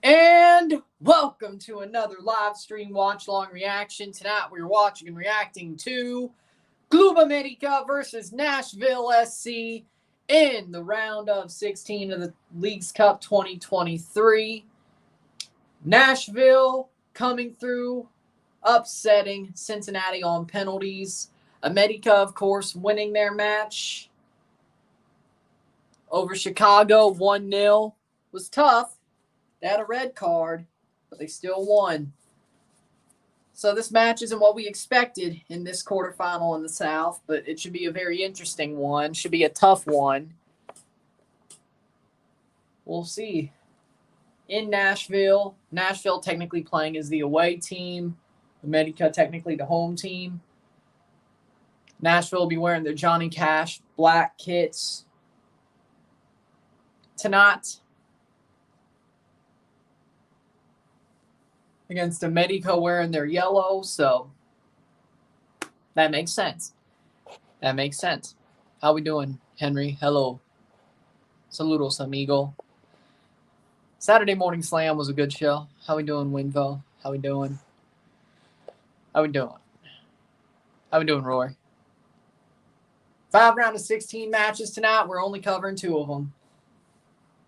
And welcome to another live stream watch-along reaction. Tonight we're watching and reacting to Club América versus Nashville SC in the round of 16 of the Leagues Cup 2023. Nashville coming through, upsetting Cincinnati on penalties. América, of course, winning their match over Chicago 1-0. Was tough. They had a red card, but they still won. So this match isn't what we expected in this quarterfinal in the South, but it should be a very interesting one. Should be a tough one. We'll see. In Nashville, Nashville technically playing as the away team. América technically the home team. Nashville will be wearing their Johnny Cash black kits tonight against América wearing their yellow, so that makes sense. That makes sense. How we doing, Henry? Hello. Saludos, amigo. Saturday Morning Slam was a good show. How we doing, Winvo? How we doing? How we doing? How we doing, Roy? 5 round of 16 matches tonight. We're only covering 2 of them.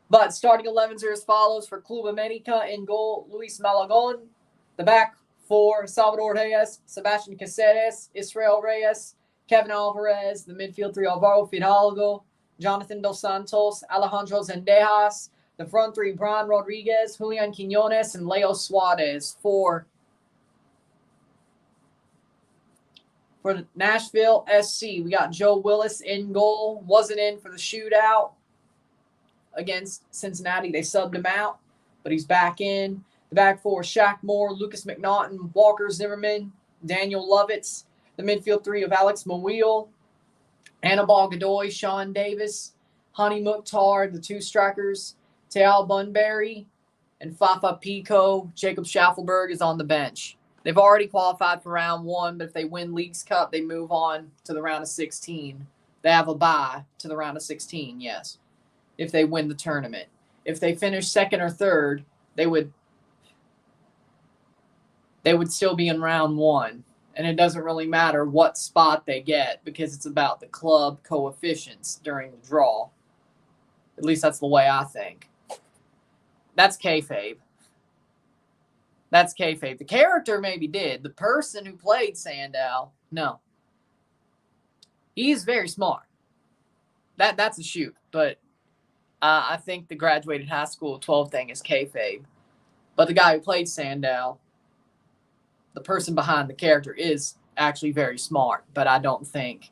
But starting 11s are as follows for Club América. In goal, Luis Malagón. The back 4, Salvador Reyes, Sebastian Caceres, Israel Reyes, Kevin Alvarez. The midfield 3, Alvaro Fidalgo, Jonathan Dos Santos, Alejandro Zendejas. The front 3, Brian Rodriguez, Julian Quiñones, and Leo Suarez. For Nashville SC, we got Joe Willis in goal. Wasn't in for the shootout against Cincinnati. They subbed him out, but he's back in. The back 4, Shaq Moore, Lucas McNaughton, Walker Zimmerman, Daniel Lovitz. The midfield 3 of Alex Mawil, Anibal Godoy, Sean Davis, Hani Mukhtar. The 2 strikers, Teal Bunbury, and Fafa Pico. Jacob Schaffelberg is on the bench. They've already qualified for round 1, but if they win Leagues Cup, they move on to the round of 16. They have a bye to the round of 16, yes, if they win the tournament. If they finish 2nd or 3rd, they would still be in round 1. And it doesn't really matter what spot they get because it's about the club coefficients during the draw. At least that's the way I think. That's kayfabe. That's kayfabe. The character maybe did. The person who played Sandow, no. He's very smart. That's a shoot. But I think the graduated high school 12 thing is kayfabe. But the guy who played Sandow, the person behind the character, is actually very smart. But I don't think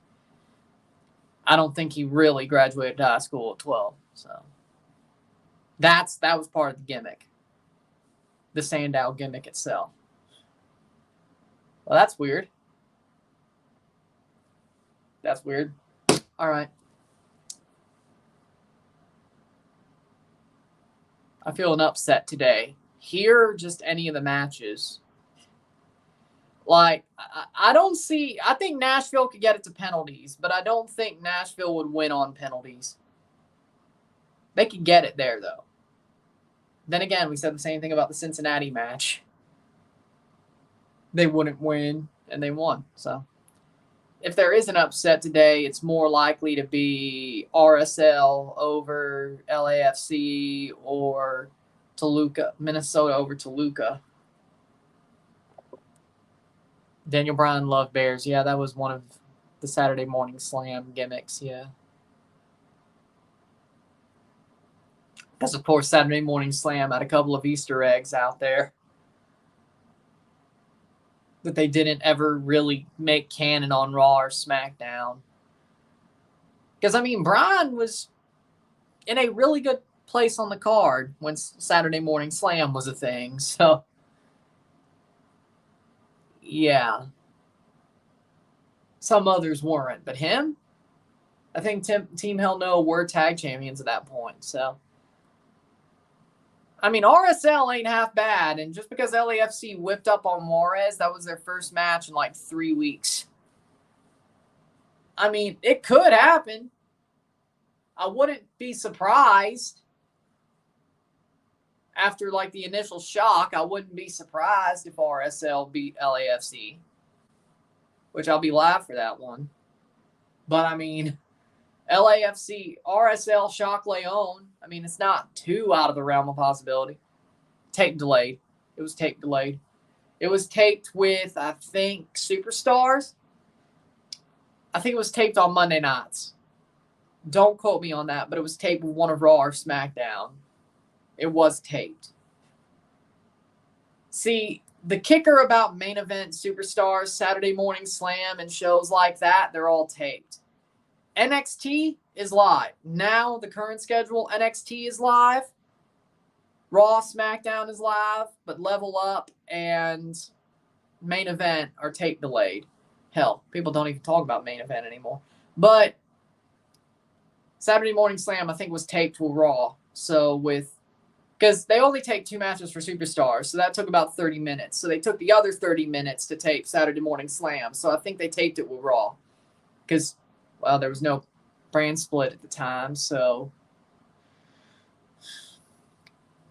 he really graduated high school at 12. So that was part of the gimmick. The Sandow gimmick itself. Well, that's weird. That's weird. All right. I feel an upset today. Here, just any of the matches. Like, I don't see... I think Nashville could get it to penalties, but I don't think Nashville would win on penalties. They could get it there, though. Then again, we said the same thing about the Cincinnati match. They wouldn't win, and they won. So, if there is an upset today, it's more likely to be RSL over LAFC or Toluca, Minnesota over Toluca. Daniel Bryan loved Bears. Yeah, that was one of the Saturday Morning Slam gimmicks, yeah. Because, of course, Saturday Morning Slam had a couple of Easter eggs out there that they didn't ever really make canon on Raw or SmackDown. Because, I mean, Bryan was in a really good place on the card when Saturday Morning Slam was a thing. So, yeah. Some others weren't. But him? I think Team Hell No were tag champions at that point. So, I mean, RSL ain't half bad, and just because LAFC whipped up on Juarez, that was their first match in like 3 weeks. I mean, it could happen. I wouldn't be surprised. after like the initial shock, I wouldn't be surprised if RSL beat LAFC, which I'll be live for that one. But I mean, LAFC, RSL, Shock Leon. I mean, it's not too out of the realm of possibility. Tape delayed. It was tape delayed. It was taped with, I think, Superstars. I think it was taped on Monday nights. Don't quote me on that, but it was taped with one of Raw or SmackDown. It was taped. See, the kicker about main event Superstars, Saturday Morning Slam, and shows like that, they're all taped. NXT is live. Now, the current schedule, NXT is live. Raw, SmackDown is live, but Level Up and main event are tape delayed. Hell, people don't even talk about main event anymore. But Saturday Morning Slam, I think, was taped with Raw. So because they only take 2 matches for Superstars, so that took about 30 minutes. So they took the other 30 minutes to tape Saturday Morning Slam. So I think they taped it with Raw. Because, well, there was no brand split at the time, so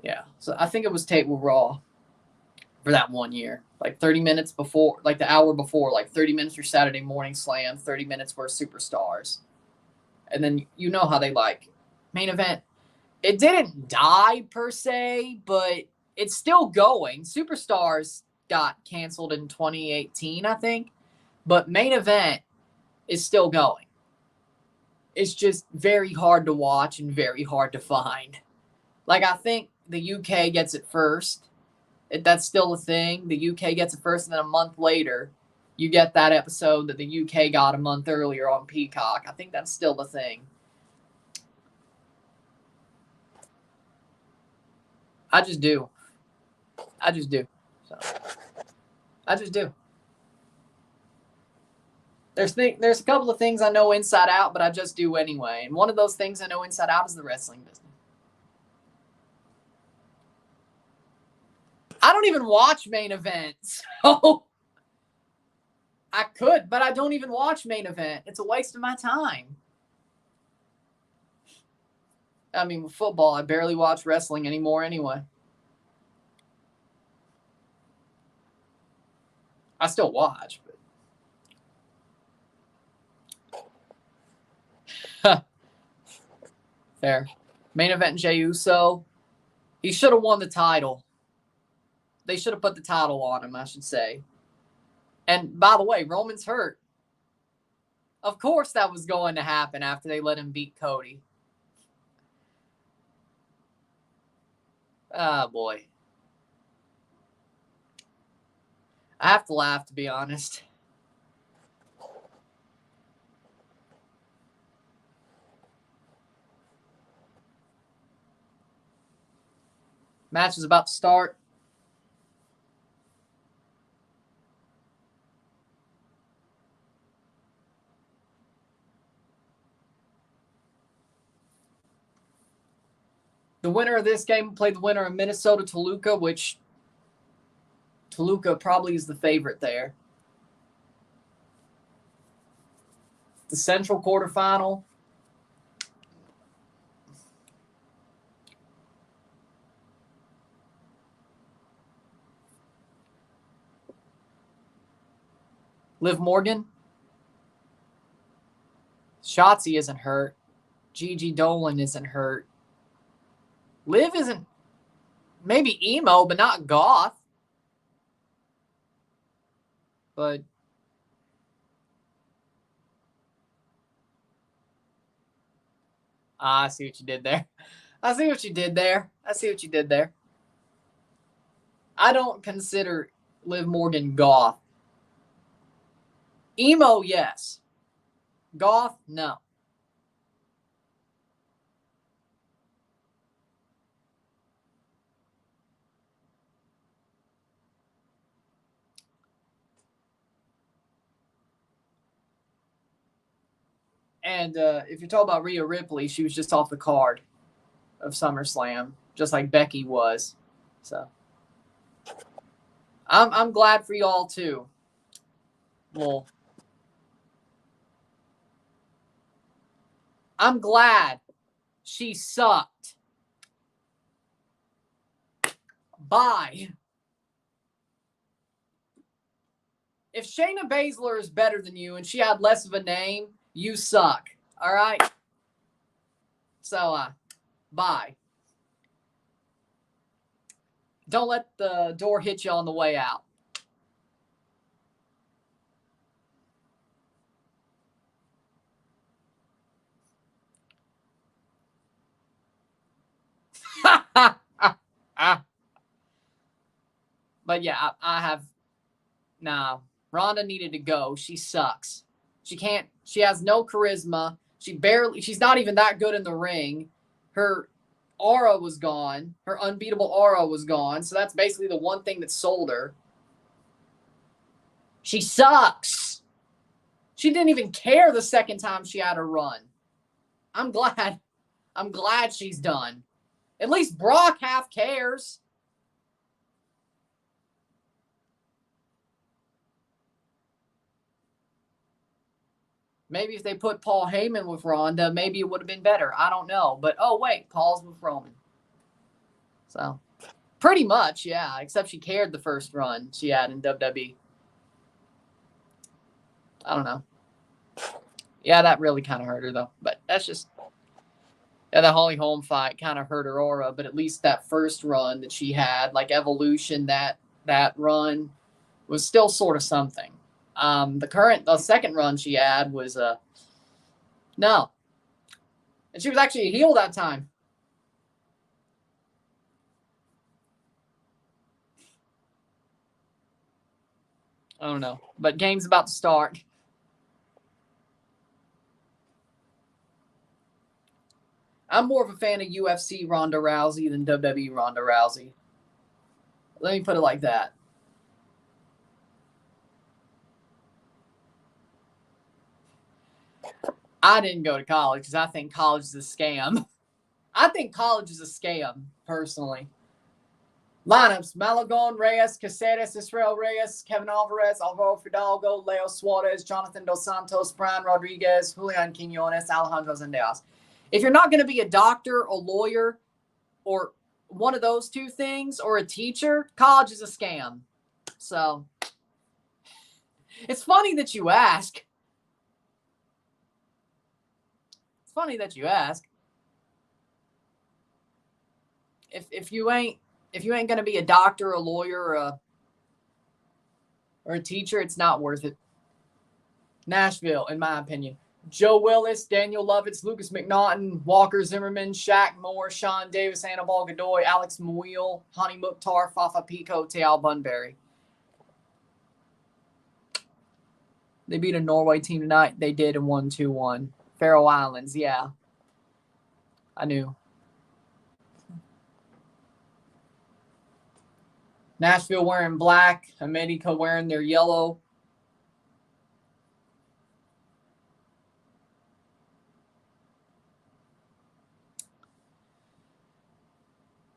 yeah. So I think it was taped with Raw for that 1 year. Like 30 minutes before, like the hour before, like 30 minutes for Saturday Morning Slam, 30 minutes for Superstars. And then you know how they like main event. It didn't die per se, but it's still going. Superstars got canceled in 2018, I think. But main event is still going. It's just very hard to watch and very hard to find. Like, I think the UK gets it first. That's still a thing. The UK gets it first, and then a month later, you get that episode that the UK got a month earlier on Peacock. I think that's still the thing. I just do. So, I just do. There's a couple of things I know inside out, but I just do anyway. And one of those things I know inside out is the wrestling business. I don't even watch main events. So I could, but I don't even watch main event. It's a waste of my time. I mean, with football, I barely watch wrestling anymore anyway. I still watch, but fair. Main event Jey Uso. He should have won the title. They should have put the title on him, I should say. And by the way, Roman's hurt. Of course that was going to happen after they let him beat Cody. Ah, boy. I have to laugh, to be honest. Match is about to start. The winner of this game played the winner of Minnesota Toluca, which Toluca probably is the favorite there. The Central quarterfinal. Liv Morgan. Shotzi isn't hurt. Gigi Dolan isn't hurt. Liv isn't, maybe emo, but not goth. But I see what you did there. I see what you did there. I don't consider Liv Morgan goth. Emo, yes. Goth, no. And if you're talking about Rhea Ripley, she was just off the card of SummerSlam, just like Becky was. So I'm glad for y'all too. Well, I'm glad she sucked. Bye. If Shayna Baszler is better than you and she had less of a name, you suck. All right? So, bye. Don't let the door hit you on the way out. But yeah, I have. Nah, Ronda needed to go. She sucks. She has no charisma. She's not even that good in the ring. Her aura was gone. Her unbeatable aura was gone. So that's basically the one thing that sold her. She sucks. She didn't even care the second time she had her run. I'm glad she's done. At least Brock half cares. Maybe if they put Paul Heyman with Ronda, maybe it would have been better. I don't know. But, oh, wait, Paul's with Roman. So, pretty much, yeah, except she cared the first run she had in WWE. I don't know. Yeah, that really kind of hurt her, though. But that's just, yeah, the Holly Holm fight kind of hurt her aura. But at least that first run that she had, like Evolution, that run was still sort of something. The second run she had was no. And she was actually a heel that time. I don't know. But game's about to start. I'm more of a fan of UFC Ronda Rousey than WWE Ronda Rousey. Let me put it like that. I didn't go to college because I think college is a scam. I think college is a scam, personally. Lineups: Malagon, Reyes, Caceres, Israel Reyes, Kevin Alvarez, Alvaro Fidalgo, Leo Suarez, Jonathan Dos Santos, Brian Rodriguez, Julian Quinones, Alejandro Zendejas. If you're not going to be a doctor, a lawyer, or one of those two things, or a teacher, college is a scam. So, it's funny that you ask. It's funny that you ask. If you ain't going to be a doctor, a lawyer, or a teacher, it's not worth it. Nashville, in my opinion. Joe Willis, Daniel Lovitz, Lucas McNaughton, Walker Zimmerman, Shaq Moore, Sean Davis, Annabelle Godoy, Alex Muil, Hani Mukhtar, Fafa Pico, Teal Bunbury. They beat a Norway team tonight. They did and won 2-1. Faroe Islands, yeah. I knew. Nashville wearing black. America wearing their yellow.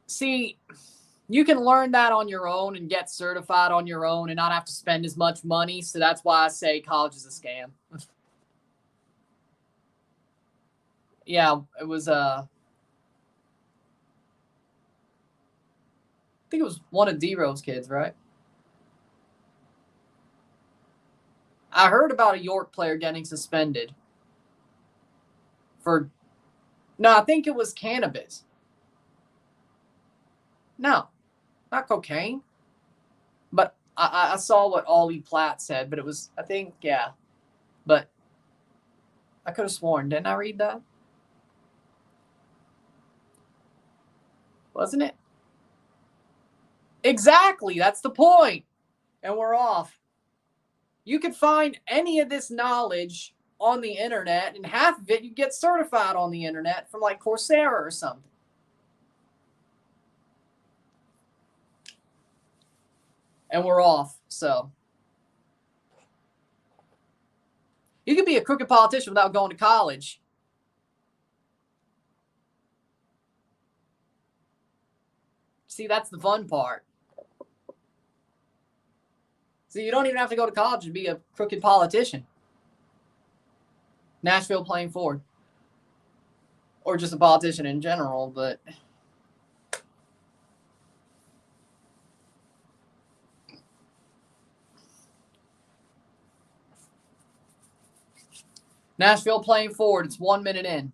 See, you can learn that on your own and get certified on your own and not have to spend as much money. So that's why I say college is a scam. Yeah, it was I think it was one of D-Rose kids, right? I heard about a York player getting suspended for, no, I think it was cannabis. No, not cocaine. But I saw what Ollie Platt said, but it was, I think, yeah. But I could have sworn. Didn't I read that? Wasn't it? Exactly. That's the point. And we're off. You could find any of this knowledge on the internet, and half of it you get certified on the internet from like Coursera or something. And we're off. So you could be a crooked politician without going to college. See, that's the fun part. So you don't even have to go to college to be a crooked politician. Nashville playing forward. Or just a politician in general, but Nashville playing forward. It's 1 minute in.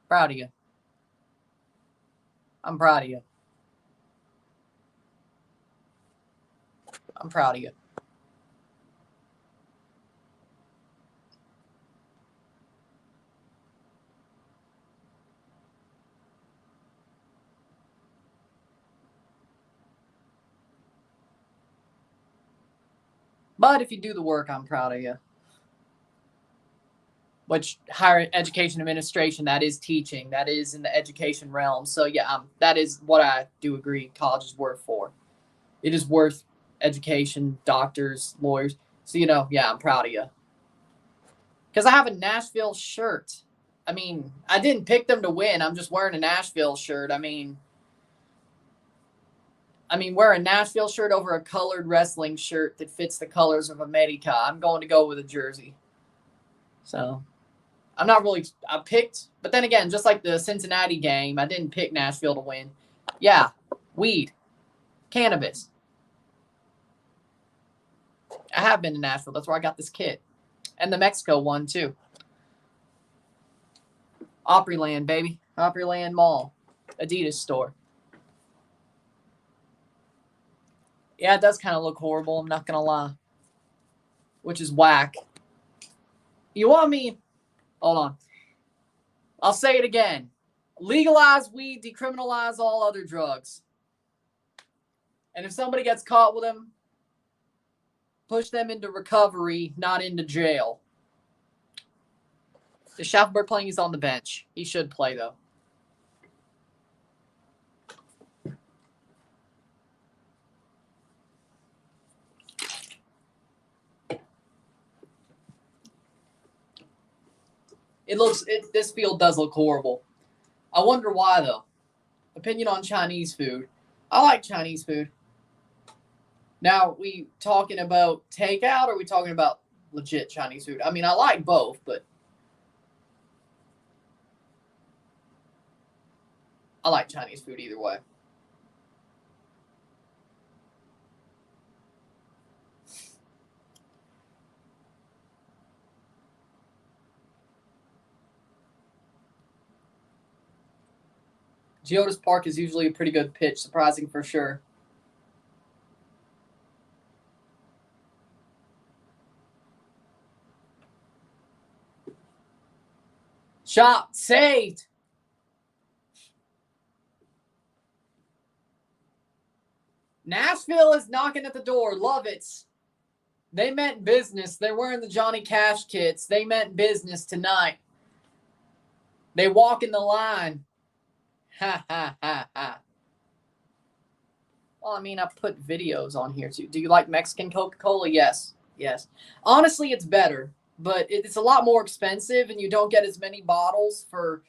Proud of you. I'm proud of you. I'm proud of you. But if you do the work, I'm proud of you. Which higher education administration, that is teaching. That is in the education realm. So, yeah, that is what I do agree college is worth for. It is worth education, doctors, lawyers. So, yeah, I'm proud of you. Because I have a Nashville shirt. I mean, I didn't pick them to win. I'm just wearing a Nashville shirt. I mean, wear a Nashville shirt over a colored wrestling shirt that fits the colors of America. I'm going to go with a jersey. So, I'm not really – I picked – but then again, just like the Cincinnati game, I didn't pick Nashville to win. Yeah, weed, cannabis. I have been to Nashville. That's where I got this kit. And the Mexico one, too. Opryland, baby. Opryland Mall. Adidas store. Yeah, it does kind of look horrible. I'm not going to lie. Which is whack. You want me? Hold on. I'll say it again. Legalize weed, decriminalize all other drugs. And if somebody gets caught with them, push them into recovery, not into jail. Is Schaffenberg playing? He's on the bench. He should play, though. This field does look horrible. I wonder why, though. Opinion on Chinese food. I like Chinese food. Now, we talking about takeout or are we talking about legit Chinese food? I mean, I like both, but I like Chinese food either way. Geodis Park is usually a pretty good pitch, surprising for sure. Shot saved. Nashville is knocking at the door. Love it. They meant business. They're wearing the Johnny Cash kits. They meant business tonight. They walk in the line. Ha, ha, ha, ha. Well, I mean, I put videos on here too. Do you like Mexican Coca-Cola? Yes. Yes. Honestly, it's better, but it's a lot more expensive and you don't get as many bottles for,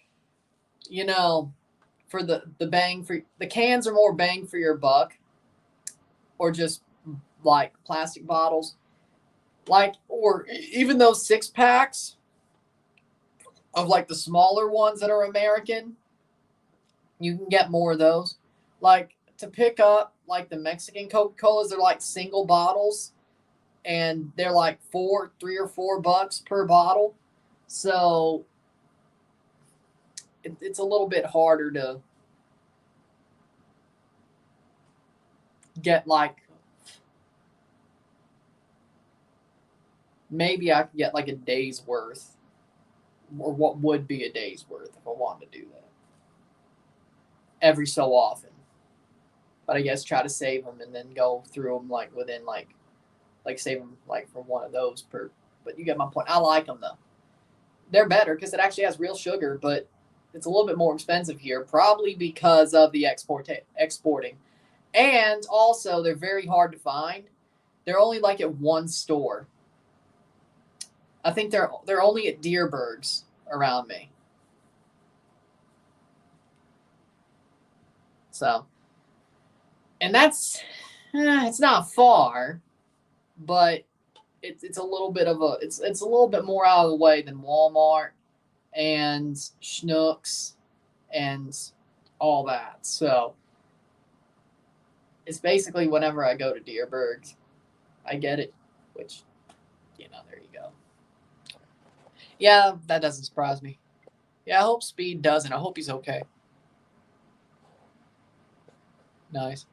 for the bang for the cans are more bang for your buck or just like plastic bottles. Like, or even those 6-packs of like the smaller ones that are American, you can get more of those. Like to pick up like the Mexican Coca-Colas, they're like single bottles and they're like $3 or $4 per bottle. So it's a little bit harder to get like, maybe I could get like a day's worth or what would be a day's worth if I wanted to do that every so often. But I guess try to save them and then go through them like within like save them like for one of those per. But you get my point. I like them though. They're better because it actually has real sugar, but it's a little bit more expensive here, probably because of the exporting. And also, they're very hard to find. They're only like at one store. I think they're only at Deerberg's around me. So, and that's it's not far, but it's a little bit of it's a little bit more out of the way than Walmart and Schnucks and all that. So it's basically whenever I go to Deerberg's, I get it. Which, there you go. Yeah, that doesn't surprise me. Yeah, I hope Speed doesn't. I hope he's okay. Nice.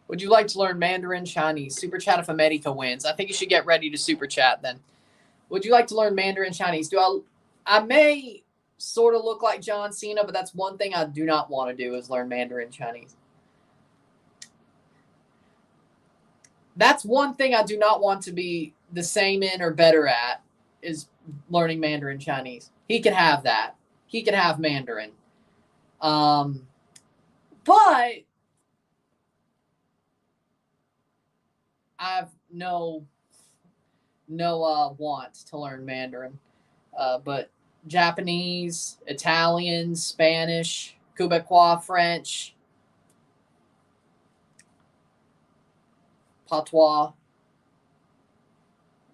Would you like to learn Mandarin Chinese? Super chat if America wins. I think you should get ready to super chat then. Would you like to learn Mandarin Chinese? I may sort of look like John Cena, but that's one thing I do not want to do is learn Mandarin Chinese. That's one thing I do not want to be the same in or better at is learning Mandarin Chinese. He could have that. He could have Mandarin. But I've no want to learn Mandarin. But Japanese, Italian, Spanish, Quebecois, French, Patois.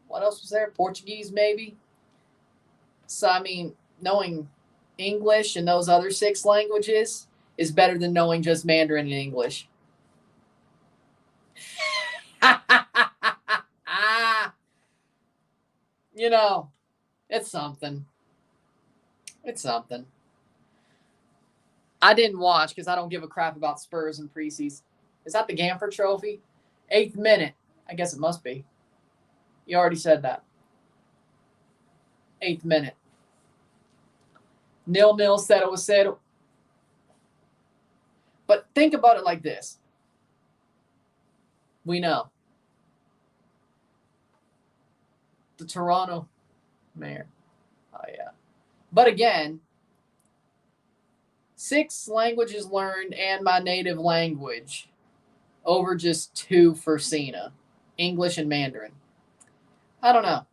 What else was there? Portuguese, maybe. So, I mean, knowing English and those other 6 languages is better than knowing just Mandarin and English. It's something. It's something. I didn't watch because I don't give a crap about Spurs and preseason. Is that the Gamper Trophy? 8th minute. I guess it must be. You already said that. 8th minute. 0-0, 0-0. But think about it like this. We know. The Toronto Mayor. Oh, yeah. But again, 6 languages learned and my native language over just 2 for Cena. English and Mandarin. I don't know.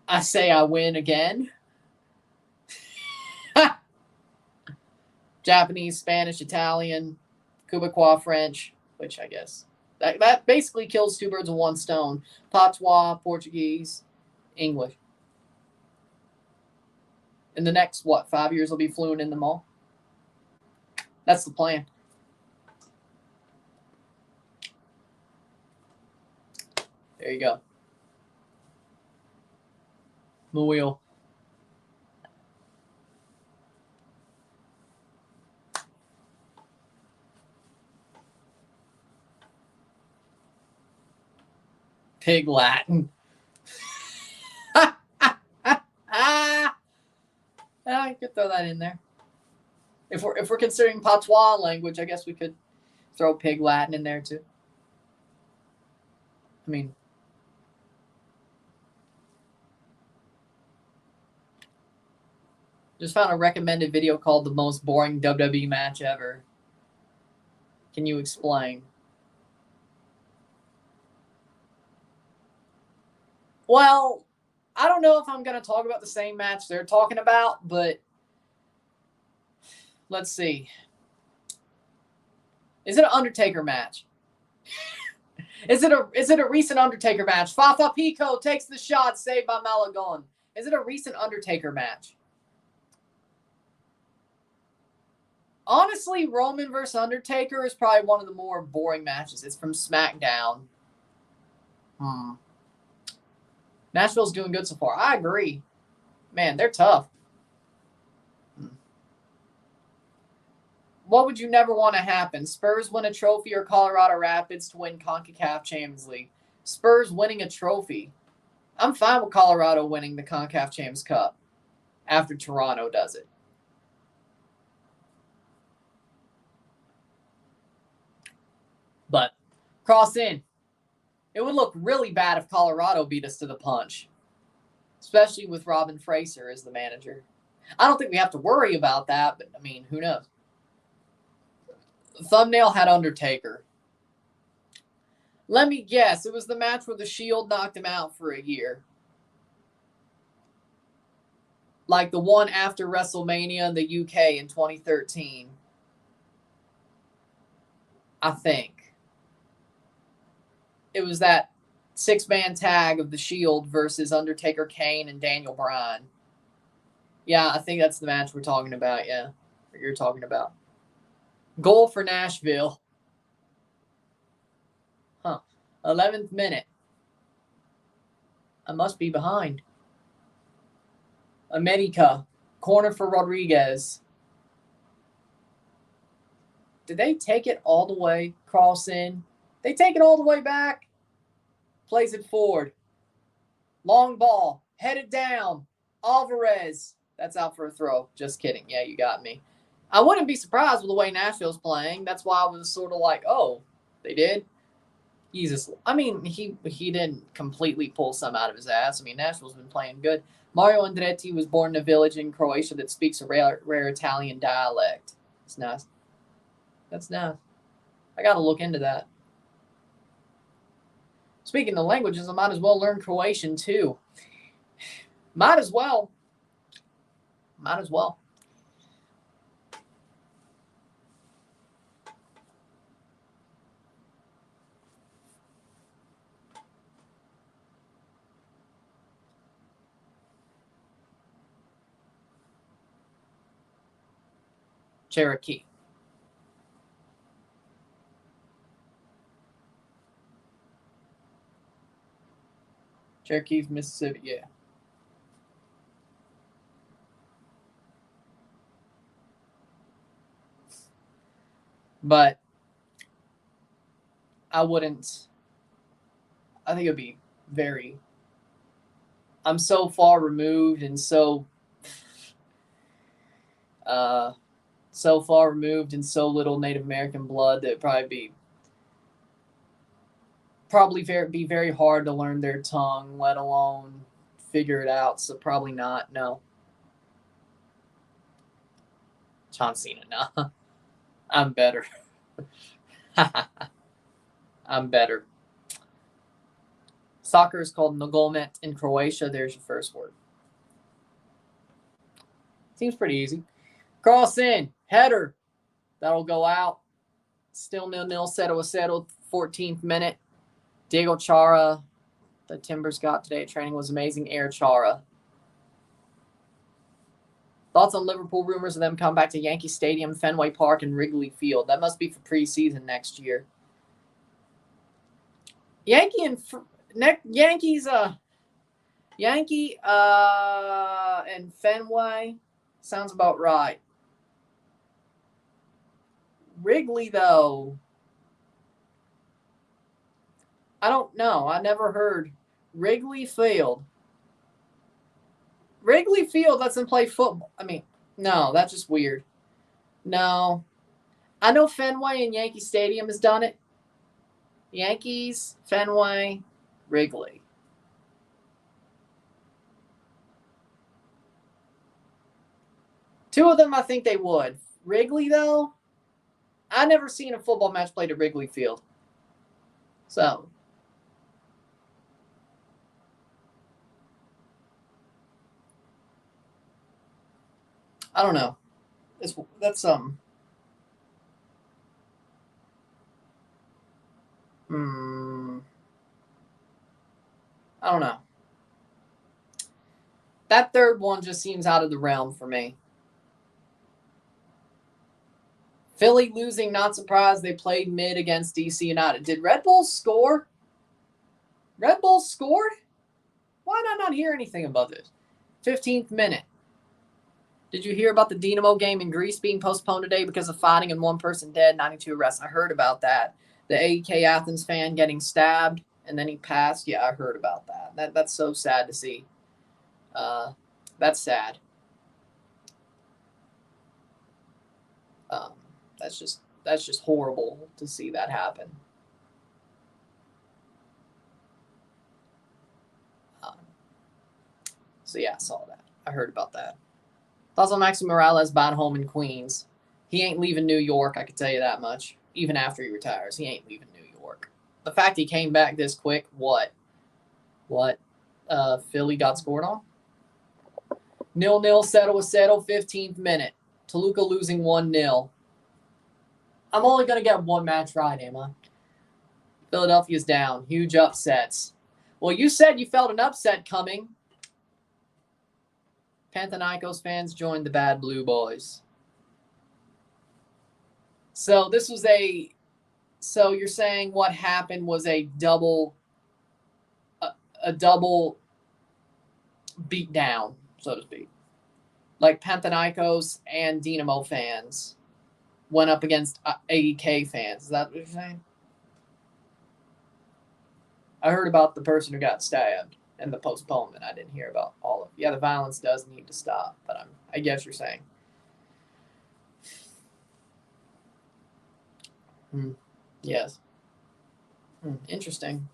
I say I win again. Japanese, Spanish, Italian, Quebecois, French, which I guess that basically kills 2 birds with 1 stone. Patois, Portuguese, English. In the next, 5 years, I'll be fluent in them all. That's the plan. There you go. Muil. Pig Latin. I could throw that in there. If we're considering Patois language, I guess we could throw Pig Latin in there too. I mean, just found a recommended video called "The Most Boring WWE Match Ever." Can you explain? Well, I don't know if I'm going to talk about the same match they're talking about, but let's see. Is it an Undertaker match? Is it a recent Undertaker match? Fafa Pico takes the shot, saved by Malagon. Is it a recent Undertaker match? Honestly, Roman versus Undertaker is probably one of the more boring matches. It's from SmackDown. Nashville's doing good so far. I agree. Man, they're tough. What would you never want to happen? Spurs win a trophy or Colorado Rapids to win CONCACAF Champions League? Spurs winning a trophy. I'm fine with Colorado winning the CONCACAF Champions Cup after Toronto does it. But cross in. It would look really bad if Colorado beat us to the punch, especially with Robin Fraser as the manager. I don't think we have to worry about that, but, I mean, who knows? The thumbnail had Undertaker. Let me guess. It was the match where the Shield knocked him out for a year. Like the one after WrestleMania in the UK in 2013. I think. It was that 6-man tag of the Shield versus Undertaker, Kane, and Daniel Bryan. Yeah, I think that's the match we're talking about, yeah. Or you're talking about. Goal for Nashville. 11th minute. I must be behind. America. Corner for Rodriguez. Did they take it all the way? Cross in. They take it all the way back. Plays it forward. Long ball. Headed down. Alvarez. That's out for a throw. Just kidding. Yeah, you got me. I wouldn't be surprised with the way Nashville's playing. That's why I was sort of like, oh, they did? Jesus. I mean, he didn't completely pull some out of his ass. I mean, Nashville's been playing good. Mario Andretti was born in a village in Croatia that speaks a rare Italian dialect. It's nice. That's nice. I got to look into that. Speaking of languages, I might as well learn Croatian too. Might as well. Might as well. Cherokee. Cherokee's Mississippi, yeah. But I wouldn't. I think it would be very. I'm so far removed and so far removed and so little Native American blood that it'd probably be very hard to learn their tongue, let alone figure it out. So probably not. No. John Cena, no. I'm better. I'm better. Soccer is called nogomet in Croatia. There's your first word. Seems pretty easy. Cross in. Header. That'll go out. Still 0-0. 0-0. 14th minute. Diego Chara. The Timbers got today at training was amazing. Air Chara. Thoughts on Liverpool rumors of them come back to Yankee Stadium, Fenway Park, and Wrigley Field. That must be for preseason next year. Yankee and Fenway sounds about right. Wrigley, though, I don't know. I never heard Wrigley Field. Wrigley Field lets them play football. I mean, no, that's just weird. No. I know Fenway and Yankee Stadium has done it. Yankees, Fenway, Wrigley. Two of them, I think they would. Wrigley, though, I never seen a football match played at Wrigley Field. So, I don't know. That's I don't know. That third one just seems out of the realm for me. Philly losing, not surprised. They played mid against DC United. Did Red Bulls score? Red Bulls scored? Why did I not hear anything about this? 15th minute. Did you hear about the Dinamo game in Greece being postponed today because of fighting and one person dead, 92 arrests? I heard about that. The AEK Athens fan getting stabbed and then he passed. Yeah, I heard about that. That's so sad to see. That's sad. That's just horrible to see that happen. So yeah, I saw that. I heard about that. Thoughts on Maxi Morales buying home in Queens? He ain't leaving New York, I can tell you that much. Even after he retires, he ain't leaving New York. The fact he came back this quick, what? Philly got scored on? 0-0, settle, 15th minute. Toluca losing 1-0. I'm only going to get one match right, am I? Philadelphia's down. Huge upsets. Well, you said you felt an upset coming. Panathinaikos fans joined the Bad Blue Boys. So this was a So you're saying what happened was a double beat down, so to speak. Like Panathinaikos and Dynamo fans went up against AEK fans. Is that what you're saying? I heard about the person who got stabbed and the postponement. I didn't hear about all of it. Yeah, the violence does need to stop, but I guess you're saying. Yes. Interesting.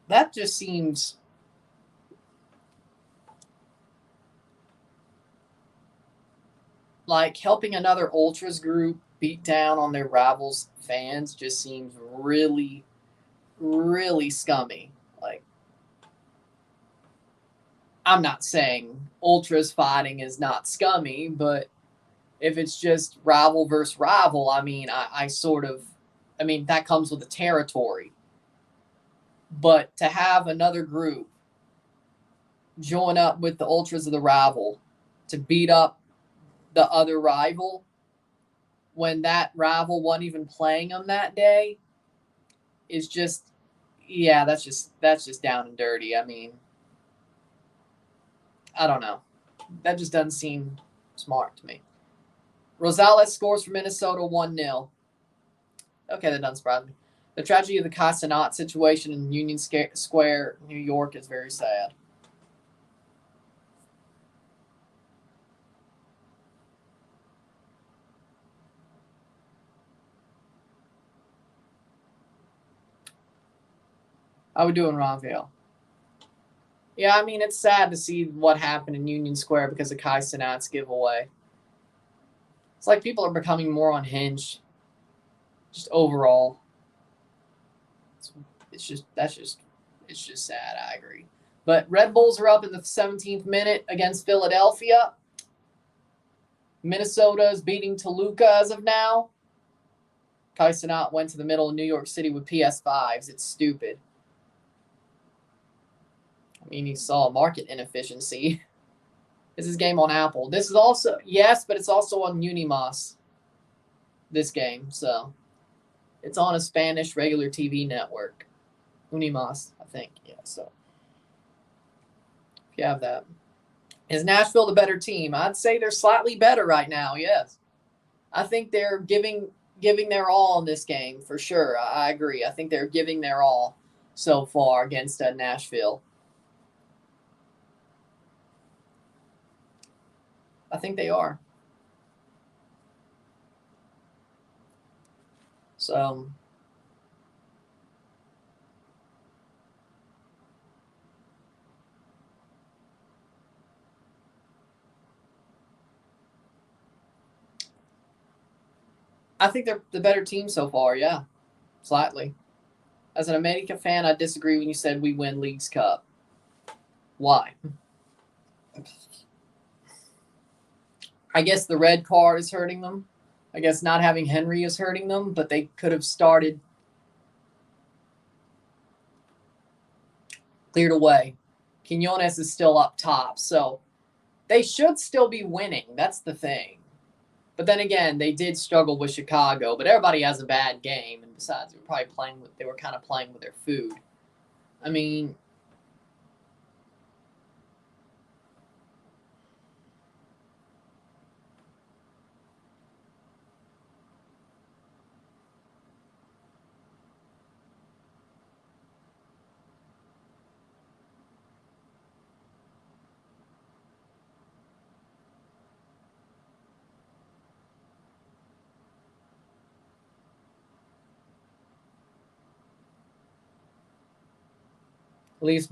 That just seems like helping another ultras group beat down on their rivals' fans just seems really, really scummy. Like, I'm not saying ultras fighting is not scummy, but if it's just rival versus rival, I mean, I mean, that comes with the territory. But to have another group join up with the ultras of the rival to beat up the other rival when that rival wasn't even playing them that day is just, yeah, that's just down and dirty. I mean, I don't know. That just doesn't seem smart to me. Rosales scores for Minnesota 1-0. Okay, that doesn't surprise me. The tragedy of the Casanat situation in Union Square, New York is very sad. How we doing, Ronville? Yeah, I mean, it's sad to see what happened in Union Square because of Kai Cenat's giveaway. It's like people are becoming more unhinged, just overall. It's just sad. I agree. But Red Bulls are up in the 17th minute against Philadelphia. Minnesota is beating Toluca as of now. Kai Cenat went to the middle of New York City with PS5s. It's stupid. I mean, he saw market inefficiency. This is game on Apple. This is also, yes, but it's also on Unimas, this game. So it's on a Spanish regular TV network. Unimas, I think. Yeah, so if you have that. Is Nashville the better team? I'd say they're slightly better right now, yes. I think they're giving their all in this game, for sure. I agree. I think they're giving their all so far against Nashville. I think they are. So I think they're the better team so far, yeah. Slightly. As an America fan, I disagree when you said we win Leagues Cup. Why? I guess the red card is hurting them. I guess not having Henry is hurting them, but they could have started cleared away. Quinones is still up top, so they should still be winning. That's the thing. But then again, they did struggle with Chicago, but everybody has a bad game, and besides, they were kind of playing with their food. I mean, Elias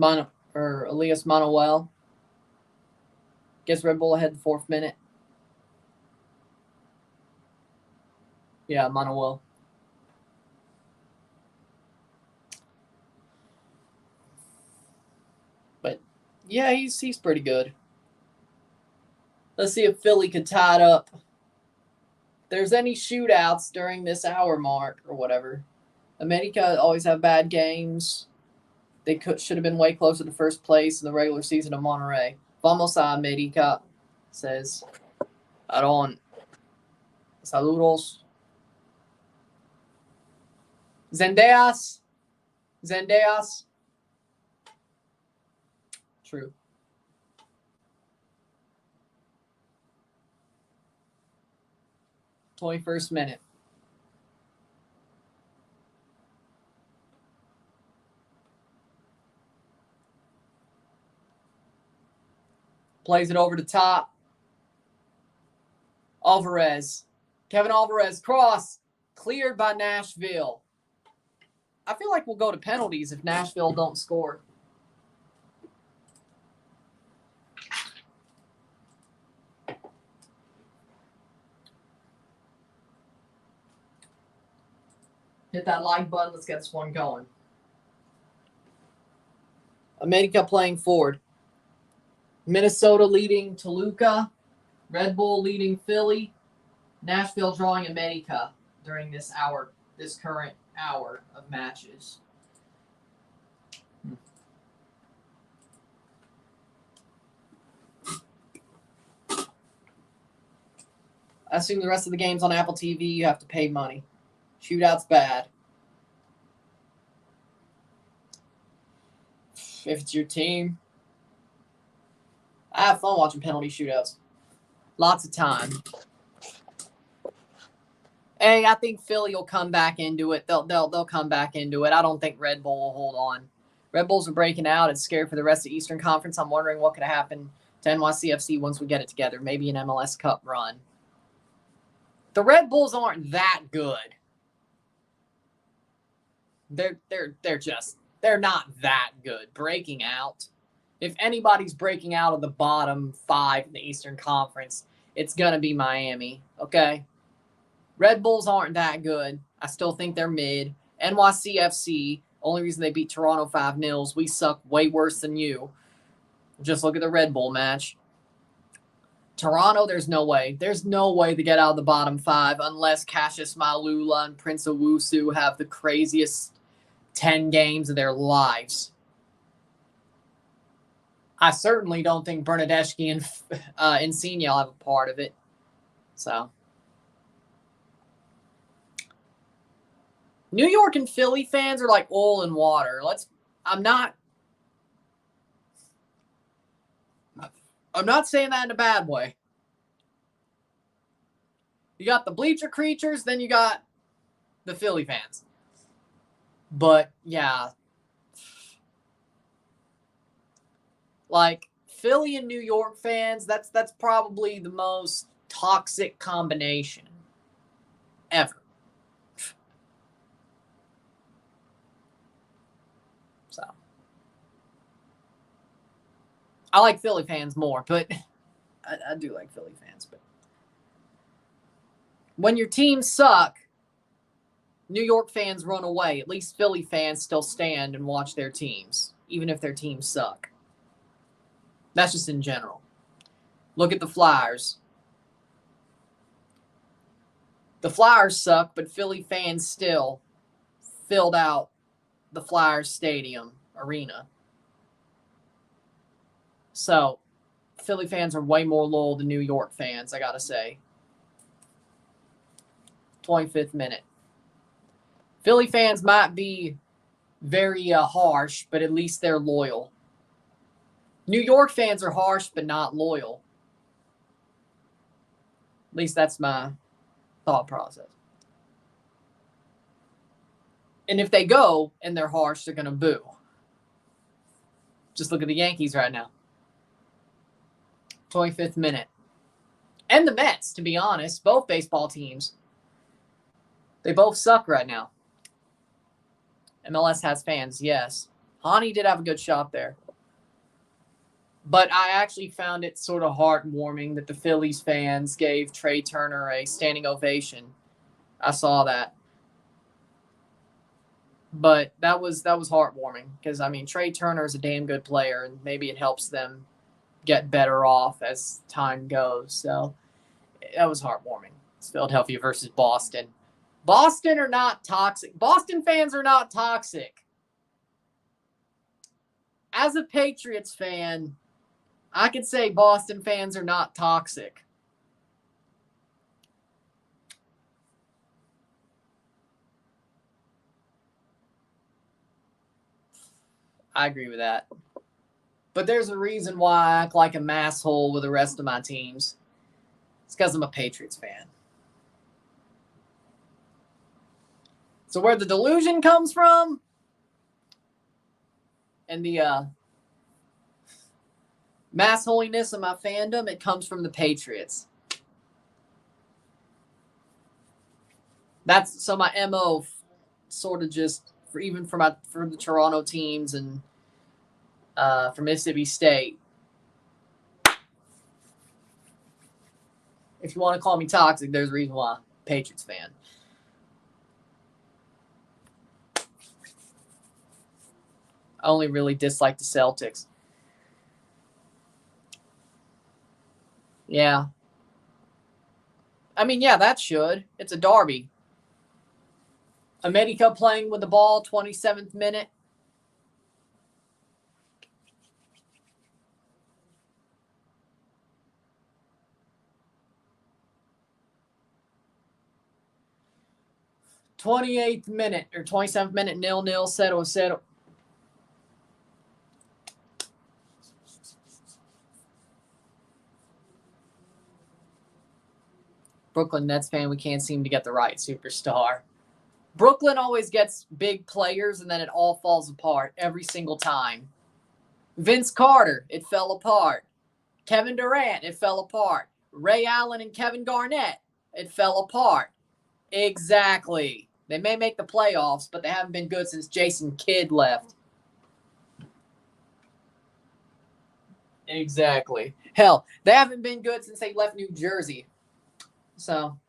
Manuel gets Red Bull ahead the 4th minute. Yeah, Manuel. But yeah, he's pretty good. Let's see if Philly could tie it up. If there's any shootouts during this hour mark or whatever. America always have bad games. They should have been way closer to first place in the regular season of Monterrey. Vamos a América, says Aaron. Saludos. Zendeas. True. #21st minute. Plays it over the top. Alvarez. Kevin Alvarez, cross. Cleared by Nashville. I feel like we'll go to penalties if Nashville don't score. Hit that like button. Let's get this one going. America playing forward. Minnesota leading Toluca. Red Bull leading Philly. Nashville drawing America during this current hour of matches. I assume the rest of the games on Apple TV, you have to pay money. Shootout's bad. If it's your team. I have fun watching penalty shootouts. Lots of time. Hey, I think Philly will come back into it. They'll come back into it. I don't think Red Bull will hold on. Red Bulls are breaking out. It's scared for the rest of the Eastern Conference. I'm wondering what could happen to NYCFC once we get it together. Maybe an MLS Cup run. The Red Bulls aren't that good. They're not that good. Breaking out. If anybody's breaking out of the bottom 5 in the Eastern Conference, it's gonna be Miami. Okay. Red Bulls aren't that good. I still think they're mid. NYCFC, only reason they beat Toronto 5-0. We suck way worse than you. Just look at the Red Bull match. Toronto, there's no way. There's no way to get out of the bottom 5 unless Cassius Malula and Prince Owusu have the craziest 10 games of their lives. I certainly don't think Bernadeschi and Insigne will have a part of it. So... New York and Philly fans are like oil and water. I'm not saying that in a bad way. You got the bleacher creatures, then you got the Philly fans. But yeah. Like Philly and New York fans, that's probably the most toxic combination ever. So I like Philly fans more, but I do like Philly fans. But when your teams suck, New York fans run away. At least Philly fans still stand and watch their teams, even if their teams suck. That's just in general. Look at the Flyers. The Flyers suck, but Philly fans still filled out the Flyers Stadium arena. So, Philly fans are way more loyal than New York fans, I gotta say. 25th minute. Philly fans might be very harsh, but at least they're loyal. New York fans are harsh, but not loyal. At least that's my thought process. And if they go and they're harsh, they're going to boo. Just look at the Yankees right now. 25th minute. And the Mets, to be honest. Both baseball teams. They both suck right now. MLS has fans, yes. Hani did have a good shot there. But I actually found it sort of heartwarming that the Phillies fans gave Trey Turner a standing ovation. I saw that. But that was heartwarming because, I mean, Trey Turner is a damn good player, and maybe it helps them get better off as time goes. So that was heartwarming. It's Philadelphia versus Boston. Boston are not toxic. Boston fans are not toxic. as a Patriots fan, I could say Boston fans are not toxic. I agree with that. But there's a reason why I act like a masshole with the rest of my teams. It's because I'm a Patriots fan. So where the delusion comes from and the mass holiness of my fandom, it comes from the Patriots. That's so my MO sort of just for the Toronto teams and for Mississippi State. If you want to call me toxic, there's a reason why. Patriots fan. I only really dislike the Celtics. Yeah. I mean, yeah, that should. It's a derby. America playing with the ball, 27th minute. '28th minute or 27th minute, 0-0, settle. Brooklyn Nets fan, we can't seem to get the right superstar. Brooklyn always gets big players, and then it all falls apart every single time. Vince Carter, it fell apart. Kevin Durant, it fell apart. Ray Allen and Kevin Garnett, it fell apart. Exactly. They may make the playoffs, but they haven't been good since Jason Kidd left. Exactly. Hell, they haven't been good since they left New Jersey. So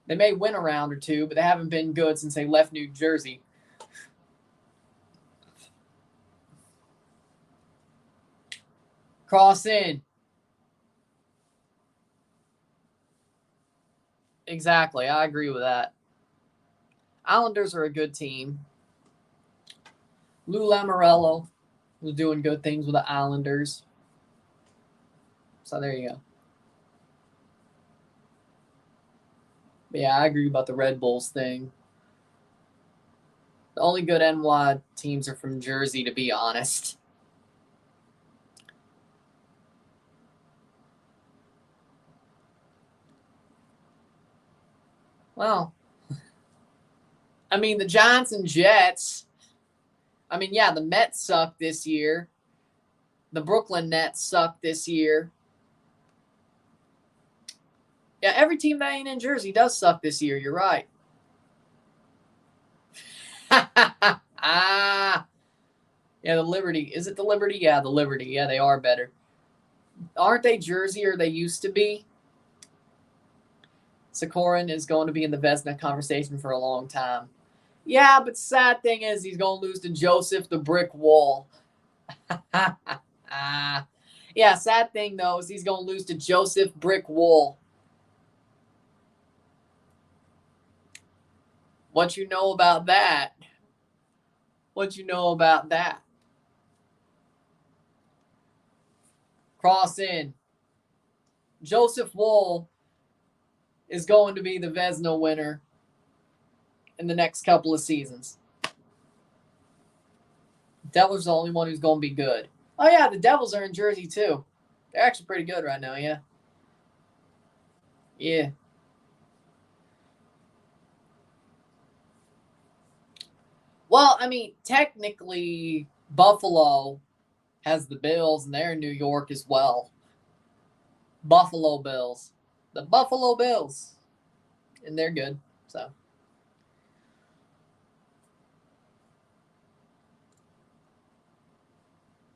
they may win a round or two, but they haven't been good since they left New Jersey. Cross in. Exactly. I agree with that. Islanders are a good team. Lou Lamoriello was doing good things with the Islanders. So there you go. But yeah, I agree about the Red Bulls thing. The only good NY teams are from Jersey, to be honest. Well, I mean, the Giants and Jets. I mean, yeah, the Mets suck this year. The Brooklyn Nets suck this year. Yeah, every team that ain't in Jersey does suck this year. You're right. Yeah, the Liberty. Is it the Liberty? Yeah, the Liberty. Yeah, they are better. Aren't they Jersey, or they used to be? Sikorin is going to be in the Vesna conversation for a long time. Yeah, but sad thing is he's going to lose to Joseph the Brick Wall. Yeah, sad thing, though, is he's going to lose to Joseph Brick Wall. What you know about that? What you know about that? Cross in. Joseph Wall is going to be the Vesna winner in the next couple of seasons. Devils are the only one who's going to be good. Oh, yeah, the Devils are in Jersey, too. They're actually pretty good right now, yeah. Yeah. Well, I mean, technically, Buffalo has the Bills, and they're in New York as well. Buffalo Bills. The Buffalo Bills. And they're good, so.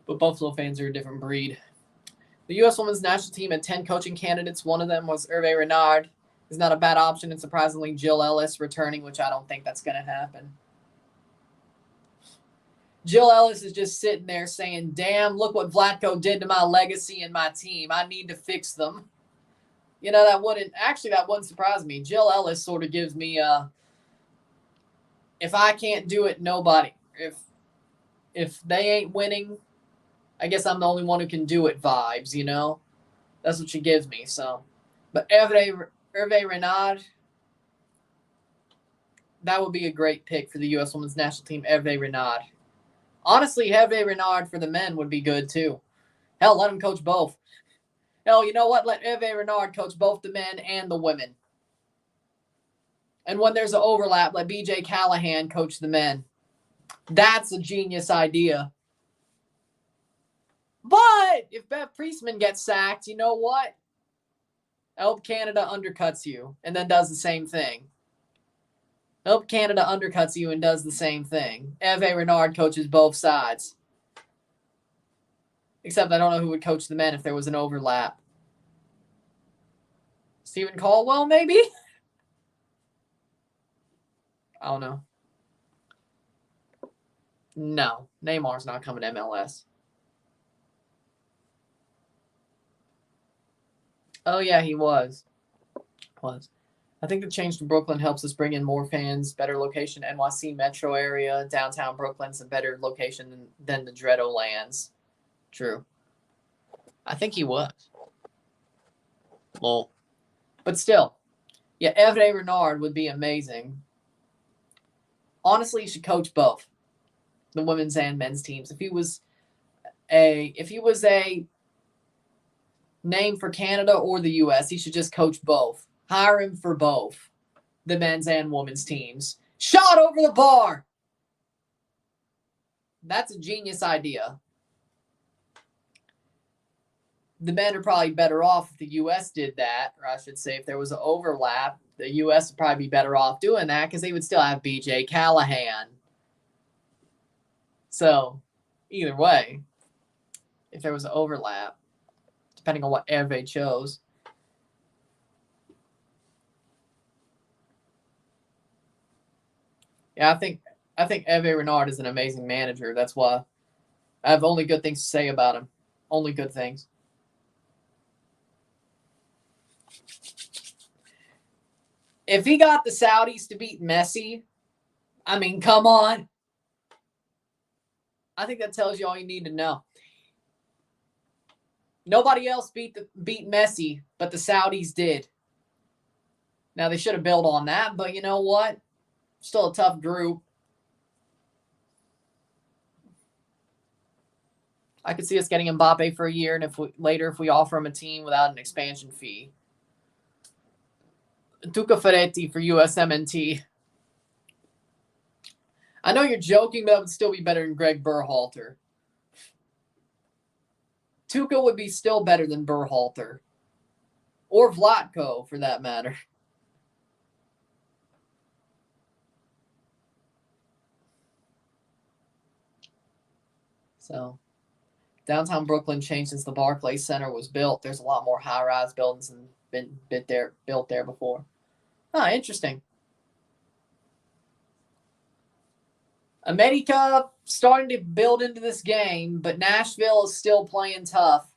But Buffalo fans are a different breed. The U.S. women's national team had 10 coaching candidates. One of them was Hervé Renard. Is not a bad option, and surprisingly, Jill Ellis returning, which I don't think that's going to happen. Jill Ellis is just sitting there saying, damn, look what Vlatko did to my legacy and my team. I need to fix them. You know, that wouldn't surprise me. Jill Ellis sort of gives me if I can't do it, nobody. If they ain't winning, I guess I'm the only one who can do it vibes, you know? That's what she gives me, so. But Hervé Renard, that would be a great pick for the U.S. Women's National Team, Hervé Renard. Honestly, Hervé Renard for the men would be good, too. Hell, let him coach both. Hell, you know what? Let Hervé Renard coach both the men and the women. And when there's an overlap, let B.J. Callahan coach the men. That's a genius idea. But if Bev Priestman gets sacked, you know what? I hope Canada undercuts you and then does the same thing. I hope Canada undercuts you and does the same thing. Hervé Renard coaches both sides. Except I don't know who would coach the men if there was an overlap. Stephen Caldwell, maybe? I don't know. No, Neymar's not coming to MLS. Oh, yeah, he was. I think the change to Brooklyn helps us bring in more fans, better location, NYC metro area, downtown Brooklyn's a better location than the Dredo lands. True. I think he was. Lol. But still, yeah, Hervé Renard would be amazing. Honestly, he should coach both the women's and men's teams. If he was a name for Canada or the U.S., he should just coach both. Hire him for both the men's and women's teams. Shot over the bar. That's a genius idea. The men are probably better off if the U.S. did that, or I should say if there was an overlap, the U.S. would probably be better off doing that because they would still have B.J. Callahan. So, either way, if there was an overlap, depending on what Hervé chose. Yeah, I think Hervé Renard is an amazing manager. That's why I have only good things to say about him. Only good things. If he got the Saudis to beat Messi, I mean, come on. I think that tells you all you need to know. Nobody else beat Messi, but the Saudis did. Now, they should have built on that, but you know what? Still a tough group. I could see us getting Mbappe for a year, and if we offer him a team without an expansion fee. Tuca Ferretti for USMNT. I know you're joking, but that would still be better than Greg Berhalter. Tuca would be still better than Berhalter. Or Vlatko, for that matter. So, downtown Brooklyn changed since the Barclays Center was built. There's a lot more high-rise buildings than been built there before. Ah, interesting. America starting to build into this game, but Nashville is still playing tough.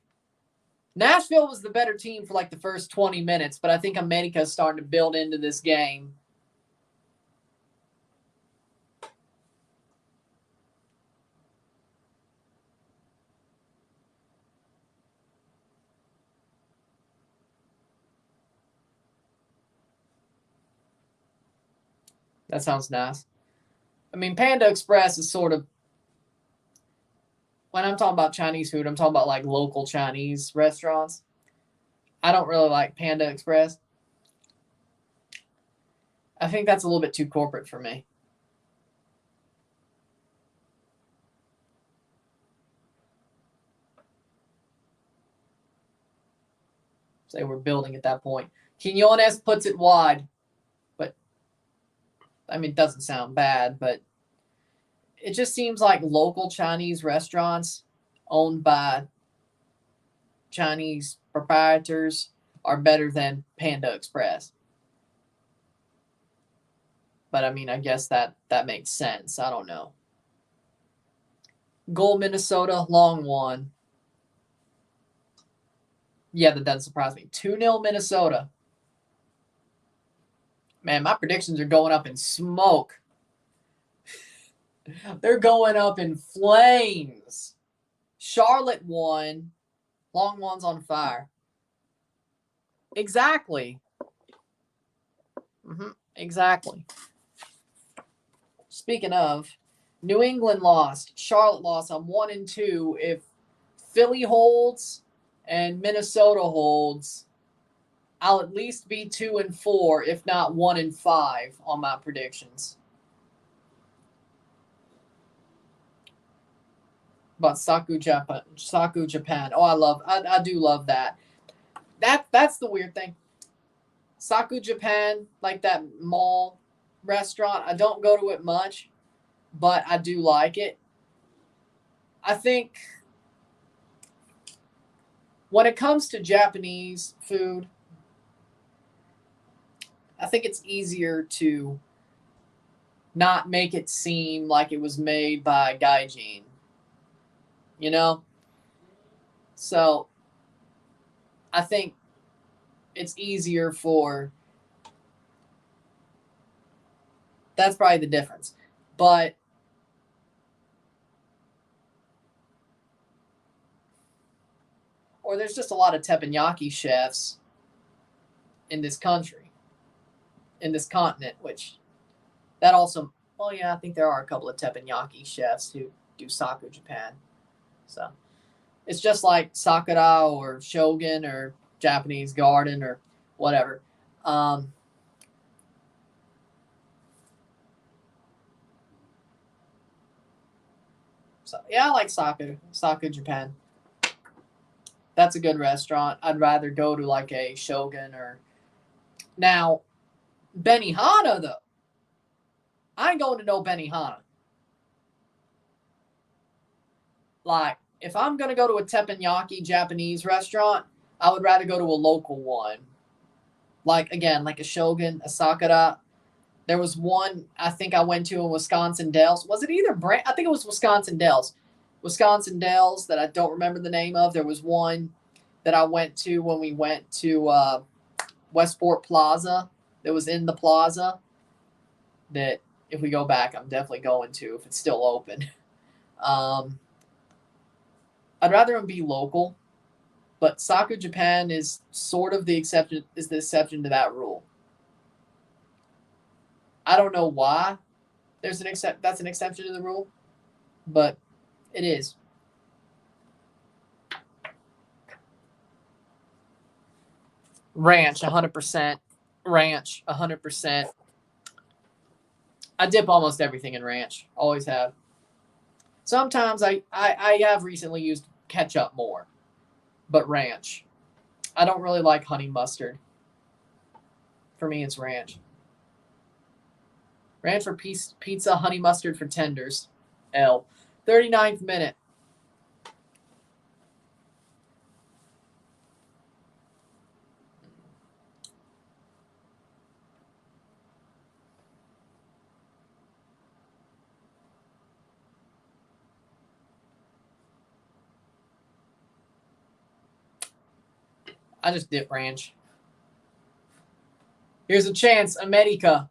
Nashville was the better team for like the first 20 minutes, but I think America is starting to build into this game. That sounds nice. I mean, Panda Express is sort of, when I'm talking about Chinese food, I'm talking about like local Chinese restaurants. I don't really like Panda Express. I think that's a little bit too corporate for me. Say we're building at that point. Quinones puts it wide. But, I mean, it doesn't sound bad, but it just seems like local Chinese restaurants owned by Chinese proprietors are better than Panda Express. But, I mean, I guess that makes sense. I don't know. Goal, Minnesota, long one. Yeah, that doesn't surprise me. 2-0 Minnesota. Man, my predictions are going up in smoke. They're going up in flames. Charlotte won. Long one's on fire. Exactly. Exactly. Speaking of, New England lost. Charlotte lost. I'm 1-2. If Philly holds and Minnesota holds, I'll at least be 2-4, if not 1-5 on my predictions. But Saku Japan. Oh, I do love that. That's the weird thing. Saku Japan, like that mall restaurant, I don't go to it much, but I do like it. I think when it comes to Japanese food, I think it's easier to not make it seem like it was made by gaijin. You know? So I think it's easier for... That's probably the difference. But or there's just a lot of teppanyaki chefs in this country, in this continent, which that also... Well, yeah, I think there are a couple of teppanyaki chefs who do Saku Japan. So it's just like Sakura or Shogun or Japanese Garden or whatever. So yeah, I like Saku Japan. That's a good restaurant. I'd rather go to like a Shogun or... Now, Benihana, though. I ain't going to no Benihana. Like, if I'm going to go to a teppanyaki Japanese restaurant, I would rather go to a local one. Like, again, like a Shogun, a Sakura. There was one I think I went to in Wisconsin Dells. Was it either Brand? I think it was Wisconsin Dells. Wisconsin Dells that I don't remember the name of. There was one that I went to when we went to Westport Plaza that was in the plaza that if we go back, I'm definitely going to if it's still open. I'd rather them be local, but Saku Japan is sort of the exception to that rule. I don't know why that's an exception to the rule, but it is. Ranch, 100%. Ranch, 100%. I dip almost everything in ranch. Always have. Sometimes I have recently used ketchup more, but ranch. I don't really like honey mustard. For me, it's ranch. Ranch for pizza, honey mustard for tenders. L. 39th minute. I just dip ranch. Here's a chance, America.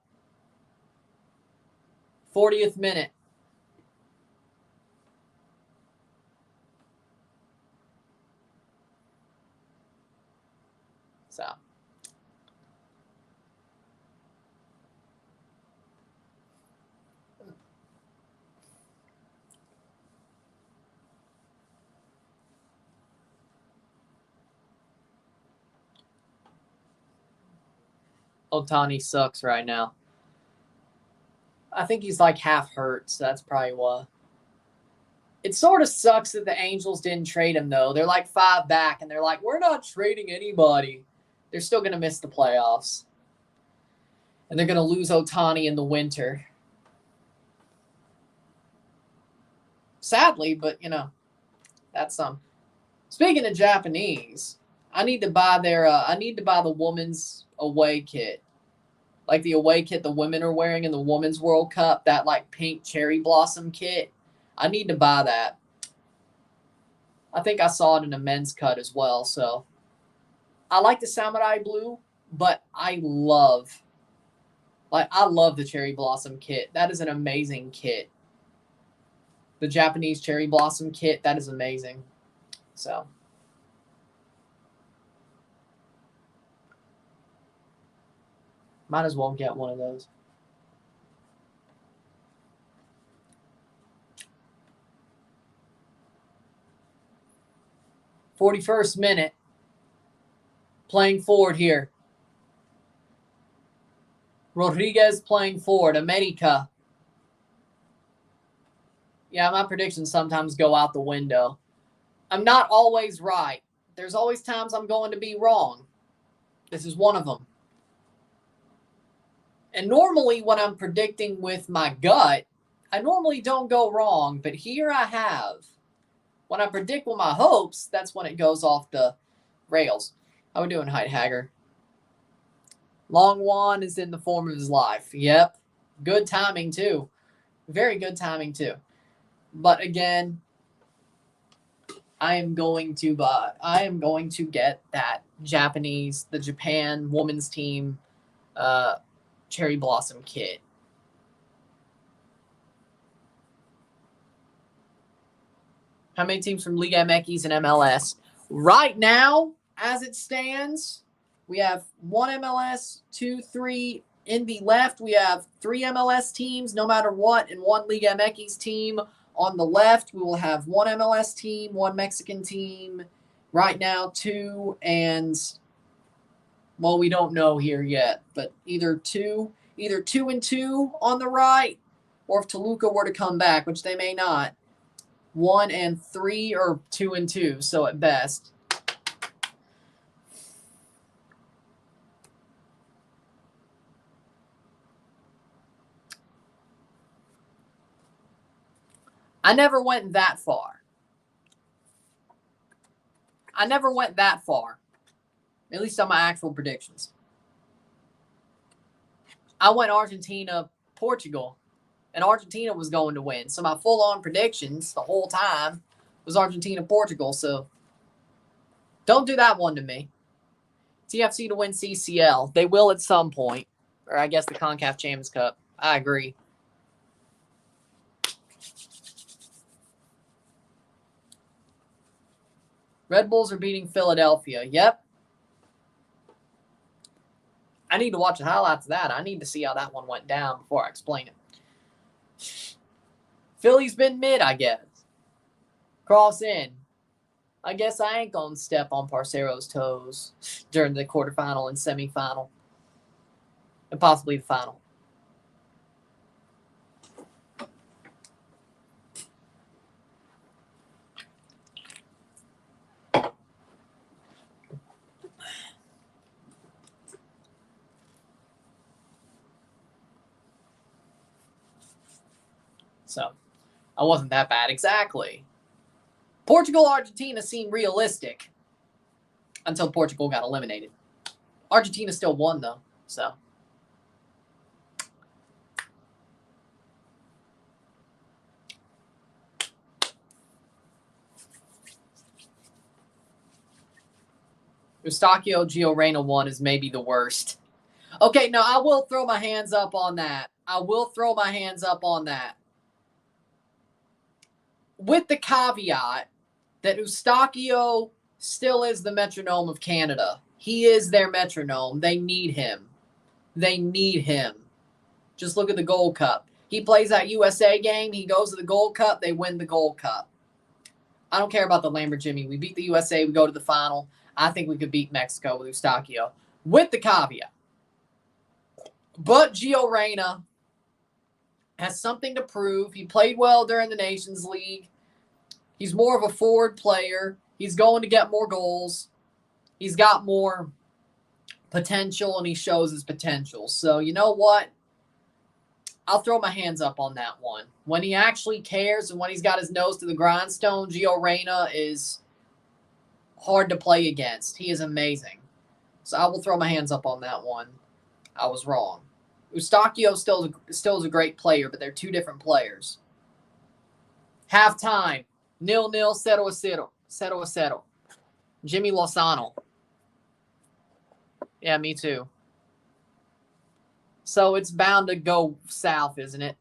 40th minute. So. Ohtani sucks right now. I think he's like half hurt, so that's probably why. It sort of sucks that the Angels didn't trade him, though. They're like 5 back, and they're like, we're not trading anybody. They're still going to miss the playoffs. And they're going to lose Ohtani in the winter. Sadly, but, that's some. Speaking of Japanese, I need to buy the women's away kit. Like the away kit the women are wearing in the Women's World Cup, that like pink cherry blossom kit. I need to buy that. I think I saw it in a men's cut as well. So I like the samurai blue, but I love the cherry blossom kit. That is an amazing kit. The Japanese cherry blossom kit, that is amazing. So. Might as well get one of those. '41st minute. Playing forward here. Rodriguez playing forward. America. Yeah, my predictions sometimes go out the window. I'm not always right. There's always times I'm going to be wrong. This is one of them. And normally when I'm predicting with my gut, I normally don't go wrong, but here I have. When I predict with my hopes, that's when it goes off the rails. How we doing, Hyde Hagger? Long Juan is in the form of his life. Yep. Good timing, too. Very good timing, too. But again, I am going to get that the Japan women's team cherry blossom kit. How many teams from Liga MX and MLS? Right now, as it stands, we have one MLS, 2, 3. In the left, we have 3 MLS teams, no matter what, and 1 Liga MX team. On the left, we will have 1 MLS team, 1 Mexican team. Right now, 2, and, well, we don't know here yet, but either 2 and 2 on the right, or if Toluca were to come back, which they may not, 1 and 3 or 2 and 2, so at best. I never went that far. At least on my actual predictions. I went Argentina, Portugal, and Argentina was going to win. So my full-on predictions the whole time was Argentina, Portugal. So don't do that one to me. TFC to win CCL. They will at some point. Or I guess the CONCACAF Champions Cup. I agree. Red Bulls are beating Philadelphia. Yep. I need to watch the highlights of that. I need to see how that one went down before I explain it. Philly's been mid, I guess. Cross in. I guess I ain't going to step on Parcero's toes during the quarterfinal and semifinal. And possibly the final. So, I wasn't that bad. Exactly. Portugal, Argentina seemed realistic until Portugal got eliminated. Argentina still won, though. So. Eustachio Gio Reyna one is maybe the worst. Okay, no, I will throw my hands up on that. With the caveat that Eustachio still is the metronome of Canada. He is their metronome. They need him. Just look at the Gold Cup. He plays that USA game. He goes to the Gold Cup. They win the Gold Cup. I don't care about the Lambert Jimmy. We beat the USA. We go to the final. I think we could beat Mexico with Eustachio. With the caveat. But Gio Reyna has something to prove. He played well during the Nations League. He's more of a forward player. He's going to get more goals. He's got more potential, and he shows his potential. So, you know what? I'll throw my hands up on that one. When he actually cares and when he's got his nose to the grindstone, Gio Reyna is hard to play against. He is amazing. So I will throw my hands up on that one. I was wrong. Eustachio still is a great player, but they're 2 different players. Halftime. 0-0, 0-0. 0-0. Jimmy Lozano. Yeah, me too. So it's bound to go south, isn't it?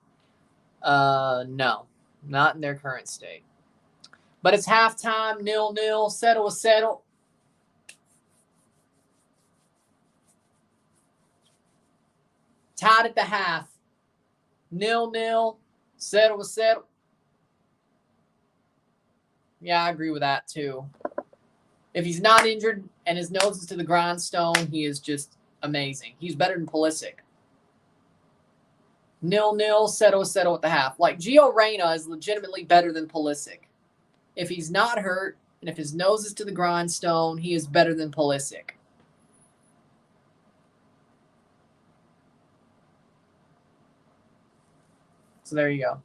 No. Not in their current state. But it's halftime, 0-0. Settle. Tied at the half. 0-0. Settle. Yeah, I agree with that too. If he's not injured and his nose is to the grindstone, he is just amazing. He's better than Pulisic. 0-0, settle at the half. Like, Gio Reyna is legitimately better than Pulisic. If he's not hurt and if his nose is to the grindstone, he is better than Pulisic. So there you go.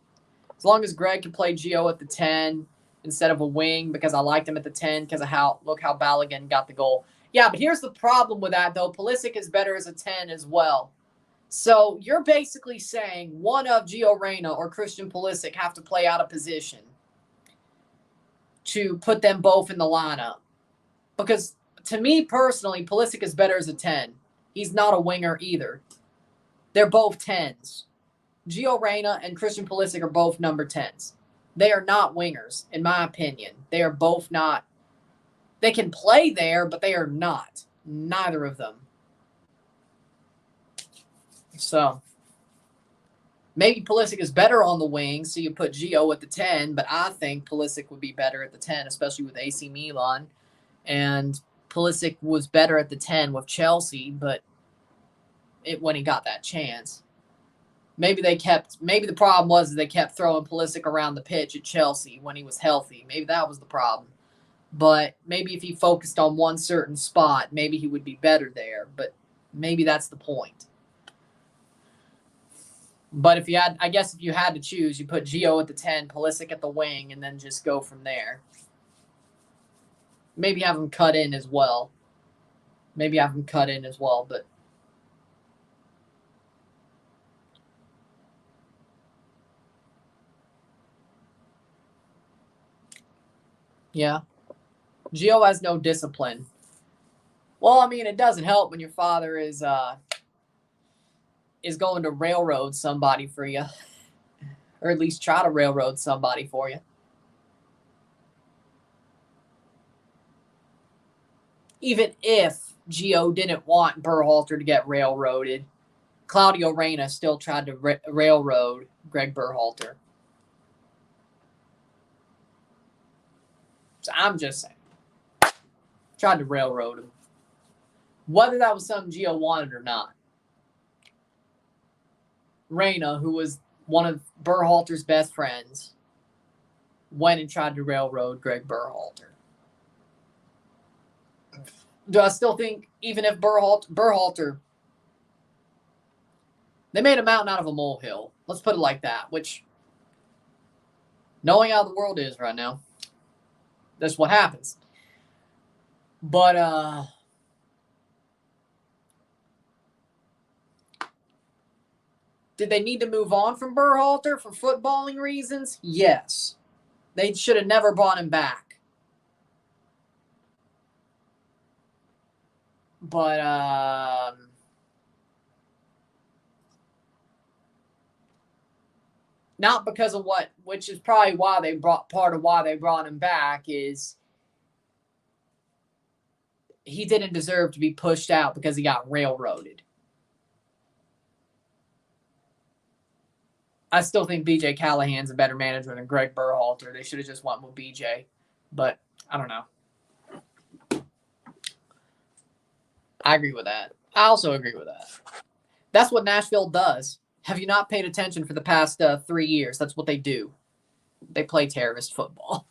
As long as Greg can play Gio at the 10 instead of a wing, because I liked him at the 10 because of how Balogun got the goal. Yeah, but here's the problem with that, though. Pulisic is better as a 10 as well. So you're basically saying one of Gio Reyna or Christian Pulisic have to play out of position to put them both in the lineup. Because to me personally, Pulisic is better as a 10. He's not a winger either. They're both 10s. Gio Reyna and Christian Pulisic are both number 10s. They are not wingers, in my opinion. They are both not. They can play there, but they are not. Neither of them. So, maybe Pulisic is better on the wing, so you put Gio at the 10, but I think Pulisic would be better at the 10, especially with AC Milan. And Pulisic was better at the 10 with Chelsea, but when he got that chance. Maybe the problem was they kept throwing Pulisic around the pitch at Chelsea when he was healthy. Maybe that was the problem. But maybe if he focused on one certain spot, maybe he would be better there. But maybe that's the point. But if you had to choose, you put Gio at the 10, Pulisic at the wing, and then just go from there. Maybe have him cut in as well. But yeah. Gio has no discipline. Well, I mean, it doesn't help when your father is going to railroad somebody for you. Or at least try to railroad somebody for you. Even if Gio didn't want Berhalter to get railroaded, Claudio Reyna still tried to railroad Greg Berhalter. So I'm just saying. Tried to railroad him. Whether that was something Gio wanted or not. Reyna, who was one of Berhalter's best friends, went and tried to railroad Greg Berhalter. Do I still think, even if Berhalter, they made a mountain out of a molehill. Let's put it like that, which, knowing how the world is right now, that's what happens. But, did they need to move on from Berhalter for footballing reasons? Yes. They should have never brought him back. But, not because of which is probably part of why they brought him back, is he didn't deserve to be pushed out because he got railroaded. I still think BJ Callahan's a better manager than Greg Berhalter. They should have just went with BJ. But I don't know. I agree with that. I also agree with that. That's what Nashville does. Have you not paid attention for the past 3 years? That's what they do. They play terrorist football.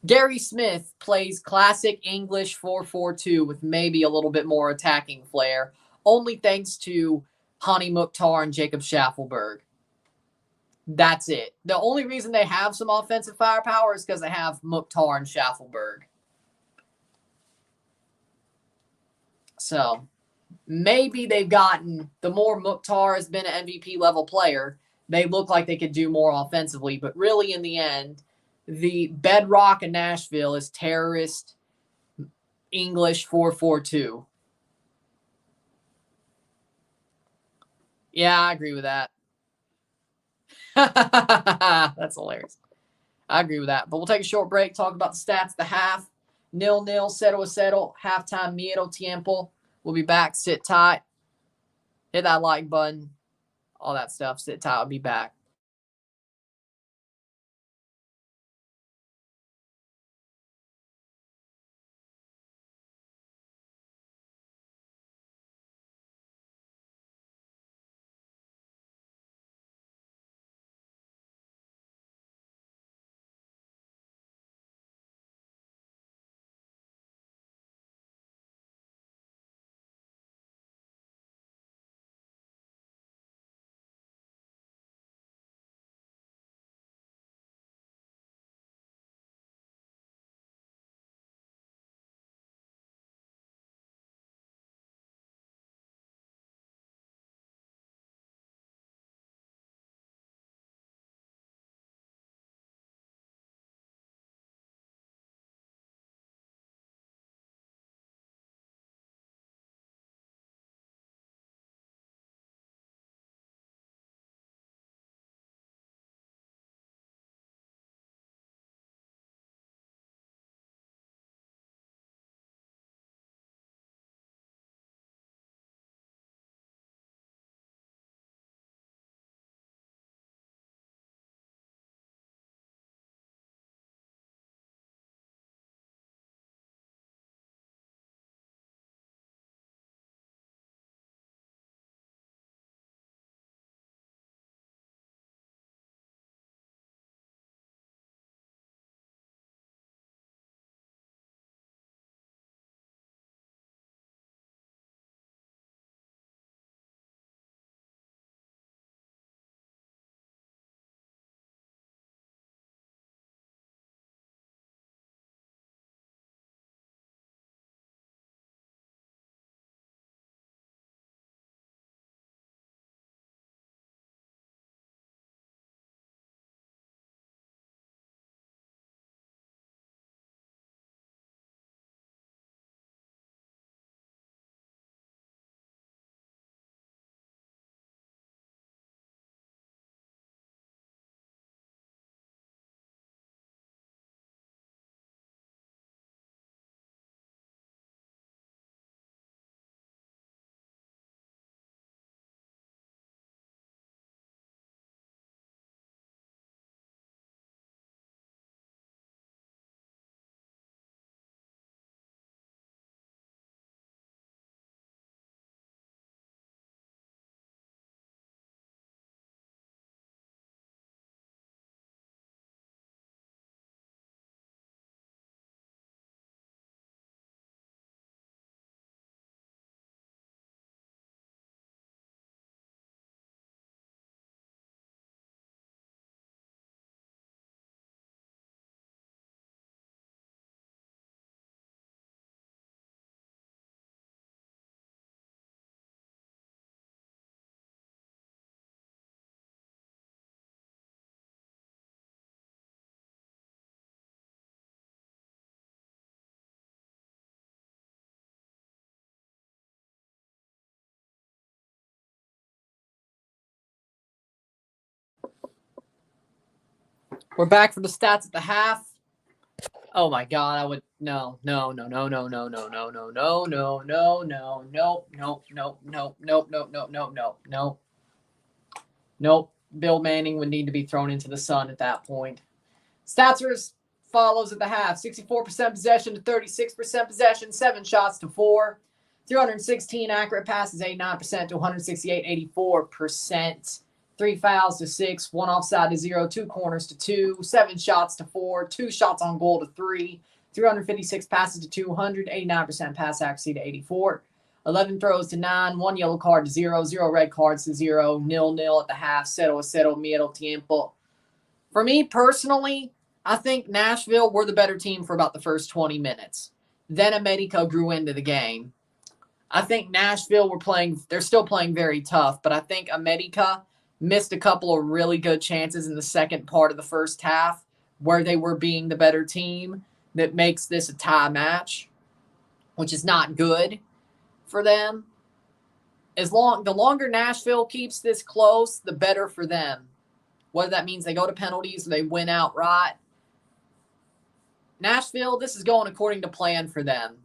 Gary Smith plays classic English 4-4-2 with maybe a little bit more attacking flair, only thanks to Hani Mukhtar and Jacob Schaffelberg. That's it. The only reason they have some offensive firepower is because they have Mukhtar and Schaffelberg. So maybe they've gotten, the more Mukhtar has been an MVP level player, they look like they could do more offensively. But really, in the end, the bedrock in Nashville is terrorist English 4-4-2. Yeah, I agree with that. That's hilarious. I agree with that. But we'll take a short break, talk about the stats, the half. 0-0, 0-0. Halftime, miedo tiempo. We'll be back. Sit tight. Hit that like button. All that stuff. Sit tight. I'll be back. We're back for the stats at the half. Oh my God, I would no. Nope. Bill Manning would need to be thrown into the sun at that point. Stats are as follows at the half: 64% possession to 36% possession, 7 shots to 4, 316 accurate passes, 89% to 168, 84%. 3 fouls to 6, 1 offside to 0, 2 corners to 2, 7 shots to 4, 2 shots on goal to 3, 356 passes to 200, 89% pass accuracy to 84, 11 throws to 9, 1 yellow card to 0, 0 red cards to 0, 0-0 at the half, 0-0, miedo tiempo. For me personally, I think Nashville were the better team for about the first 20 minutes. Then America grew into the game. I think Nashville they're still playing very tough, but I think America missed a couple of really good chances in the second part of the first half where they were being the better team that makes this a tie match, which is not good for them. The longer Nashville keeps this close, the better for them. whether that means they go to penalties or they win outright. Nashville, this is going according to plan for them.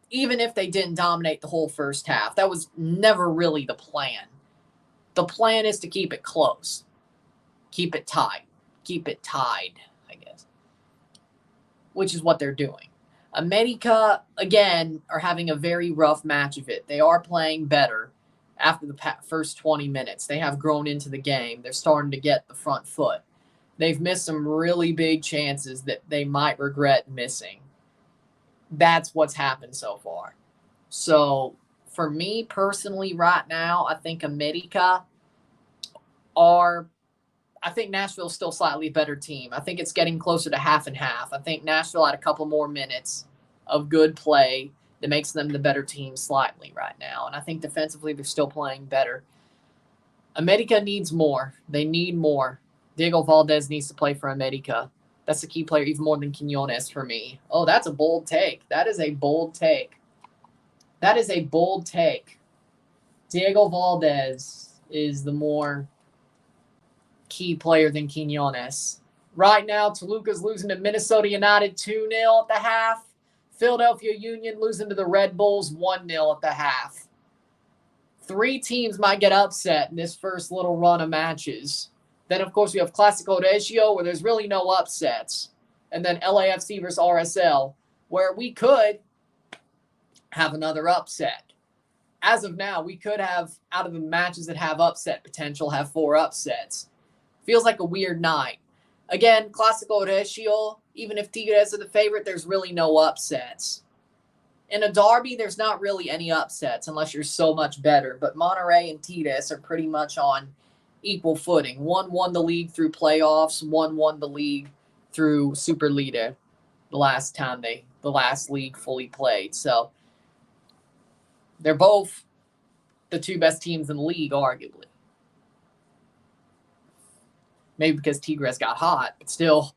Even if they didn't dominate the whole first half, that was never really the plan. The plan is to keep it close. Keep it tight. Keep it tied, I guess. Which is what they're doing. America, again, are having a very rough match of it. They are playing better after the first 20 minutes. They have grown into the game. They're starting to get the front foot. They've missed some really big chances that they might regret missing. That's what's happened so far. So, for me personally right now, I think America I think Nashville's still slightly better team. I think it's getting closer to half and half. I think Nashville had a couple more minutes of good play that makes them the better team slightly right now. And I think defensively they're still playing better. America needs more. They need more. Diego Valdez needs to play for America. That's a key player even more than Quinones for me. Oh, that's a bold take. That is a bold take. That is a bold take. Diego Valdez is the more key player than Quinones. Right now, Toluca's losing to Minnesota United 2-0 at the half. Philadelphia Union losing to the Red Bulls 1-0 at the half. 3 teams might get upset in this first little run of matches. Then, of course, we have Clásico Regio, where there's really no upsets. And then LAFC versus RSL, where we could have another upset. As of now, we could have, out of the matches that have upset potential, have 4 upsets. Feels like a weird night. Again, Clásico Regio, even if Tigres are the favorite, there's really no upsets. In a derby, there's not really any upsets unless you're so much better. But Monterrey and Tigres are pretty much on equal footing. One won the league through playoffs. One won the league through Superliga the last league fully played. So they're both the 2 best teams in the league, arguably. Maybe because Tigres got hot, but still,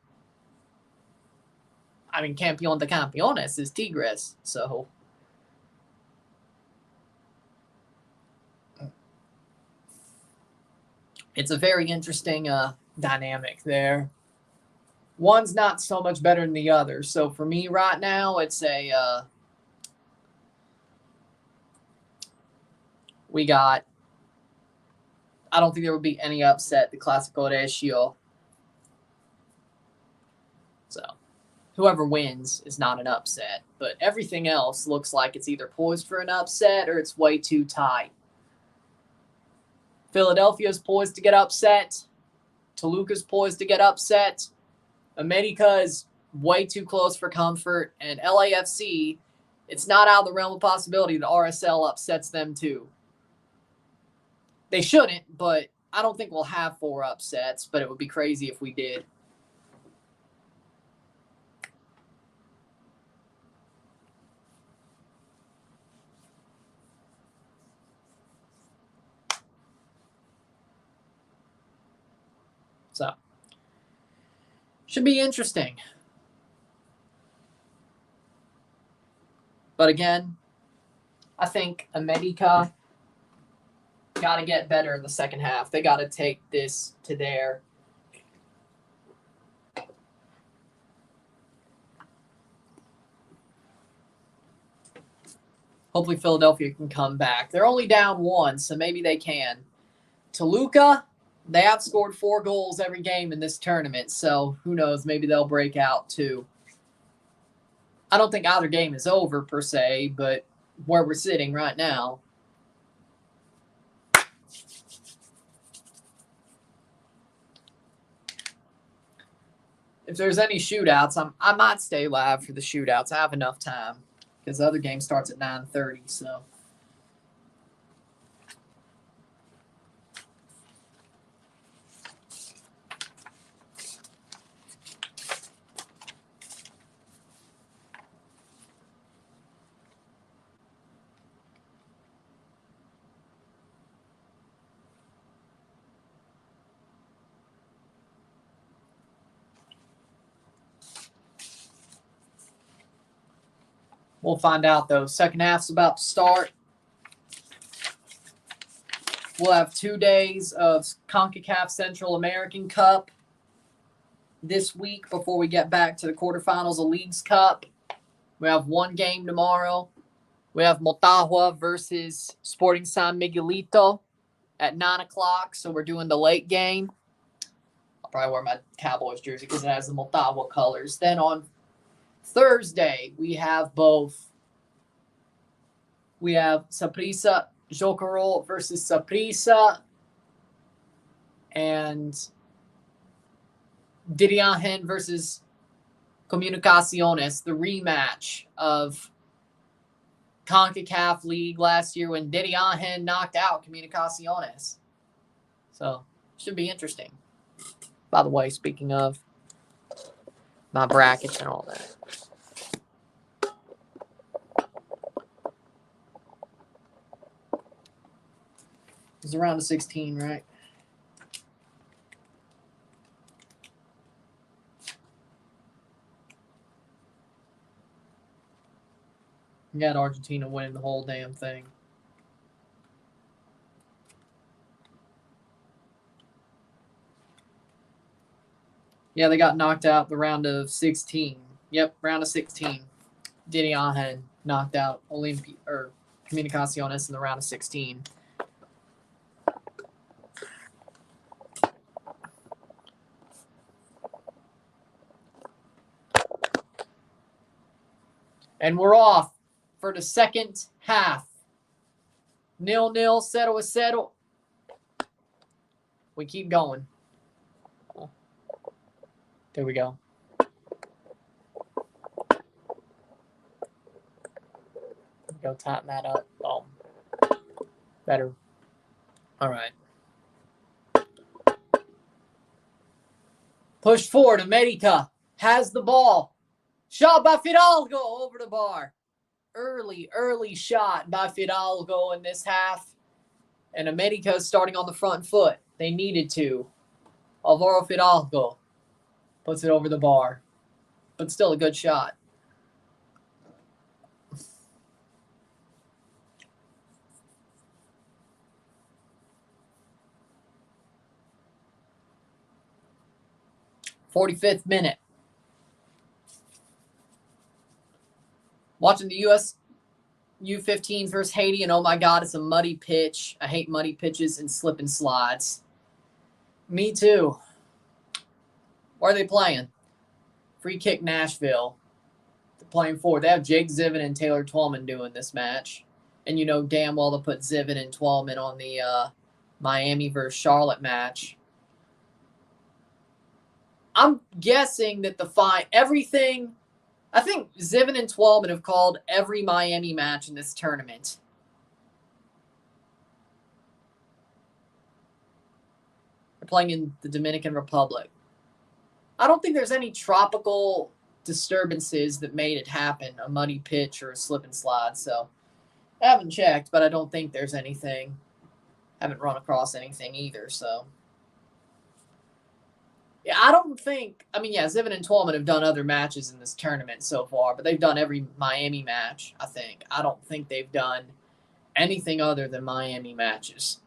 I mean, Campeón de Campeones is Tigres, so. It's a very interesting dynamic there. One's not so much better than the other. So for me right now, it's we got, I don't think there would be any upset, the Clásico Regio. So whoever wins is not an upset. But everything else looks like it's either poised for an upset or it's way too tight. Philadelphia's poised to get upset. Toluca's poised to get upset. America is way too close for comfort. And LAFC, it's not out of the realm of possibility that RSL upsets them too. They shouldn't, but I don't think we'll have 4 upsets, but it would be crazy if we did. So, should be interesting. But again, I think America got to get better in the second half. They got to take this to their hopefully Philadelphia can come back. They're only down 1, so maybe they can. Toluca, they have scored 4 goals every game in this tournament, so who knows? Maybe they'll break out too. I don't think either game is over per se, but where we're sitting right now, if there's any shootouts, I might stay live for the shootouts. I have enough time because the other game starts at 9:30, so. We'll find out, though. Second half's about to start. We'll have 2 days of CONCACAF Central American Cup this week before we get back to the quarterfinals of Leagues Cup. We have 1 game tomorrow. We have Motagua versus Sporting San Miguelito at 9 o'clock, so we're doing the late game. I'll probably wear my Cowboys jersey because it has the Motagua colors. Then on Thursday, we have both. We have Saprissa Jokerol versus Saprissa and Diriahen versus Comunicaciones, the rematch of CONCACAF League last year when Diriahen knocked out Comunicaciones. So, should be interesting. By the way, speaking of my brackets and all that. It's around the 16, right? You got Argentina winning the whole damn thing. Yeah, they got knocked out the round of 16. Yep, round of 16. Diriahen knocked out Comunicaciones in the round of 16. And we're off for the second half. 0-0, 0-0. We keep going. There we go. Go tighten that up. Boom. Better. All right. Push forward. America has the ball. Shot by Fidalgo over the bar. Early shot by Fidalgo in this half. And America is starting on the front foot. They needed to. Alvaro Fidalgo puts it over the bar. But still a good shot. '45th minute. Watching the U.S. U15s versus Haiti, and oh my God, it's a muddy pitch. I hate muddy pitches and slip and slides. Me too. Where are they playing? Free kick Nashville. They're playing forward. They have Jake Zivin and Taylor Twellman doing this match. And you know damn well to put Zivin and Twellman on the Miami versus Charlotte match. I'm guessing that everything... I think Zivin and Twellman have called every Miami match in this tournament. They're playing in the Dominican Republic. I don't think there's any tropical disturbances that made it happen, a muddy pitch or a slip and slide. So I haven't checked, but I don't think there's anything. Haven't run across anything either, so... Yeah, I don't think... I mean, yeah, Zivin and Twellman have done other matches in this tournament so far, but they've done every Miami match, I think. I don't think they've done anything other than Miami matches.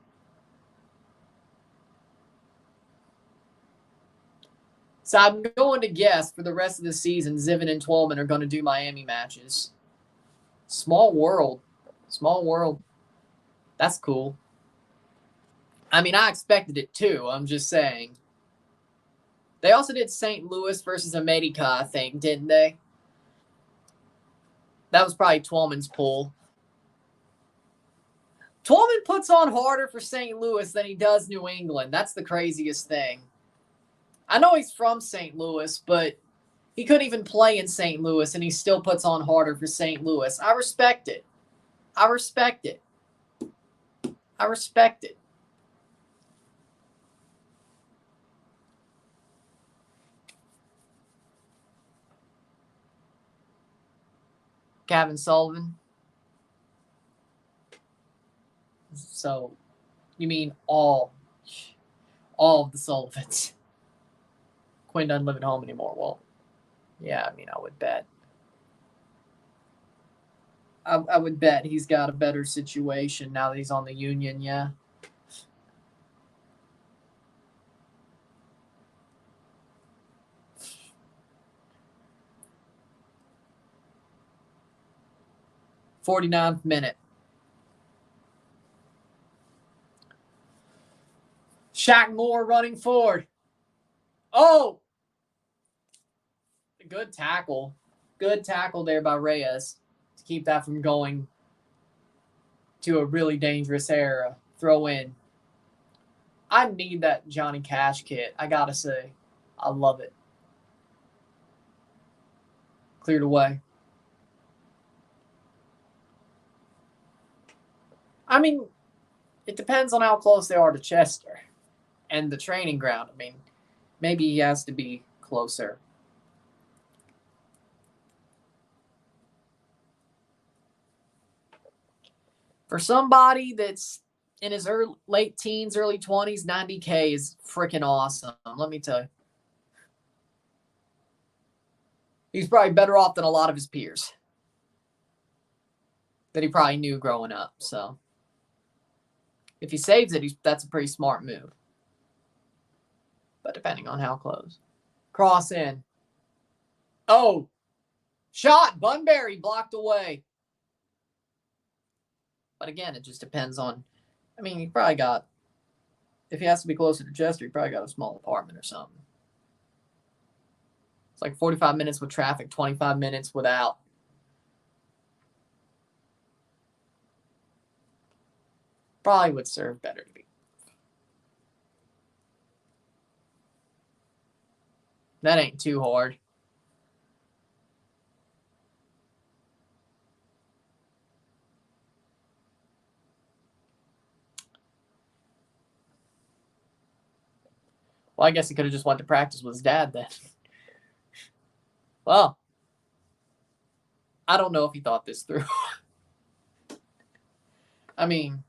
So I'm going to guess for the rest of the season, Zivin and Twellman are going to do Miami matches. Small world. Small world. That's cool. I mean, I expected it too. I'm just saying. They also did St. Louis versus America, I think, didn't they? That was probably Twellman's pool. Twellman puts on harder for St. Louis than he does New England. That's the craziest thing. I know he's from St. Louis, but he couldn't even play in St. Louis, and he still puts on harder for St. Louis. I respect it. I respect it. I respect it. Gavin Sullivan. So, you mean all of the Sullivans. Quinn doesn't live at home anymore. Well, yeah, I mean, I would bet. I would bet he's got a better situation now that he's on the Union, yeah. 49th minute. Shaq Moore running forward. Oh! Good tackle. Good tackle there by Reyes to keep that from going to a really dangerous area. Throw in. I need that Johnny Cash kit, I gotta say. I love it. Cleared away. I mean, it depends on how close they are to Chester and the training ground. I mean, maybe he has to be closer. For somebody that's in his late teens, early 20s, 90K is freaking awesome. Let me tell you. He's probably better off than a lot of his peers that he probably knew growing up. So if he saves it, that's a pretty smart move. But depending on how close. Cross in. Oh! Shot! Bunbury blocked away. But again, it just depends on, I mean, he probably got, if he has to be closer to Chester, he probably got a small apartment or something. It's like 45 minutes with traffic, 25 minutes without. Probably would serve better to be. That ain't too hard. Well, I guess he could have just went to practice with his dad then. Well, I don't know if he thought this through. I mean,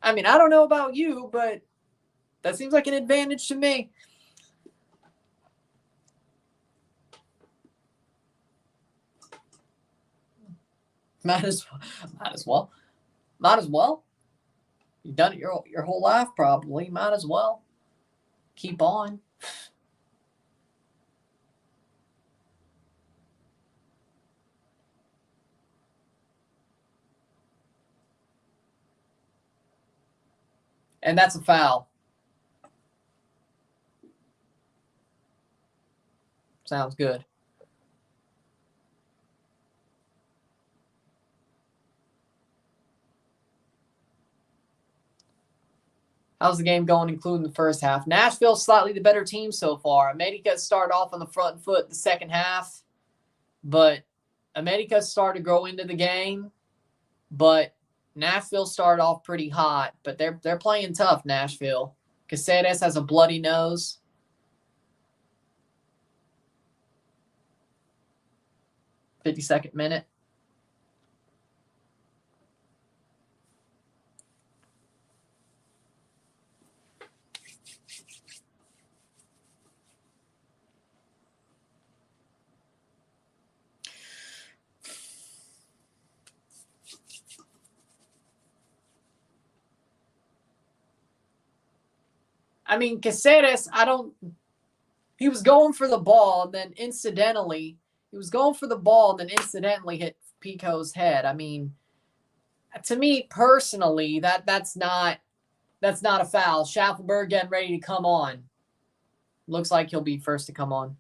I don't know about you, but that seems like an advantage to me. Might as well. You've done it your whole life, probably. Might as well. Keep on. And that's a foul. Sounds good. How's the game going, including the first half? Nashville's slightly the better team so far. America started off on the front foot the second half, but America started to grow into the game. But Nashville started off pretty hot, but they're playing tough, Nashville. Caceres has a bloody nose. .52 minute. I mean, Caceres, he was going for the ball, and then incidentally hit Pico's head. I mean, to me personally, that's not a foul. Schaffelberg getting ready to come on. Looks like he'll be first to come on.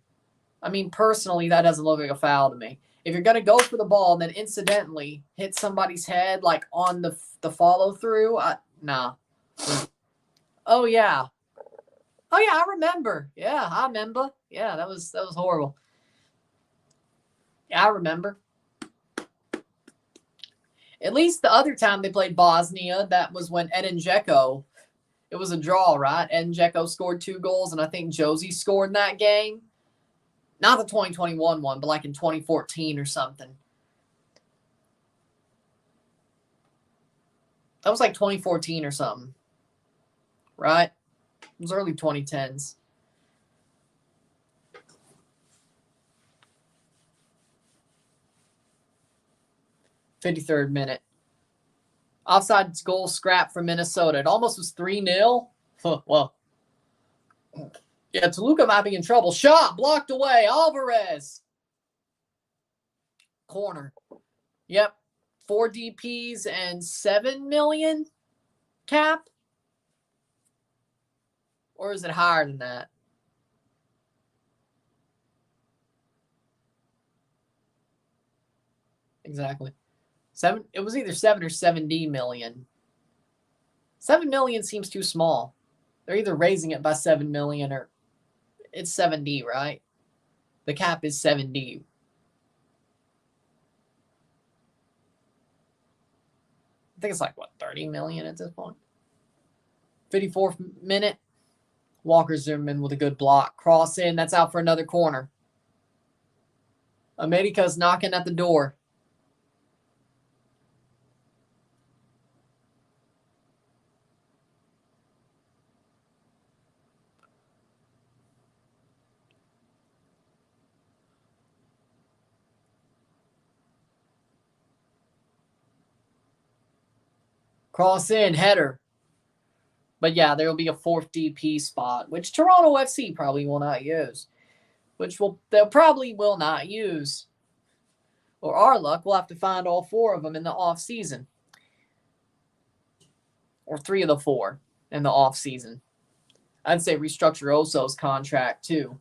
I mean, personally, that doesn't look like a foul to me. If you're going to go for the ball and then incidentally hit somebody's head, like on the follow-through, nah. Oh, yeah. Oh, yeah, I remember. Yeah, I remember. Yeah, that was horrible. Yeah, I remember. At least the other time they played Bosnia, that was when Edin Dzeko, it was a draw, right? Edin Dzeko scored 2 goals, and I think Josie scored in that game. Not the 2021 one, but like in 2014 or something. That was like 2014 or something, right? It was early 2010s. .53rd minute. Offside goal scrap for Minnesota. It almost was 3-0. Well, yeah, Toluca might be in trouble. Shot blocked away. Alvarez. corner. Yep. 4 DPs and 7 million cap? Or is it higher than that? Exactly. It was either 7 or 70 million. 7 million seems too small. They're either raising it by 7 million or it's 7D, right? The cap is 7D. I think it's like, what, 30 million at this point? 54th minute. Walker Zimmerman with a good block. Cross in. That's out for another corner. America's knocking at the door. Cross in, header. But yeah, there will be a 4th DP spot, which Toronto FC probably will not use. They'll probably will not use. Or our luck, we'll have to find all 4 of them in the off season. Or 3 of the 4 in the off season. I'd say restructure Oso's contract too.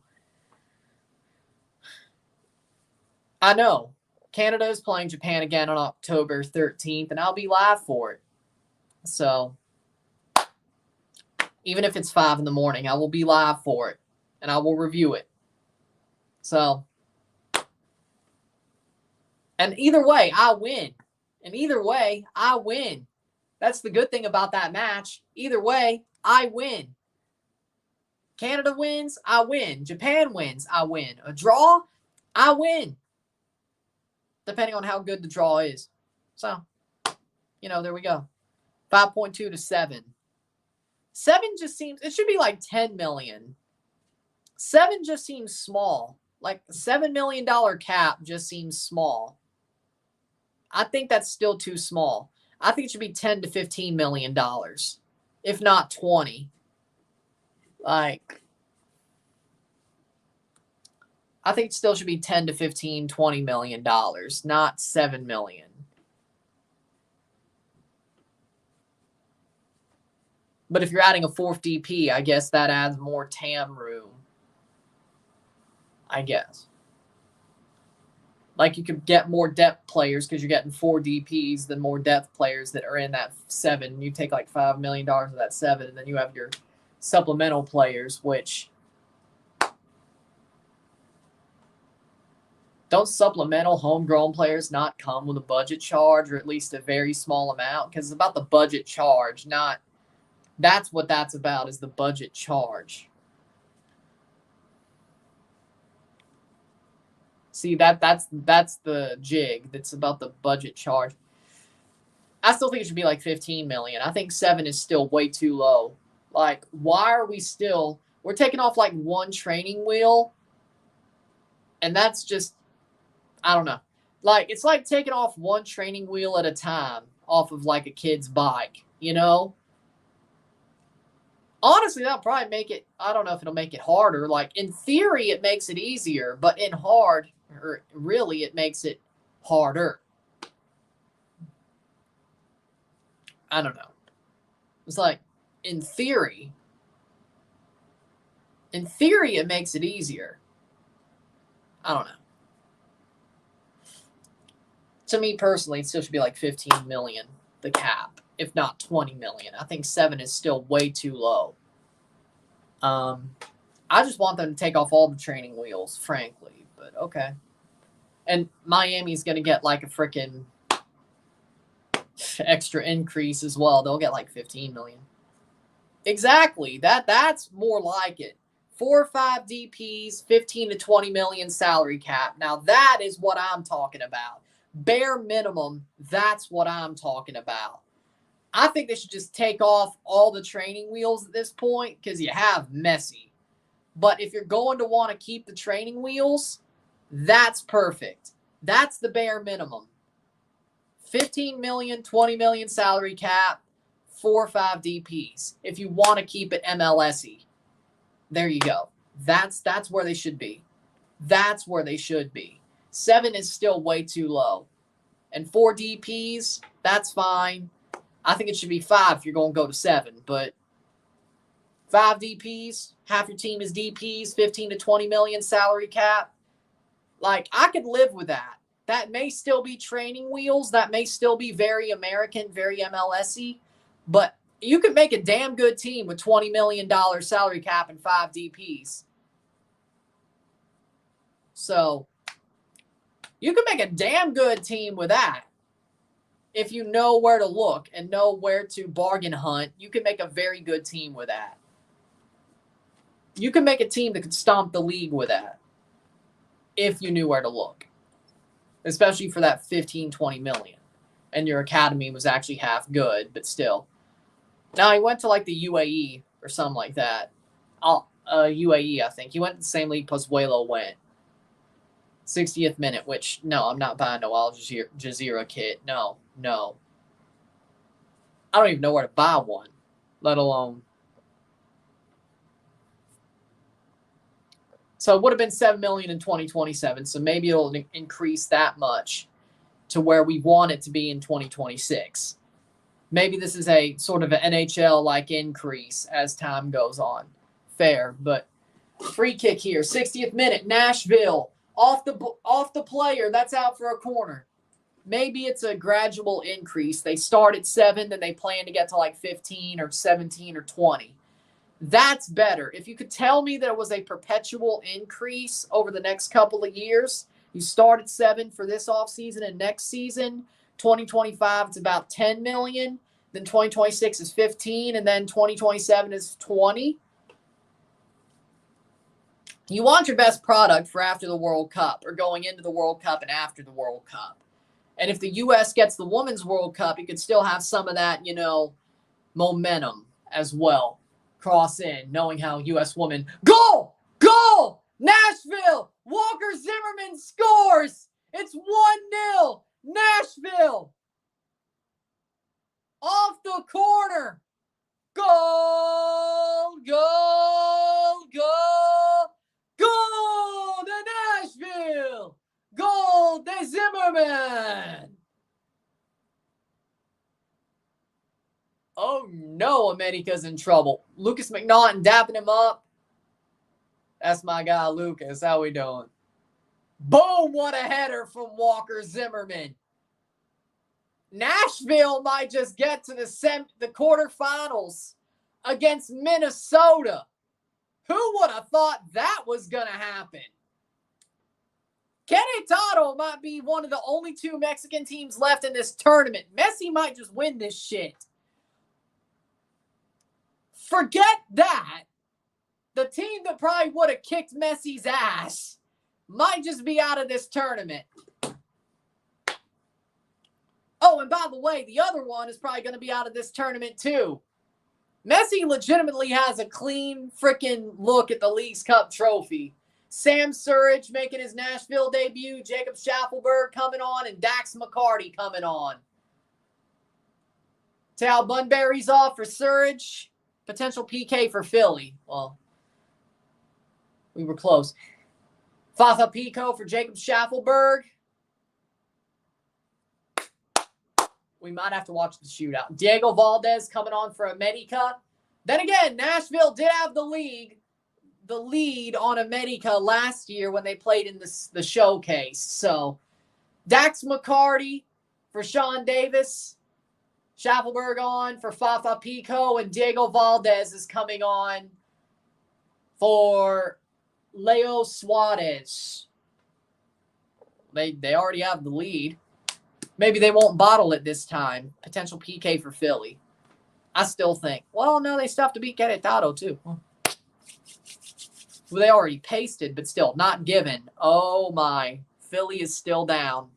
I know. Canada is playing Japan again on October 13th, and I'll be live for it. So, even if it's 5 in the morning, I will be live for it, and I will review it. So, and either way, I win. And either way, I win. That's the good thing about that match. Either way, I win. Canada wins, I win. Japan wins, I win. A draw, I win. Depending on how good the draw is. So, there we go. 5.2 to 7. 7 just seems, it should be like 10 million. 7 just seems small. Like the $7 million cap just seems small. I think that's still too small. I think it should be 10 to $15 million. If not 20. Like, I think it still should be 10 to 15, $20 million, not 7 million. But if you're adding a 4th DP, I guess that adds more TAM room. I guess. Like you could get more depth players because you're getting 4 DPs than more depth players that are in that 7. You take like $5 million of that 7, and then you have your supplemental players, which don't supplemental homegrown players not come with a budget charge or at least a very small amount? Because it's about the budget charge, not that's what that's about, is the budget charge. See, that's the jig. That's about the budget charge. I still think it should be like 15 million. I think 7 is still way too low. Like, why are we still... We're taking off like 1 training wheel. And that's just... I don't know. Like, it's like taking off 1 training wheel at a time off of like a kid's bike, Honestly, that'll probably make it... I don't know if it'll make it harder. Like, in theory, it makes it easier. But in hard... Or really, it makes it harder. I don't know. It's like, in theory, it makes it easier. I don't know. To me personally, it still should be like 15 million, the cap, if not 20 million. I think 7 is still way too low. I just want them to take off all the training wheels, frankly, but okay. And Miami's going to get like a freaking extra increase as well. They'll get like 15 million. Exactly. That's more like it. 4 or 5 DPs, 15 to 20 million salary cap. Now that is what I'm talking about. Bare minimum, that's what I'm talking about. I think they should just take off all the training wheels at this point because you have Messi. But if you're going to want to keep the training wheels, that's perfect. That's the bare minimum. 15 million, 20 million salary cap, 4 or 5 DPs. If you want to keep it MLS-y. There you go. That's where they should be. That's where they should be. 7 is still way too low. And 4 DPs, that's fine. I think it should be 5 if you're going to go to 7. But 5 DPs, half your team is DPs, 15 to 20 million salary cap. Like, I could live with that. That may still be training wheels. That may still be very American, very MLS-y. But you could make a damn good team with $20 million salary cap and 5 DPs. So you can make a damn good team with that. If you know where to look and know where to bargain hunt, you can make a very good team with that. You can make a team that could stomp the league with that if you knew where to look, especially for that 15, 20 million. And your academy was actually half good, but still. Now, he went to like the UAE or something like that. UAE, I think. He went to the same league Pozuelo went. 60th minute, which, no, I'm not buying no Al Jazeera kit. No. I don't even know where to buy one, let alone. So it would have been $7 million in 2027. So maybe it'll increase that much to where we want it to be in 2026. Maybe this is a sort of an NHL-like increase as time goes on. Fair, but free kick here. 60th minute, Nashville. Off the player, that's out for a corner. Maybe it's a gradual increase. They start at 7, then they plan to get to like 15 or 17 or 20. That's better. If you could tell me that it was a perpetual increase over the next couple of years, you start at 7 for this offseason and next season, 2025 it's about 10 million, then 2026 is 15, and then 2027 is 20. You want your best product for after the World Cup or going into the World Cup and after the World Cup. And if the U.S. gets the Women's World Cup, you could still have some of that, momentum as well. Cross in, knowing how U.S. women. Goal! Nashville! Walker Zimmerman scores! It's 1-0! Nashville! Off the corner! Goal! Goal to Nashville! Goal to Zimmerman! Oh no, America's in trouble. Lucas McNaughton dapping him up. That's my guy, Lucas. How we doing? Boom! What a header from Walker Zimmerman. Nashville might just get to the quarterfinals against Minnesota. Who would have thought that was going to happen? Querétaro might be one of the only 2 Mexican teams left in this tournament. Messi might just win this shit. Forget that. The team that probably would have kicked Messi's ass might just be out of this tournament. Oh, and by the way, the other one is probably going to be out of this tournament too. Messi legitimately has a clean freaking look at the Leagues Cup trophy. Sam Surridge making his Nashville debut, Jacob Schaffelberg coming on, and Dax McCarty coming on. Tal Bunbury's off for Surridge. Potential PK for Philly. Well, we were close. Fafa Pico for Jacob Schaffelberg. We might have to watch the shootout. Diego Valdez coming on for América. Then again, Nashville did have the lead on América last year when they played in the showcase. So, Dax McCarty for Sean Davis. Schaffelberg on for Fafa Pico, and Diego Valdez is coming on for Leo Suarez. They already have the lead. Maybe they won't bottle it this time. Potential PK for Philly. I still think. Well, no, they still have to beat Querétaro too. Well, they already pasted, but still not given. Oh my. Philly is still down.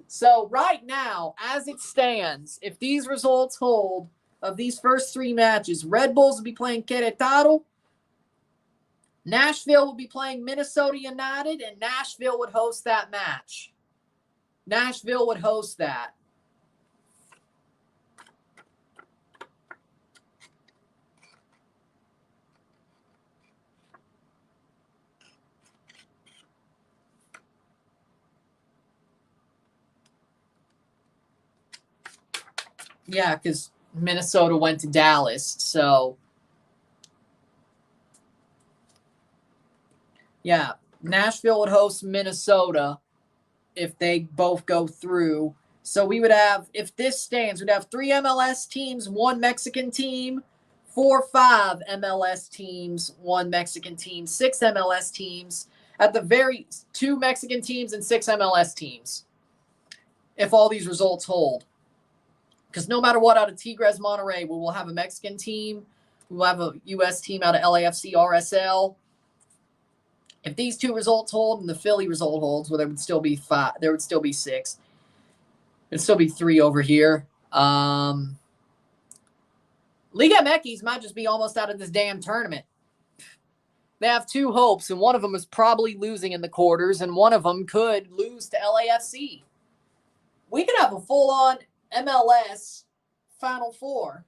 So right now, as it stands, if these results hold of these first 3 matches, Red Bulls will be playing Querétaro, Nashville will be playing Minnesota United, and Nashville would host that match. Nashville would host that. Yeah, because Minnesota went to Dallas. So, yeah, Nashville would host Minnesota if they both go through. So we would have, if this stands, we'd have 3 MLS teams, 1 Mexican team, 5 MLS teams, 1 Mexican team, 6 MLS teams, at the very 2 Mexican teams and 6 MLS teams, if all these results hold. Because no matter what, out of Tigres Monterrey, we will have a Mexican team, we will have a U.S. team out of LAFC RSL. If these 2 results hold and the Philly result holds, well, there would still be 5. There would still be 6. It'd still be 3 over here. Liga MX might just be almost out of this damn tournament. They have 2 hopes, and one of them is probably losing in the quarters, and one of them could lose to LAFC. We could have a full-on MLS Final Four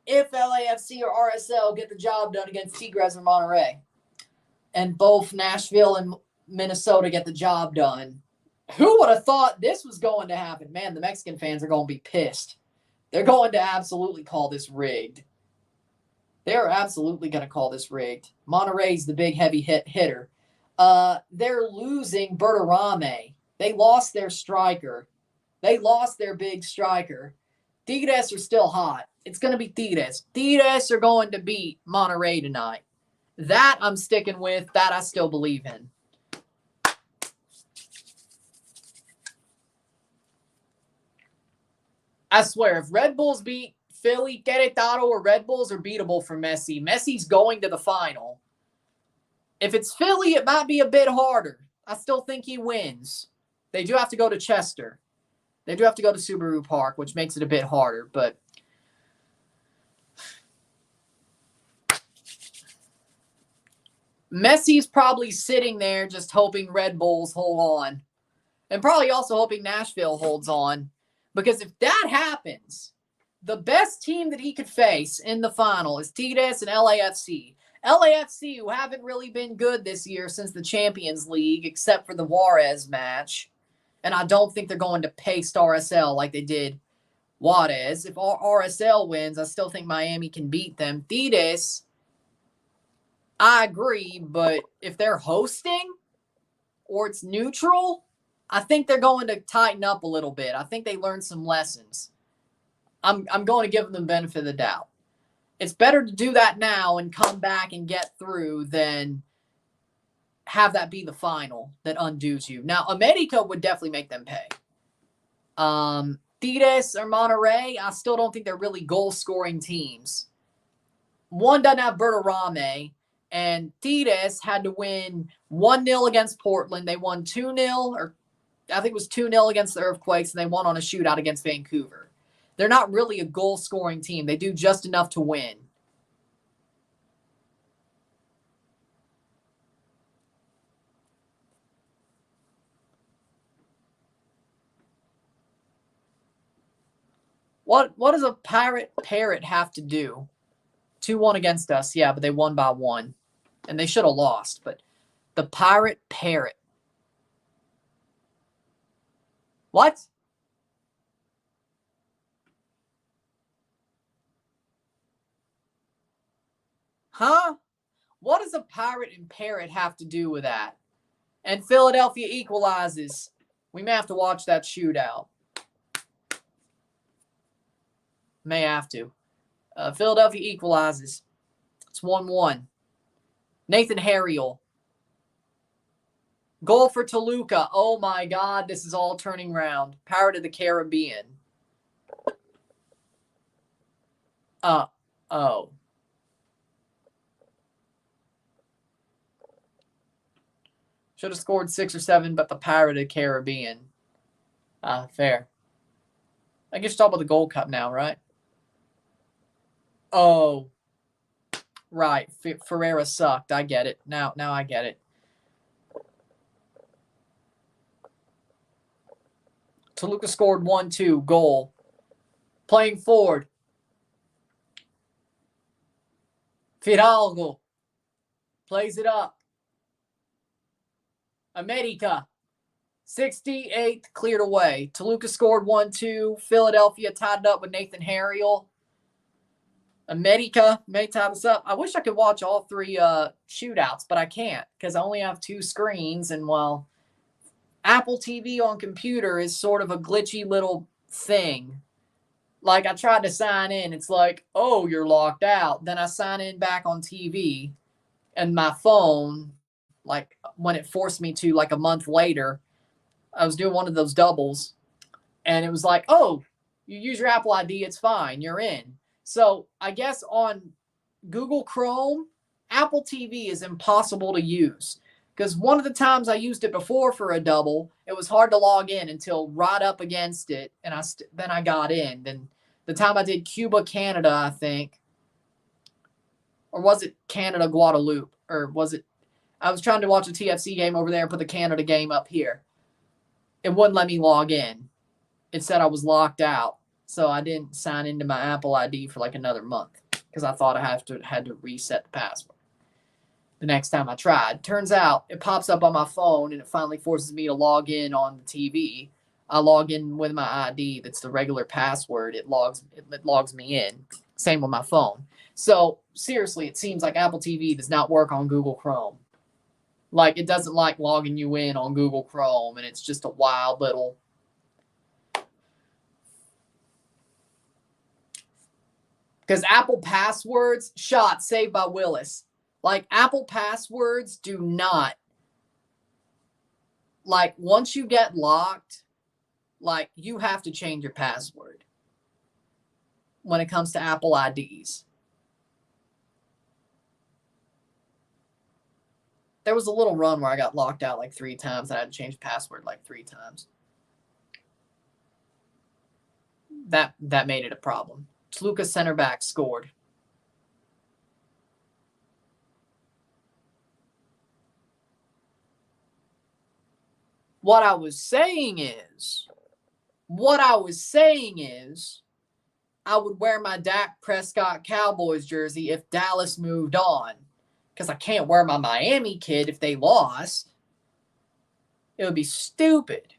if LAFC or RSL get the job done against Tigres or Monterrey, and both Nashville and Minnesota get the job done. Who would have thought this was going to happen? Man, the Mexican fans are going to be pissed. They're going to absolutely call this rigged. They're absolutely going to call this rigged. Monterrey's the big heavy hitter. They're losing Berterame. They lost their striker. They lost their big striker. Tigres are still hot. It's going to be Tigres. Tigres are going to beat Monterrey tonight. That I'm sticking with. That I still believe in. I swear, if Red Bulls beat Philly, Querétaro, or Red Bulls are beatable for Messi. Messi's going to the final. If it's Philly, it might be a bit harder. I still think he wins. They do have to go to Chester. They do have to go to Subaru Park, which makes it a bit harder, but Messi's probably sitting there just hoping Red Bulls hold on. And probably also hoping Nashville holds on. Because if that happens, the best team that he could face in the final is Tigres and LAFC. LAFC, who haven't really been good this year since the Champions League, except for the Juarez match. And I don't think they're going to paste RSL like they did Juarez. If RSL wins, I still think Miami can beat them. Tigres, I agree, but if they're hosting or it's neutral, I think they're going to tighten up a little bit. I think they learned some lessons. I'm going to give them the benefit of the doubt. It's better to do that now and come back and get through than have that be the final that undoes you. Now, America would definitely make them pay. Tigres or Monterrey, I still don't think they're really goal-scoring teams. One doesn't have Berterame, and Tigres had to win 1-0 against Portland. They won 2-0, or I think it was 2-0 against the Earthquakes, and they won on a shootout against Vancouver. They're not really a goal-scoring team. They do just enough to win. What does a parrot have to do? 2-1 against us, yeah, but they won by 1. And they should have lost, but the parrot. What? Huh? What does a pirate and parrot have to do with that? And Philadelphia equalizes. We may have to watch that shootout. May have to. Philadelphia equalizes. It's 1-1. Nathan Harriel. Goal for Toluca. Oh my God, this is all turning round. Pirate of the Caribbean. Oh. Should have scored 6 or 7, but the Pirate of the Caribbean. Fair. I guess you're talking about the Gold Cup now, right? Oh. Right. Ferreira sucked. I get it. Now I get it. Toluca scored 1-2 goal. Playing forward. Fidalgo plays it up. America. 68th cleared away. Toluca scored 1-2. Philadelphia tied it up with Nathan Harriel. America may tie this up. I wish I could watch all three shootouts, but I can't because I only have 2 screens. And, well, Apple TV on computer is sort of a glitchy little thing. Like, I tried to sign in. It's like, oh, you're locked out. Then I sign in back on TV. And my phone, like, when it forced me to, like, a month later, I was doing one of those doubles. And it was like, oh, you use your Apple ID. It's fine. You're in. So I guess on Google Chrome, Apple TV is impossible to use. Because one of the times I used it before for a double, it was hard to log in until right up against it. And then I got in. Then the time I did Cuba, Canada, I think. Or was it Canada, Guadeloupe? Or was it? I was trying to watch a TFC game over there and put the Canada game up here. It wouldn't let me log in. It said I was locked out. So I didn't sign into my Apple ID for like another month. Because I thought I had to reset the password. The next time I tried. Turns out it pops up on my phone and it finally forces me to log in on the TV. I log in with my ID. That's the regular password. It logs me in. Same with my phone. So seriously, it seems like Apple TV does not work on Google Chrome. Like, it doesn't like logging you in on Google Chrome, and it's just a wild little. Because Apple passwords, shot saved by Willis. Like, Apple passwords do not. Like, once you get locked, like, you have to change your password when it comes to Apple IDs. There was a little run where I got locked out like 3 times and I had to change the password like 3 times. That made it a problem. Toluca center back scored. What I was saying is, I would wear my Dak Prescott Cowboys jersey if Dallas moved on. Because I can't wear my Miami kid if they lost. It would be stupid.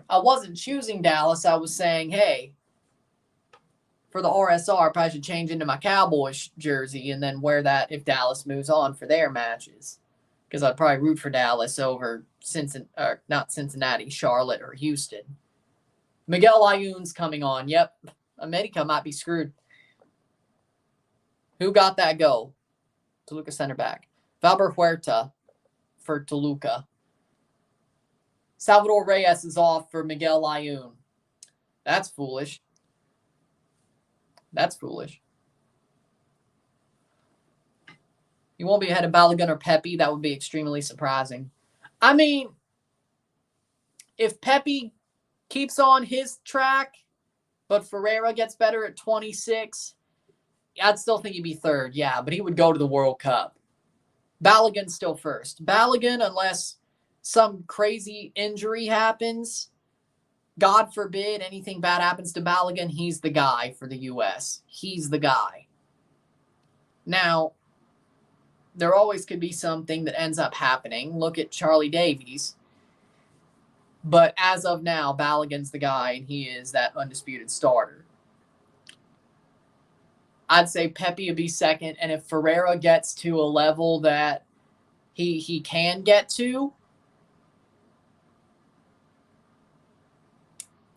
I wasn't choosing Dallas. I was saying, hey, for the RSR, I probably should change into my Cowboys jersey and then wear that if Dallas moves on for their matches. Because I'd probably root for Dallas over not Cincinnati, Charlotte, or Houston. Miguel Ayun's coming on. Yep. America might be screwed. Who got that goal? Toluca center back. Valber Huerta for Toluca. Salvador Reyes is off for Miguel Ayun. That's foolish. That's foolish. He won't be ahead of Balogun or Pepe. That would be extremely surprising. I mean, if Pepe keeps on his track, but Ferreira gets better at 26, I'd still think he'd be third, yeah, but he would go to the World Cup. Balogun's still first. Balogun, unless some crazy injury happens, God forbid anything bad happens to Balogun, he's the guy for the U.S. He's the guy. Now, there always could be something that ends up happening. Look at Charlie Davies. But as of now, Balogun's the guy, and he is that undisputed starter. I'd say Pepe would be second, and if Ferreira gets to a level that he can get to,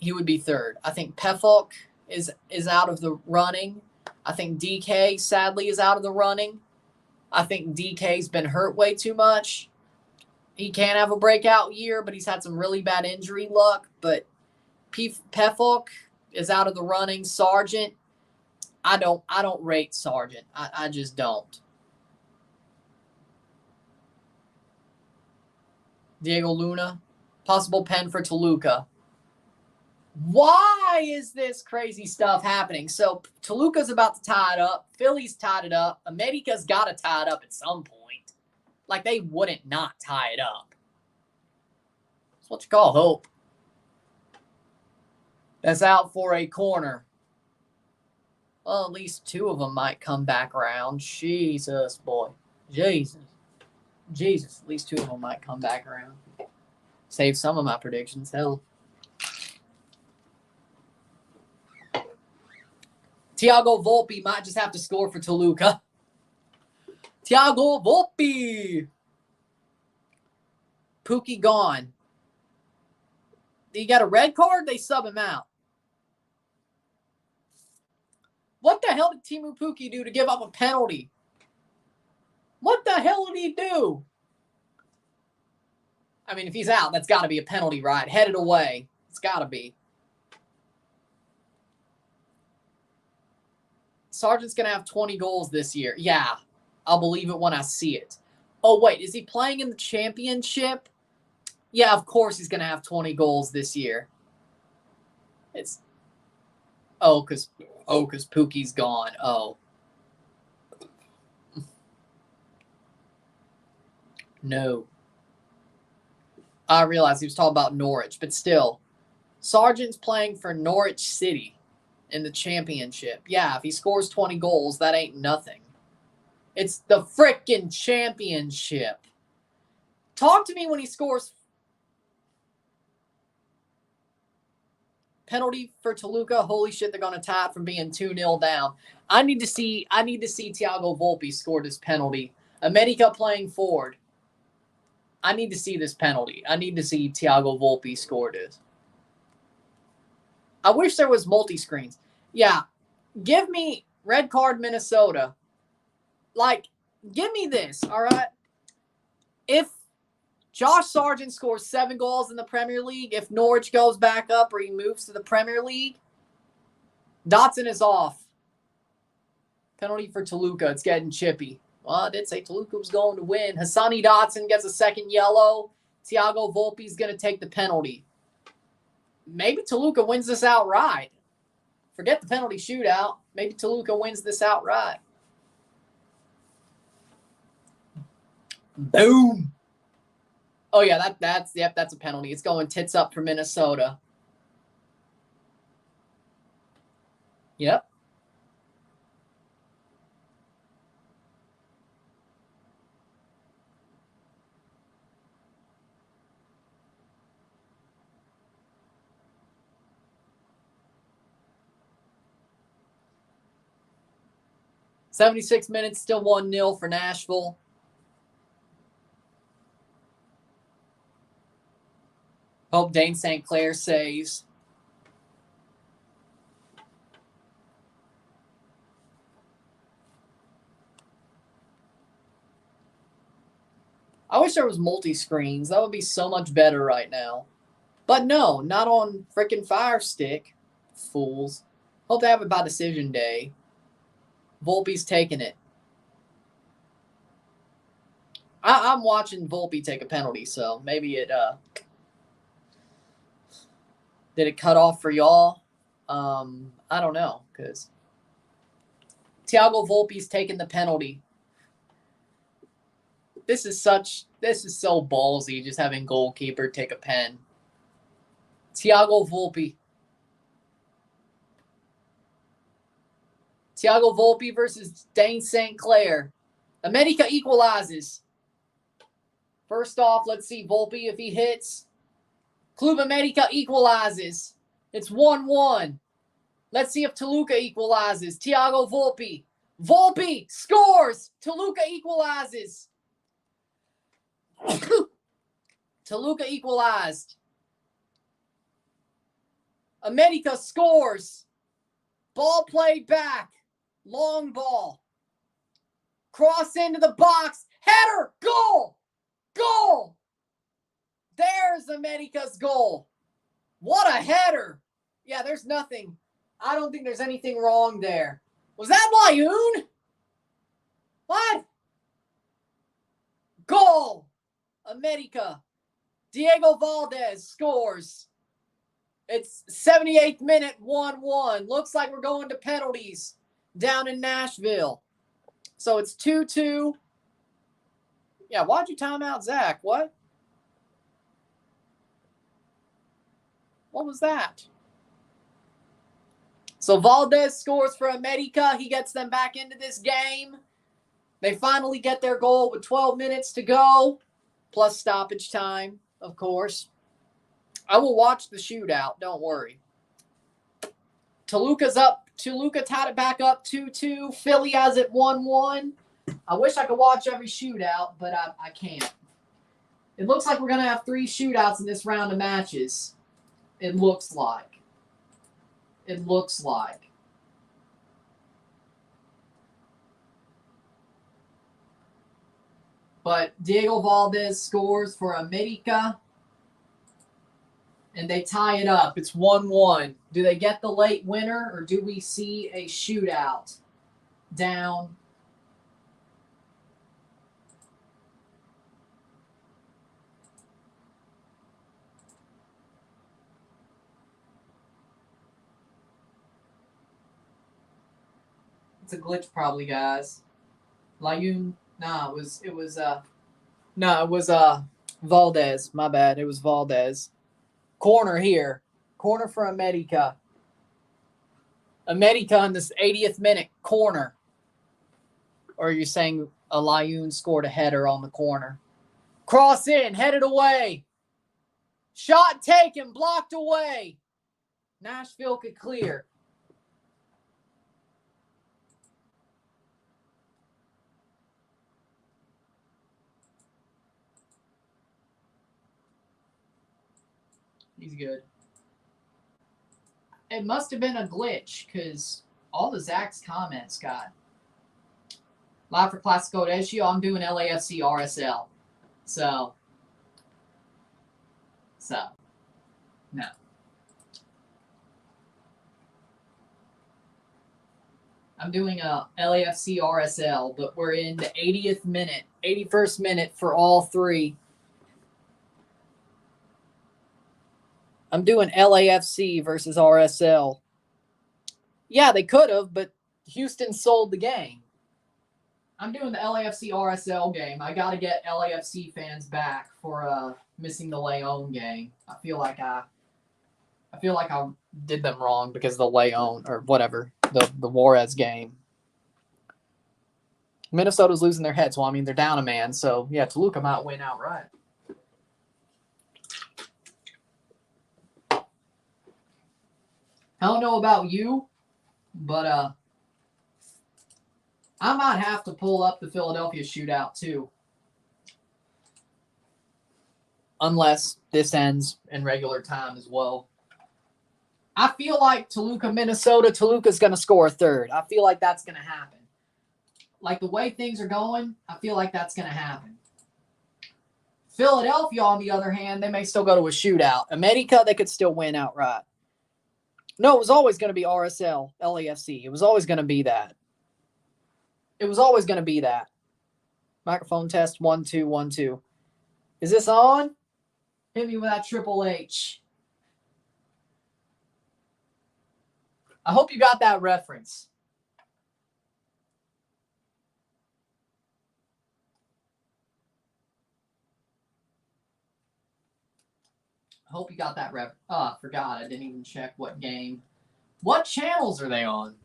he would be third. I think Pefok is out of the running. I think DK, sadly, is out of the running. I think DK's been hurt way too much. He can have a breakout year, but he's had some really bad injury luck. But Pefok is out of the running. Sargent, I don't rate Sargent. I just don't. Diego Luna, possible pen for Toluca. Why is this crazy stuff happening? So Toluca's about to tie it up. Philly's tied it up. America's got to tie it up at some point. Like, they wouldn't not tie it up. That's what you call hope. That's out for a corner. Well, at least 2 of them might come back around. Jesus, boy. Jesus. At least 2 of them might come back around. Save some of my predictions. Hell. Thiago Volpe might just have to score for Toluca. Thiago Volpe. Pookie gone. He got a red card? They sub him out. What the hell did Teemu Pukki do to give up a penalty? What the hell did he do? I mean, if he's out, that's got to be a penalty, right? Headed away. It's got to be. Sargent's going to have 20 goals this year. Yeah, I'll believe it when I see it. Oh, wait, is he playing in the championship? Yeah, of course he's going to have 20 goals this year. It's... Oh, because Pookie's gone. Oh. No. I realized he was talking about Norwich, but still. Sargent's playing for Norwich City in the championship. Yeah, if he scores 20 goals, that ain't nothing. It's the frickin' championship. Talk to me when he scores. Penalty for Toluca. Holy shit, they're going to tie it from being 2-0 down. I need to see Thiago Volpe score this penalty. America playing forward. I need to see this penalty. I need to see Thiago Volpe score this. I wish there was multi-screens. Yeah, give me red card Minnesota. Like, give me this, all right? If Josh Sargent scores 7 goals in the Premier League, if Norwich goes back up or he moves to the Premier League, Dotson is off. Penalty for Toluca. It's getting chippy. Well, I did say Toluca was going to win. Hassani Dotson gets a second yellow. Thiago Volpe's going to take the penalty. Maybe Toluca wins this outright. Forget the penalty shootout. Maybe Toluca wins this outright. Boom. Oh, yeah, that's a penalty. It's going tits up for Minnesota. Yep. "76 minutes, still 1-0 for Nashville. Hope Dane St. Clair saves. I wish there was multi-screens. That would be so much better right now. But no, not on freaking Fire Stick. Fools. Hope they have it by decision day. Volpe's taking it. I'm watching Volpe take a penalty, so maybe it did it cut off for y'all? I don't know, because Thiago Volpe's taking the penalty. This is so ballsy, just having goalkeeper take a pen. Thiago Volpe. Thiago Volpe versus Dane St. Clair. America equalizes. First off, let's see Volpe if he hits. Club América equalizes. It's 1-1. Let's see if Toluca equalizes. Thiago Volpe. Volpe scores. Toluca equalizes. Toluca equalized. America scores. Ball played back. Long ball. Cross into the box. Header. Goal. Goal. There's America's goal. What a header. Yeah, there's nothing. I don't think there's anything wrong there. Was that Lyoun? What? Goal. America. Diego Valdez scores. It's 78th minute, 1-1. Looks like we're going to penalties down in Nashville. So it's 2-2. Yeah, why'd you time out Zach? What? What was that? So Valdez scores for America. He gets them back into this game. They finally get their goal with 12 minutes to go, plus stoppage time, of course. I will watch the shootout. Don't worry. Toluca's up. Toluca tied it back up 2-2. Philly has it 1-1. I wish I could watch every shootout, but I can't. It looks like we're going to have 3 shootouts in this round of matches. It looks like. It looks like. But Diego Valdez scores for América. And they tie it up. It's 1-1. Do they get the late winner, or do we see a shootout down? It's a glitch probably, guys. Layun, no, it was Valdez. My bad. It was Valdez. Corner here. Corner for América. América in this 80th minute corner. Or you're saying Layun scored a header on the corner. Cross in, headed away. Shot taken, blocked away. Nashville could clear. He's good. It must have been a glitch because all the Zach's comments got live for Classico Regio. I'm doing LAFC RSL. So, no. I'm doing a LAFC RSL, but we're in the 80th minute, 81st minute for all 3. I'm doing LAFC versus RSL. Yeah, they could have, but Houston sold the game. I'm doing the LAFC RSL game. I got to get LAFC fans back for missing the Leon game. I feel like I did them wrong because of the Leon or whatever, the Juarez game. Minnesota's losing their heads. Well, I mean, they're down a man, so yeah, Toluca might win outright. I don't know about you, but I might have to pull up the Philadelphia shootout too. Unless this ends in regular time as well. I feel like Toluca, Minnesota, Toluca's going to score a third. I feel like that's going to happen. Like the way things are going, I feel like that's going to happen. Philadelphia, on the other hand, they may still go to a shootout. América, they could still win outright. No, it was always going to be RSL, LAFC. It was always going to be that. It was always going to be that. Microphone test, 1, 2, 1, 2. Is this on? Hit me with that Triple H. I hope you got that reference. I hope you got that reference. Oh, I forgot. I didn't even check what game. What channels are they on?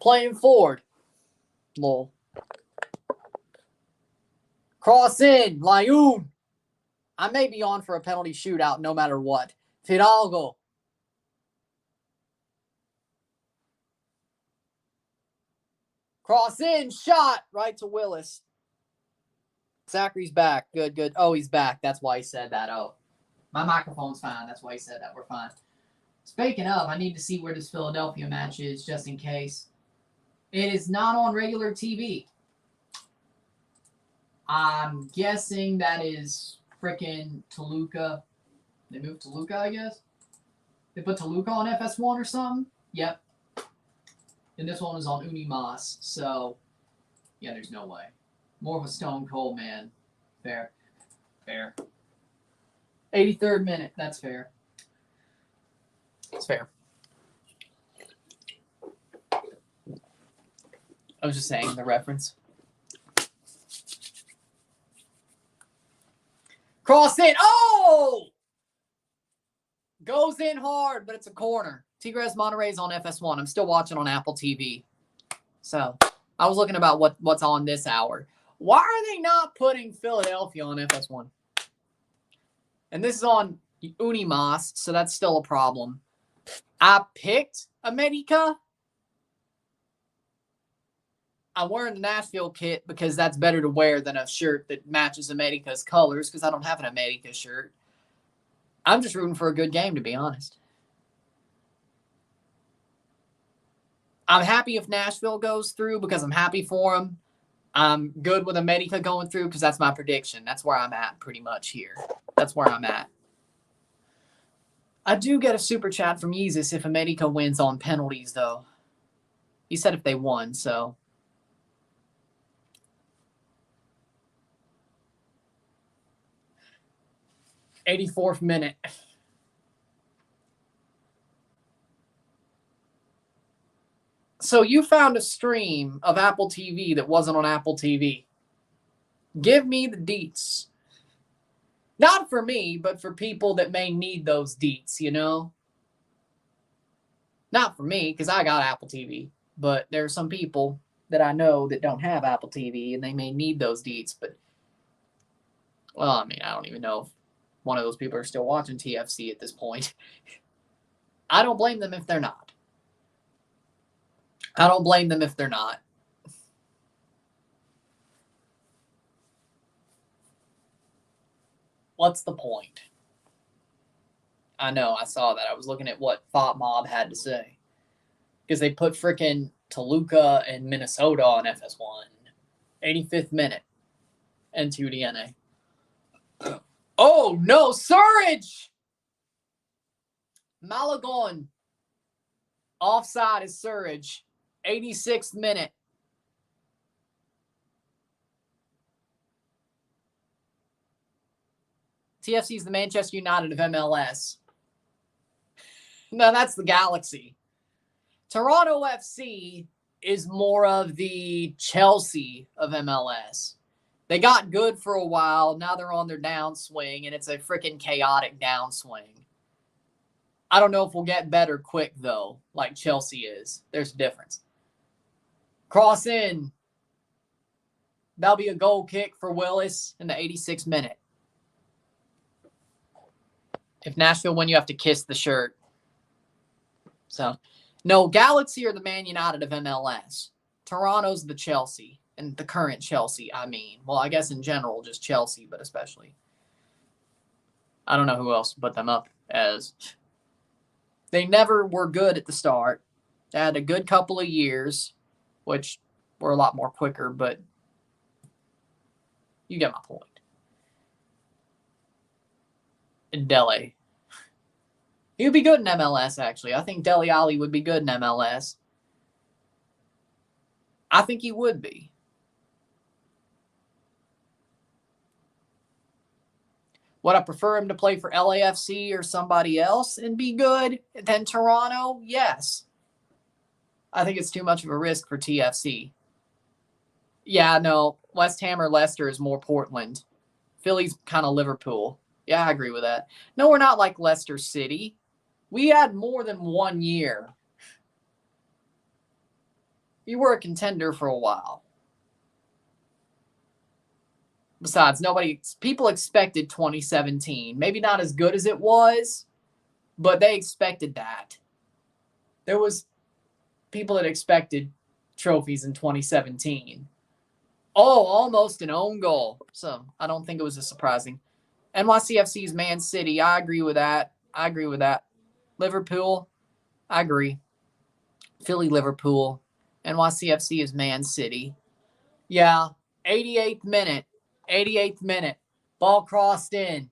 Playing forward. Lol. Cross in. Layun. I may be on for a penalty shootout no matter what. Fidalgo. Cross in. Shot. Right to Willis. Zachary's back. Good, good. Oh, he's back. That's why he said that. Oh. My microphone's fine. That's why he said that. We're fine. Speaking of, I need to see where this Philadelphia match is just in case. It is not on regular TV. I'm guessing that is freaking Toluca. They moved Toluca, I guess. They put Toluca on FS1 or something. Yep. And this one is on Unimas. So, yeah, there's no way. More of a Stone Cold man. Fair. Fair. 83rd minute. That's fair. It's fair. I was just saying the reference. Cross in. Oh! Goes in hard, but it's a corner. Tigres Monterrey's on FS1. I'm still watching on Apple TV. So I was looking about what's on this hour. Why are they not putting Philadelphia on FS1? And this is on Unimas, so that's still a problem. I picked America. I'm wearing the Nashville kit because that's better to wear than a shirt that matches America's colors because I don't have an America shirt. I'm just rooting for a good game, to be honest. I'm happy if Nashville goes through because I'm happy for them. I'm good with America going through because that's my prediction. That's where I'm at pretty much here. That's where I'm at. I do get a super chat from Yeezus if America wins on penalties, though. He said if they won, so. '84th minute. So you found a stream of Apple TV that wasn't on Apple TV. Give me the deets. Not for me, but for people that may need those deets, you know? Not for me, because I got Apple TV. But there are some people that I know that don't have Apple TV, and they may need those deets. But, well, I mean, I don't even know if one of those people are still watching TFC at this point. I don't blame them if they're not. I don't blame them if they're not. What's the point? I know, I saw that. I was looking at what Thought Mob had to say. Because they put frickin' Toluca and Minnesota on FS1. 85th minute. And 2DNA. Oh, no! Surridge! Malagon. Offside is Surridge. 86th minute. TFC is the Manchester United of MLS. No, that's the Galaxy. Toronto FC is more of the Chelsea of MLS. They got good for a while. Now they're on their downswing, and it's a freaking chaotic downswing. I don't know if we'll get better quick, though, like Chelsea is. There's a difference. Cross in. That'll be a goal kick for Willis in the 86th minute. If Nashville win, you have to kiss the shirt. So, no, Galaxy are the Man United of MLS. Toronto's the Chelsea, and the current Chelsea, I mean. Well, I guess in general, just Chelsea, but especially. I don't know who else to put them up as. They never were good at the start. They had a good couple of years, which were a lot more quicker, but you get my point. Dele. He would be good in MLS, actually. I think Dele Alli would be good in MLS. I think he would be. Would I prefer him to play for LAFC or somebody else and be good than Toronto? Yes. I think it's too much of a risk for TFC. Yeah, no. West Ham or Leicester is more Portland. Philly's kind of Liverpool. Yeah, I agree with that. No, we're not like Leicester City. We had more than 1 year. You were a contender for a while. Besides, people expected 2017. Maybe not as good as it was, but they expected that. There was people that expected trophies in 2017. Oh, almost an own goal. So I don't think it was as surprising. NYCFC's Man City. I agree with that. Liverpool. I agree. Philly, Liverpool. NYCFC is Man City. Yeah. 88th minute. 88th minute. Ball crossed in.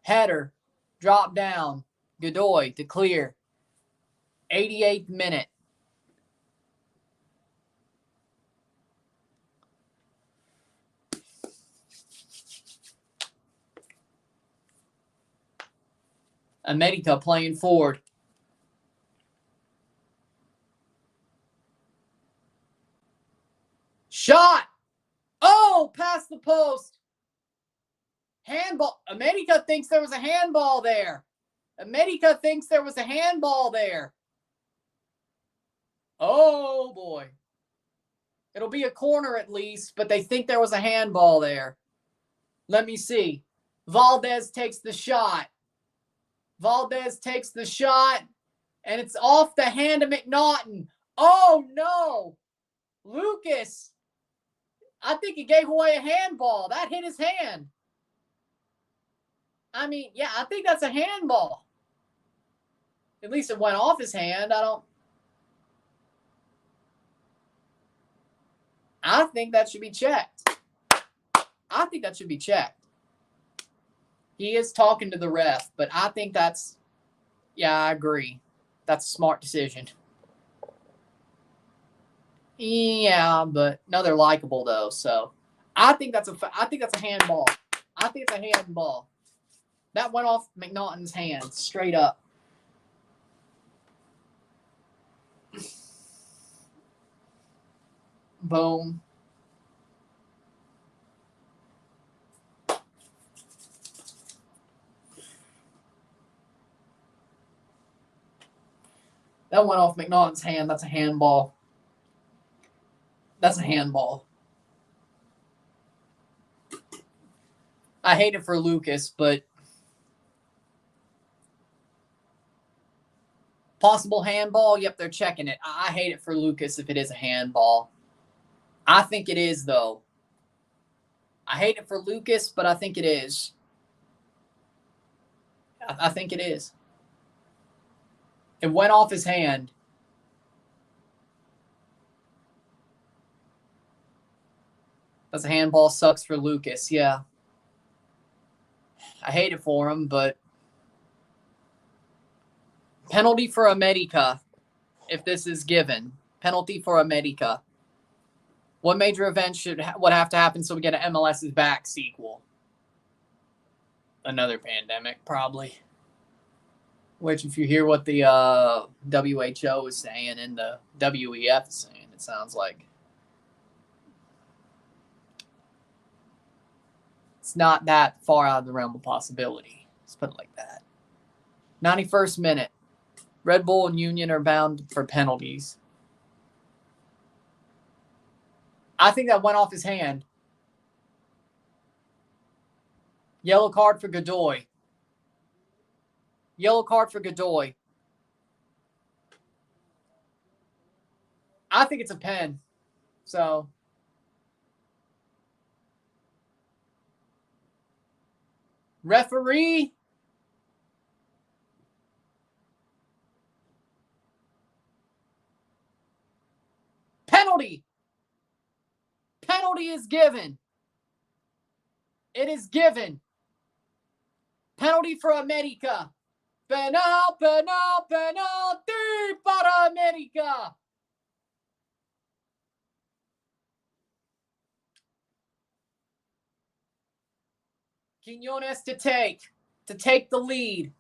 Header. Drop down. Godoy to clear. 88th minute. America playing forward. Shot. Oh, past the post. Handball. America thinks there was a handball there. Oh, boy. It'll be a corner at least, but they think there was a handball there. Let me see. Valdez takes the shot. Valdez takes the shot, and it's off the hand of McNaughton. Oh, no. Lucas, I think he gave away a handball. That hit his hand. I mean, yeah, I think that's a handball. At least it went off his hand. I think that should be checked. I think that should be checked. He is talking to the ref, but I think that's, yeah, I agree. That's a smart decision. Yeah, but no, they're likable though. So I think that's a handball. I think it's a handball. That went off McNaughton's hand straight up. Boom. That went off McNaughton's hand. That's a handball. That's a handball. I hate it for Lucas, but possible handball? Yep, they're checking it. I hate it for Lucas if it is a handball. I think it is, though. I hate it for Lucas, but I think it is. I think it is. It went off his hand. That's a handball. Sucks for Lucas. Yeah. I hate it for him, but penalty for America if this is given. Penalty for America. What major event would have to happen so we get an MLS is Back sequel? Another pandemic, probably. Which, if you hear what the WHO is saying and the WEF is saying, it sounds like it's not that far out of the realm of possibility. Let's put it like that. 91st minute. Red Bull and Union are bound for penalties. I think that went off his hand. Yellow card for Godoy. Yellow card for Godoy. I think it's a pen. So, referee. Penalty. Penalty is given. It is given. Penalty for America. Penal, penal, penalty para America. Quiñones to take the lead.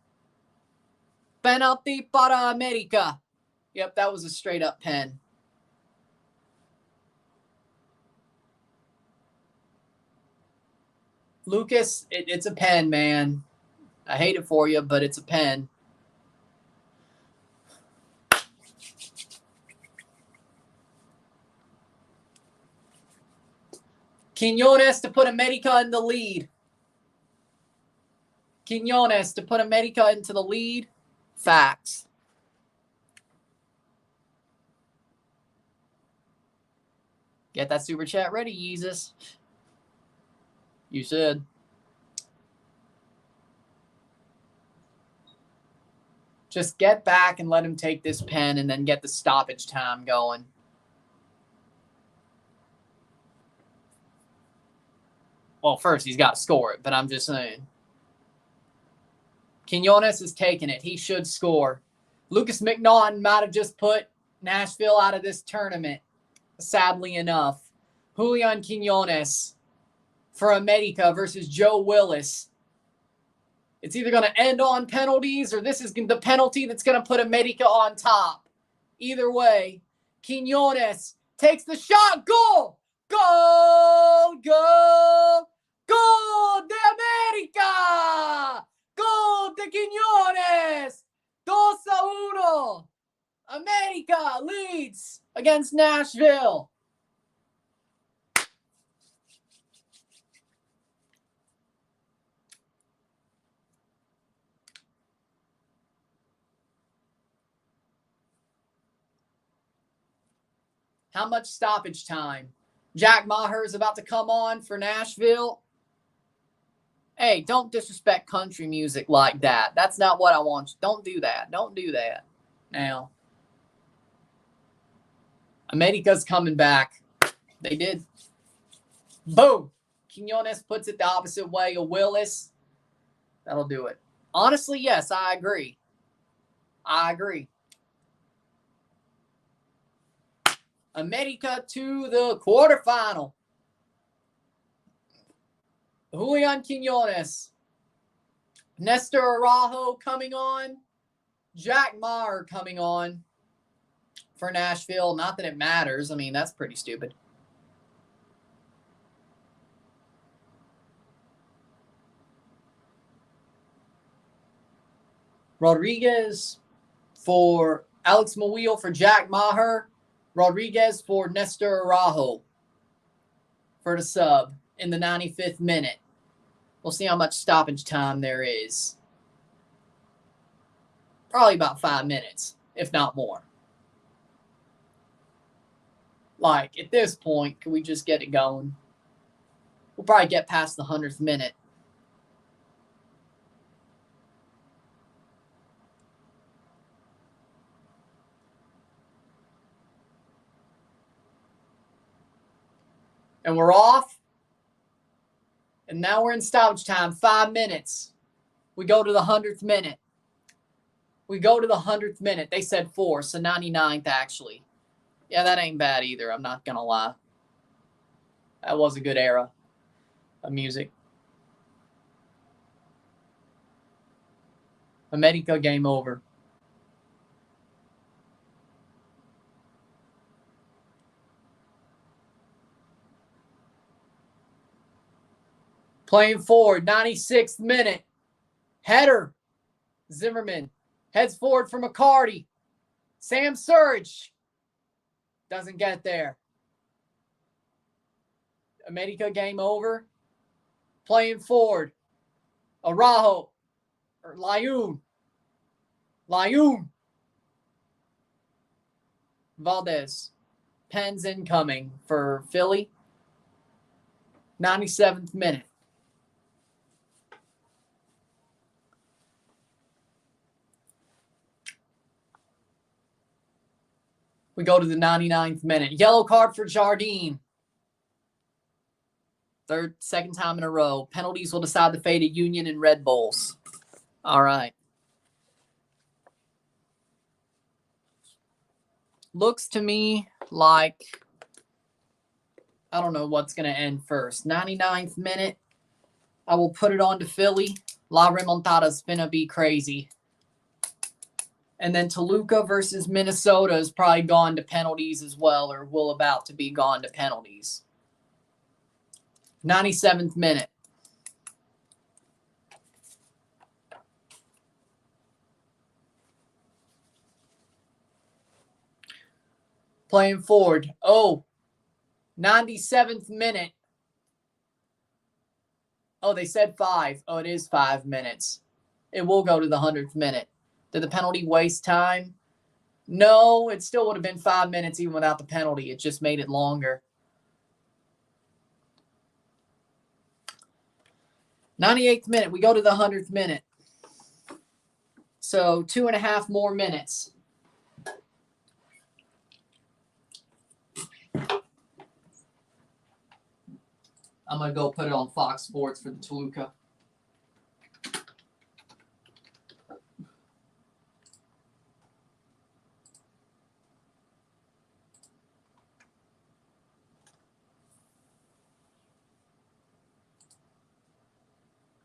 Penalty para America. Yep, that was a straight up pen. Lucas, it's a pen, man. I hate it for you, but it's a pen. Quiñones to put America in the lead. Quiñones to put America into the lead. Facts. Get that super chat ready, Yeezus. You should. Just get back and let him take this pen and then get the stoppage time going. Well, first he's got to score it, but I'm just saying. Quiñones is taking it. He should score. Lucas McNaughton might have just put Nashville out of this tournament, sadly enough. Julian Quiñones for America versus Joe Willis. It's either going to end on penalties or this is the penalty that's going to put America on top. Either way, Quiñones takes the shot. Goal! Goal! Goal! Goal de America! Goal de Quiñones! 2-1. America leads against Nashville. How much stoppage time? Jack Maher is about to come on for Nashville. Hey, don't disrespect country music like that. That's not what I want. Don't do that. Don't do that. Now, America's coming back. They did. Boom. Quinones puts it the opposite way of Willis. That'll do it. Honestly, yes, I agree. I agree. America to the quarterfinal. Julian Quinones. Nestor Araujo coming on. Jack Maher coming on for Nashville. Not that it matters. I mean, that's pretty stupid. Rodriguez for Alex McWhorter for Jack Maher. Rodriguez for Nestor Araujo for the sub in the 95th minute. We'll see how much stoppage time there is. Probably about 5 minutes, if not more. Like, at this point, can we just get it going? We'll probably get past the 100th minute. And we're off. And now we're in stoppage time. 5 minutes. We go to the 100th minute. We go to the 100th minute. They said 4, so 99th actually. Yeah, that ain't bad either. I'm not going to lie. That was a good era of music. America game over. Playing forward, 96th minute. Header. Zimmerman heads forward for McCarty. Sam Surridge doesn't get there. America game over. Playing forward. Araujo. Or Layun. Valdez. Pens incoming for Philly. 97th minute. We go to the 99th minute. Yellow card for Jardine. Second time in a row. Penalties will decide the fate of Union and Red Bulls. All right. Looks to me like, I don't know what's going to end first. 99th minute. I will put it on to Philly. La Remontada's going to be crazy. And then Toluca versus Minnesota is probably gone to penalties as well, or will about to be gone to penalties. 97th minute. Playing forward. 97th minute. Oh, they said 5. Oh, it is 5 minutes. It will go to the 100th minute. Did the penalty waste time? No, it still would have been 5 minutes even without the penalty. It just made it longer. 98th minute. We go to the 100th minute. So 2.5 more minutes. I'm going to go put it on Fox Sports for the Toluca.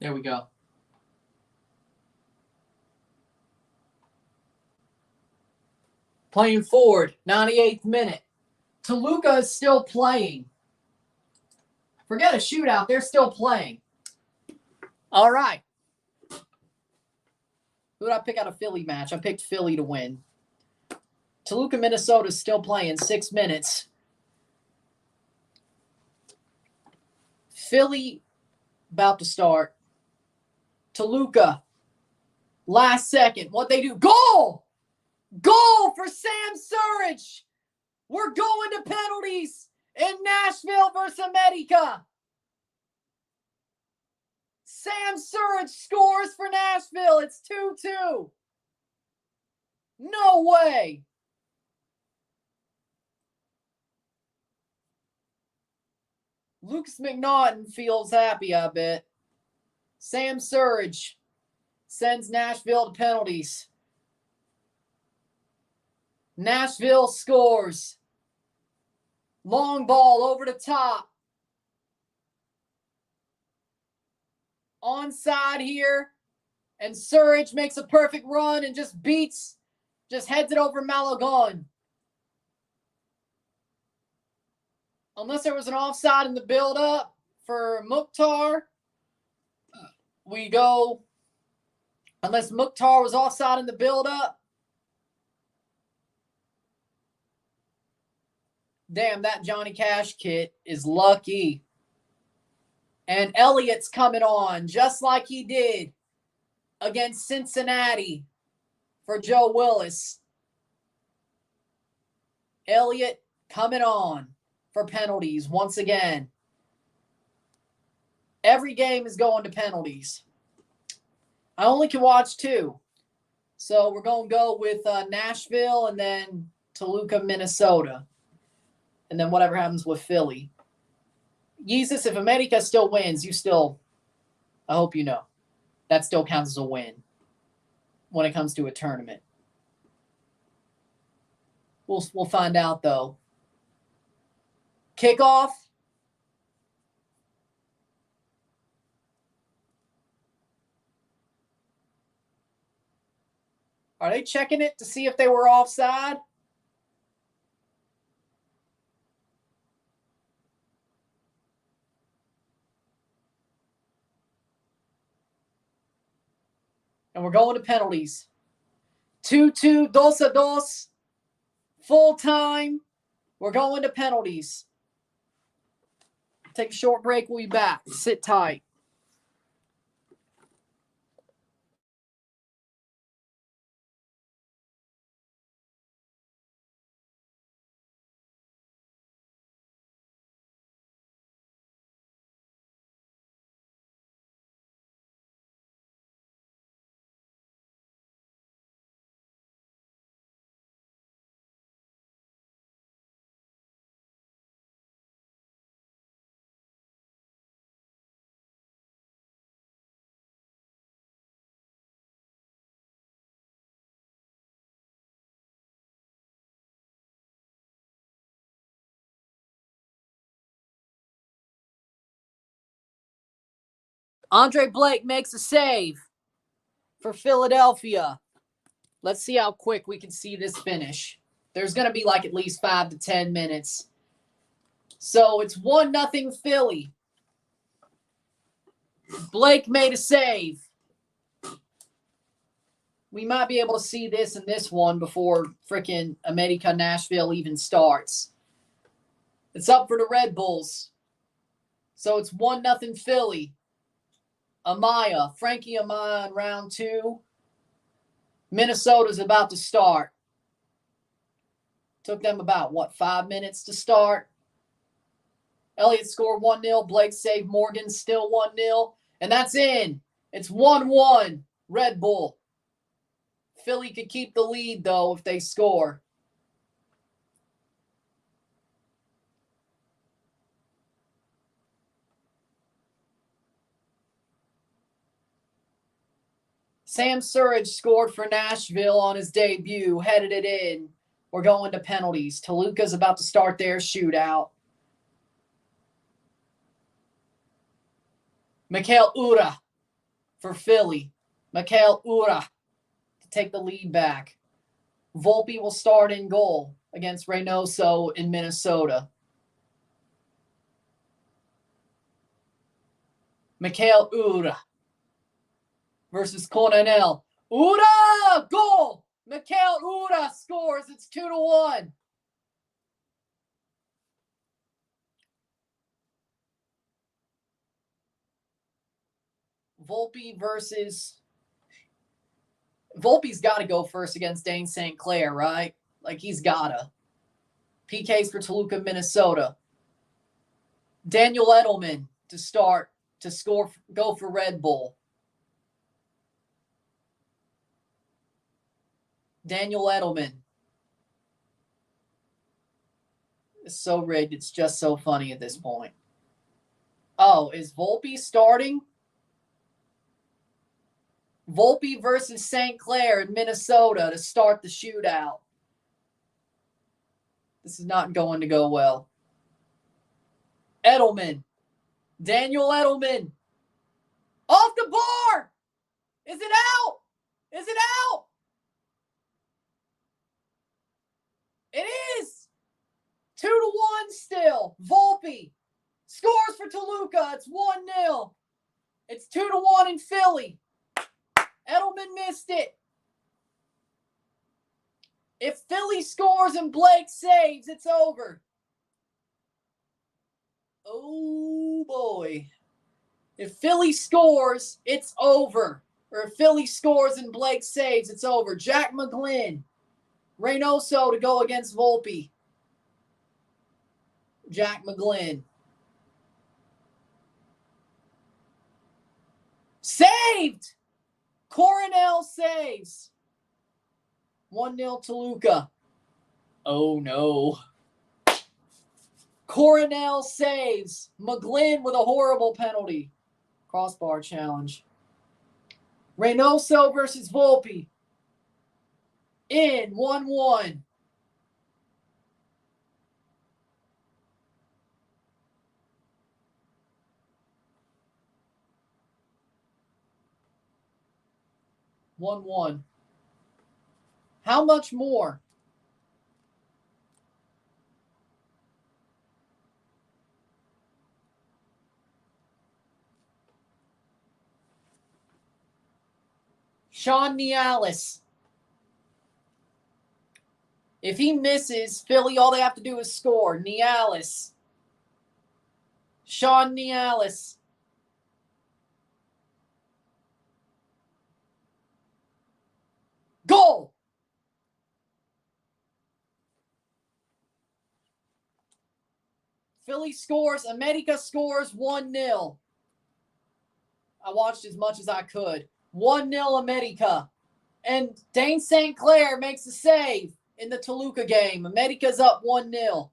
There we go. Playing forward, 98th minute. Toluca is still playing. Forget a shootout. They're still playing. All right. Who did I pick out a Philly match? I picked Philly to win. Toluca, Minnesota is still playing. 6 minutes. Philly about to start. Toluca. Last second. What they do? Goal! Goal for Sam Surridge! We're going to penalties in Nashville versus America. Sam Surridge scores for Nashville. It's 2-2. No way. Lucas McNaughton feels happy, I bet. Sam Surridge sends Nashville to penalties. Nashville scores. Long ball over the top. Onside here. And Surridge makes a perfect run and just heads it over Malagon. Unless there was an offside in the build-up for McWhorter, we go. Unless McWhorter was offside in the build-up. Damn, that Johnny Cash kit is lucky. And Elliott's coming on just like he did against Cincinnati for Joe Willis. Elliott coming on for penalties once again. Every game is going to penalties. I only can watch 2. So we're going to go with Nashville and then Toluca, Minnesota. And then whatever happens with Philly. Yeezus, if America still wins, I hope you know, that still counts as a win when it comes to a tournament. We'll find out, though. Kickoff. Are they checking it to see if they were offside? And we're going to penalties. 2-2, 2-2. Full time. We're going to penalties. Take a short break. We'll be back. Sit tight. Andre Blake makes a save for Philadelphia. Let's see how quick we can see this finish. There's going to be like at least 5 to 10 minutes. So it's 1-0 Philly. Blake made a save. We might be able to see this in this one before frickin' America Nashville even starts. It's up for the Red Bulls. So it's 1-0 Philly. Frankie Amaya in round 2. Minnesota's about to start. Took them about, 5 minutes to start? Elliott scored 1-0. Blake saved Morgan, still 1-0. And that's in. It's 1-1 Red Bull. Philly could keep the lead, though, if they score. Sam Surridge scored for Nashville on his debut, headed it in. We're going to penalties. Toluca's about to start their shootout. Mikael Ura for Philly. Mikael Ura to take the lead back. Volpe will start in goal against Reynoso in Minnesota. Mikael Ura versus Coronel. Ura! Goal! Mikael Ura scores. It's 2-1. Volpe versus... Volpe's got to go first against Dane St. Clair, right? Like, he's got to. PKs for Toluca, Minnesota. Daniel Edelman to start, to score, go for Red Bull. Daniel Edelman. It's so rigged. It's just so funny at this point. Oh, is Volpe starting? Volpe versus St. Clair in Minnesota to start the shootout. This is not going to go well. Edelman. Daniel Edelman. Off the bar! Is it out? Is it out? It is! 2-1 still. Volpe scores for Toluca. It's 1-0. It's 2-1 in Philly. Edelman missed it. If Philly scores and Blake saves, it's over. Oh, boy. If Philly scores, it's over. Or if Philly scores and Blake saves, it's over. Jack McGlynn. Reynoso to go against Volpe. Jack McGlynn. Saved! Coronel saves. 1-0 Toluca. Oh, no. Coronel saves. McGlynn with a horrible penalty. Crossbar challenge. Reynoso versus Volpe. In 1-1. How much more? Sean Nialis. If he misses, Philly, all they have to do is score. Nialis. Sean Nialis. Goal! Philly scores. América scores 1-0. I watched as much as I could. 1-0 América. And Dane St. Clair makes a save in the Toluca game. America's up 1-0.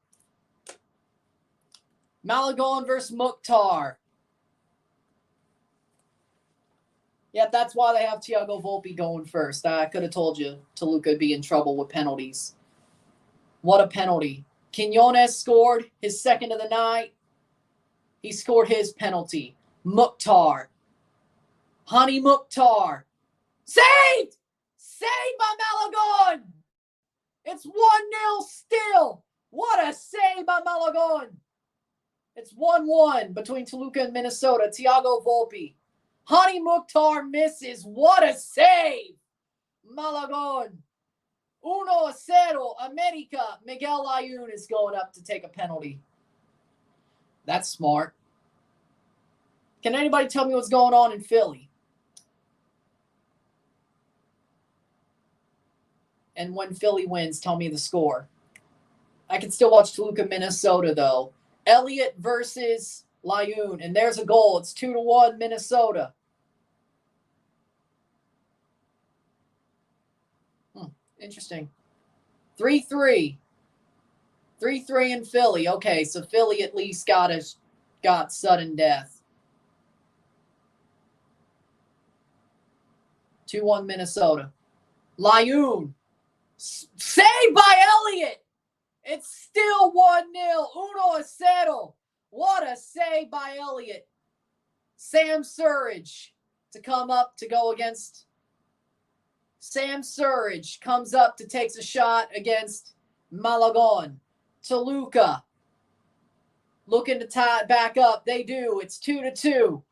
Malagon versus Mukhtar. Yeah, that's why they have Thiago Volpe going first. I could have told you Toluca would be in trouble with penalties. What a penalty. Quinones scored his second of the night. He scored his penalty. Mukhtar. Hani Mukhtar. Saved! Saved by Malagon! It's 1-0 still. What a save by Malagon. It's 1-1 between Toluca and Minnesota. Thiago Volpe. Hani Mukhtar misses. What a save. Malagon. 1-0 América. Miguel Layun is going up to take a penalty. That's smart. Can anybody tell me what's going on in Philly? And when Philly wins, tell me the score. I can still watch Toluca, Minnesota, though. Elliott versus Layun. And there's a goal. It's 2-1 Minnesota. Interesting. 3-3. 3-3 in Philly. Okay, so Philly at least got sudden death. 2-1 Minnesota. Layun. Saved by Elliott. It's still 1-0. 1-0. What a save by Elliott. Sam Surridge to come up to go against. Sam Surridge comes up to takes a shot against Malagon. Toluca looking to tie it back up. They do. It's 2-2.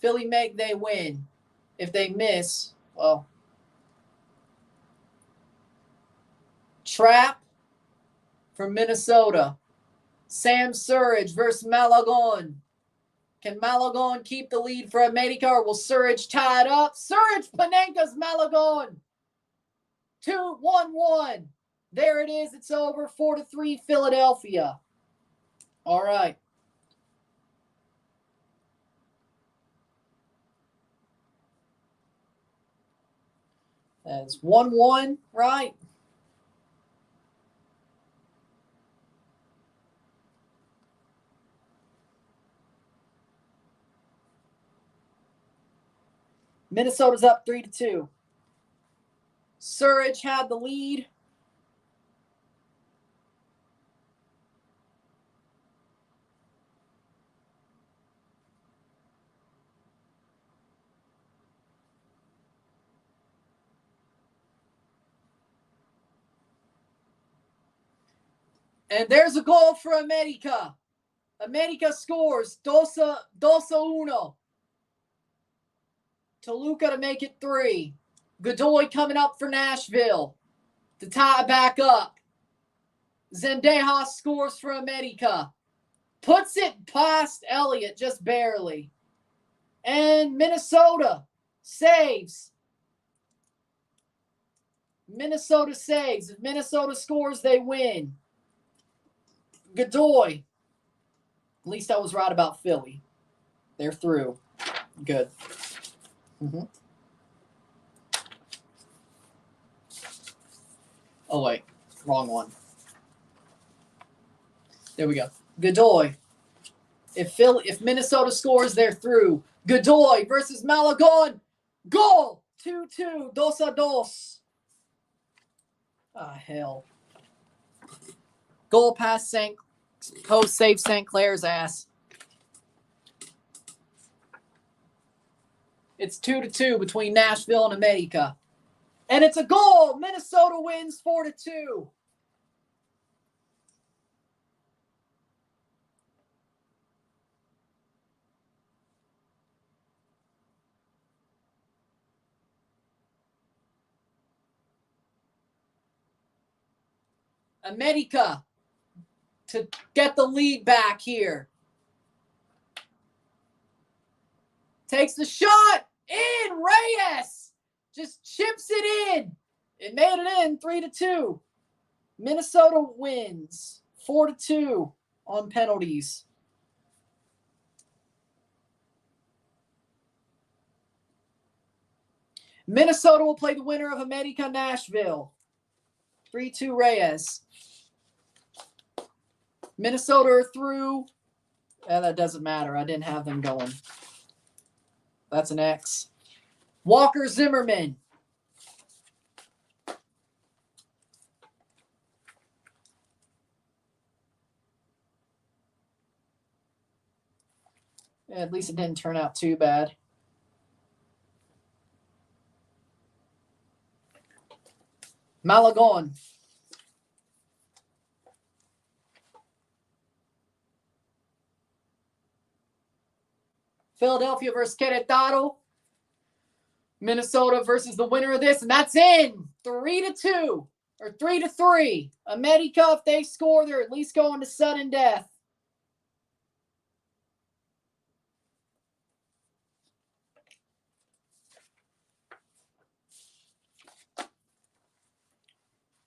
Philly make, they win. If they miss, well. Trap from Minnesota. Sam Surridge versus Malagon. Can Malagon keep the lead for America, or will Surridge tie it up? Surridge Panenka's Malagon. 2-1-1. There it is. It's over. 4-3 Philadelphia. All right. That's 1-1, right? Minnesota's up 3-2. Surridge had the lead. And there's a goal for America. America scores. 2-1. Toluca to make it 3. Godoy coming up for Nashville to tie it back up. Zendejas scores for America. Puts it past Elliott just barely. And Minnesota saves. Minnesota saves. If Minnesota scores, they win. Godoy. At least I was right about Philly. They're through. Good. Oh, wait. Wrong one. There we go. Godoy. If Minnesota scores, they're through. Godoy versus Malagon. Goal. 2-2. 2-2. Ah, hell. Goal past post save St. Clair's ass. It's 2-2 between Nashville and America. And it's a goal. Minnesota wins 4-2. America to get the lead back here. Takes the shot in. Reyes just chips it in. It made it in 3-2. Minnesota wins 4-2 on penalties. Minnesota will play the winner of America Nashville. 3-2 Reyes. Minnesota are through. That doesn't matter. I didn't have them going. That's an X. Walker Zimmerman. At least it didn't turn out too bad. Malagon. Philadelphia versus Querétaro. Minnesota versus the winner of this, and that's in 3-2 or 3-3. America, if they score, they're at least going to sudden death.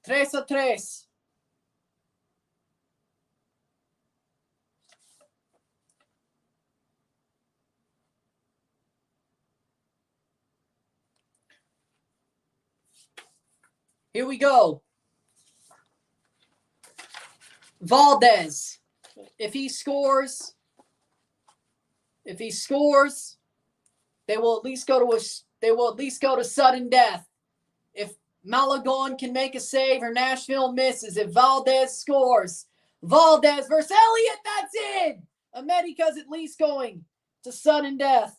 Tres a tres. Here we go. Valdez. If he scores, they will at least go to sudden death. If Malagon can make a save or Nashville misses, if Valdez scores, Valdez versus Elliott, that's in. America's at least going to sudden death.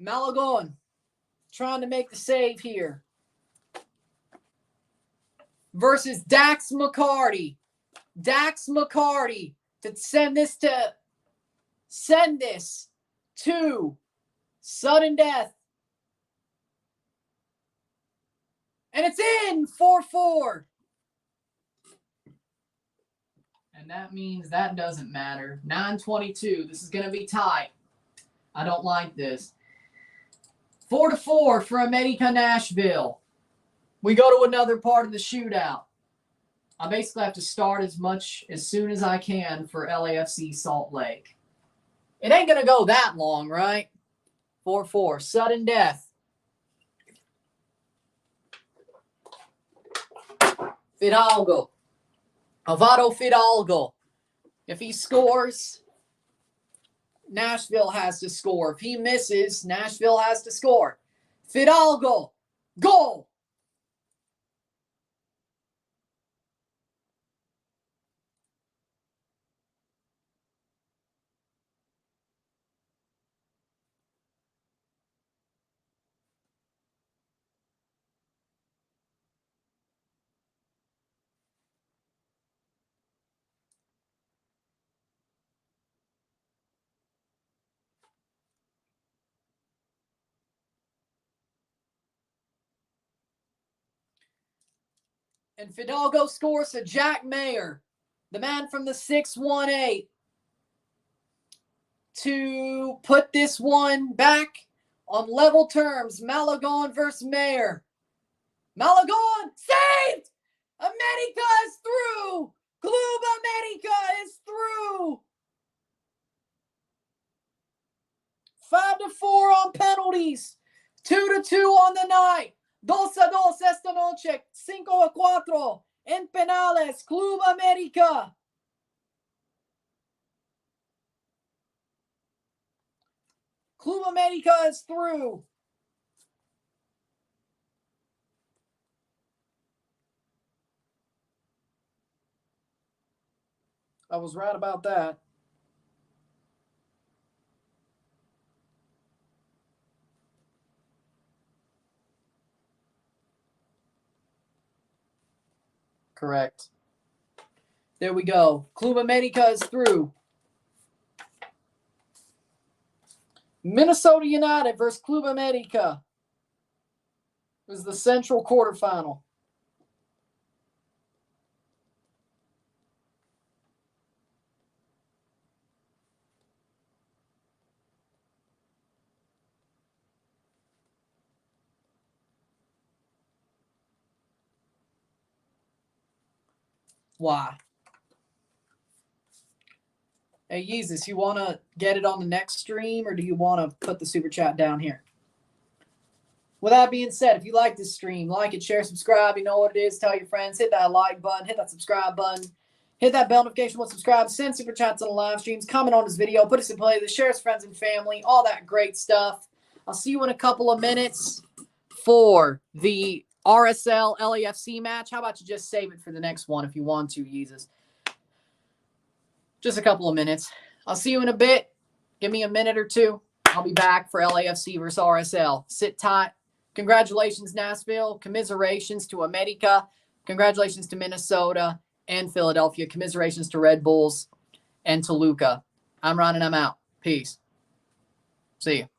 Malagon trying to make the save here. Versus Dax McCarty. Dax McCarty to send this to sudden death. And it's in 4-4. And that means that doesn't matter. 9:22. This is going to be tight. I don't like this. 4-4 for América Nashville. We go to another part of the shootout. I basically have to start as soon as I can for LAFC Salt Lake. It ain't going to go that long, right? 4-4. Sudden death. Fidalgo. Alvaro Fidalgo. If he scores, Nashville has to score. If he misses, Nashville has to score. Fidalgo. Goal. And Fidalgo scores to Jack Mayer, the man from the 618, to put this one back on level terms. Malagon versus Mayer. Malagon saved! América is through! Club América is through! 5-4 on penalties. 2-2 on the night. 2-2 esta noche. 5-4 en penales. Club América. Club América is through. I was right about that. Correct. There we go. Club América is through. Minnesota United versus Club América. It was the Central quarterfinal. Why? Hey, Yeezus, you want to get it on the next stream, or do you want to put the super chat down here? With that being said, if you like this stream, like it, share, subscribe. You know what it is. Tell your friends. Hit that like button. Hit that subscribe button. Hit that bell notification once subscribe. Send super chats on the live streams. Comment on this video. Put us in playlist. Share us friends and family. All that great stuff. I'll see you in a couple of minutes for the RSL LAFC match. How about you just save it for the next one if you want to, Yeezus? Just a couple of minutes. I'll see you in a bit. Give me a minute or two. I'll be back for LAFC versus RSL. Sit tight. Congratulations, Nashville. Commiserations to América. Congratulations to Minnesota and Philadelphia. Commiserations to Red Bulls and Toluca. I'm Ron and I'm out. Peace. See you.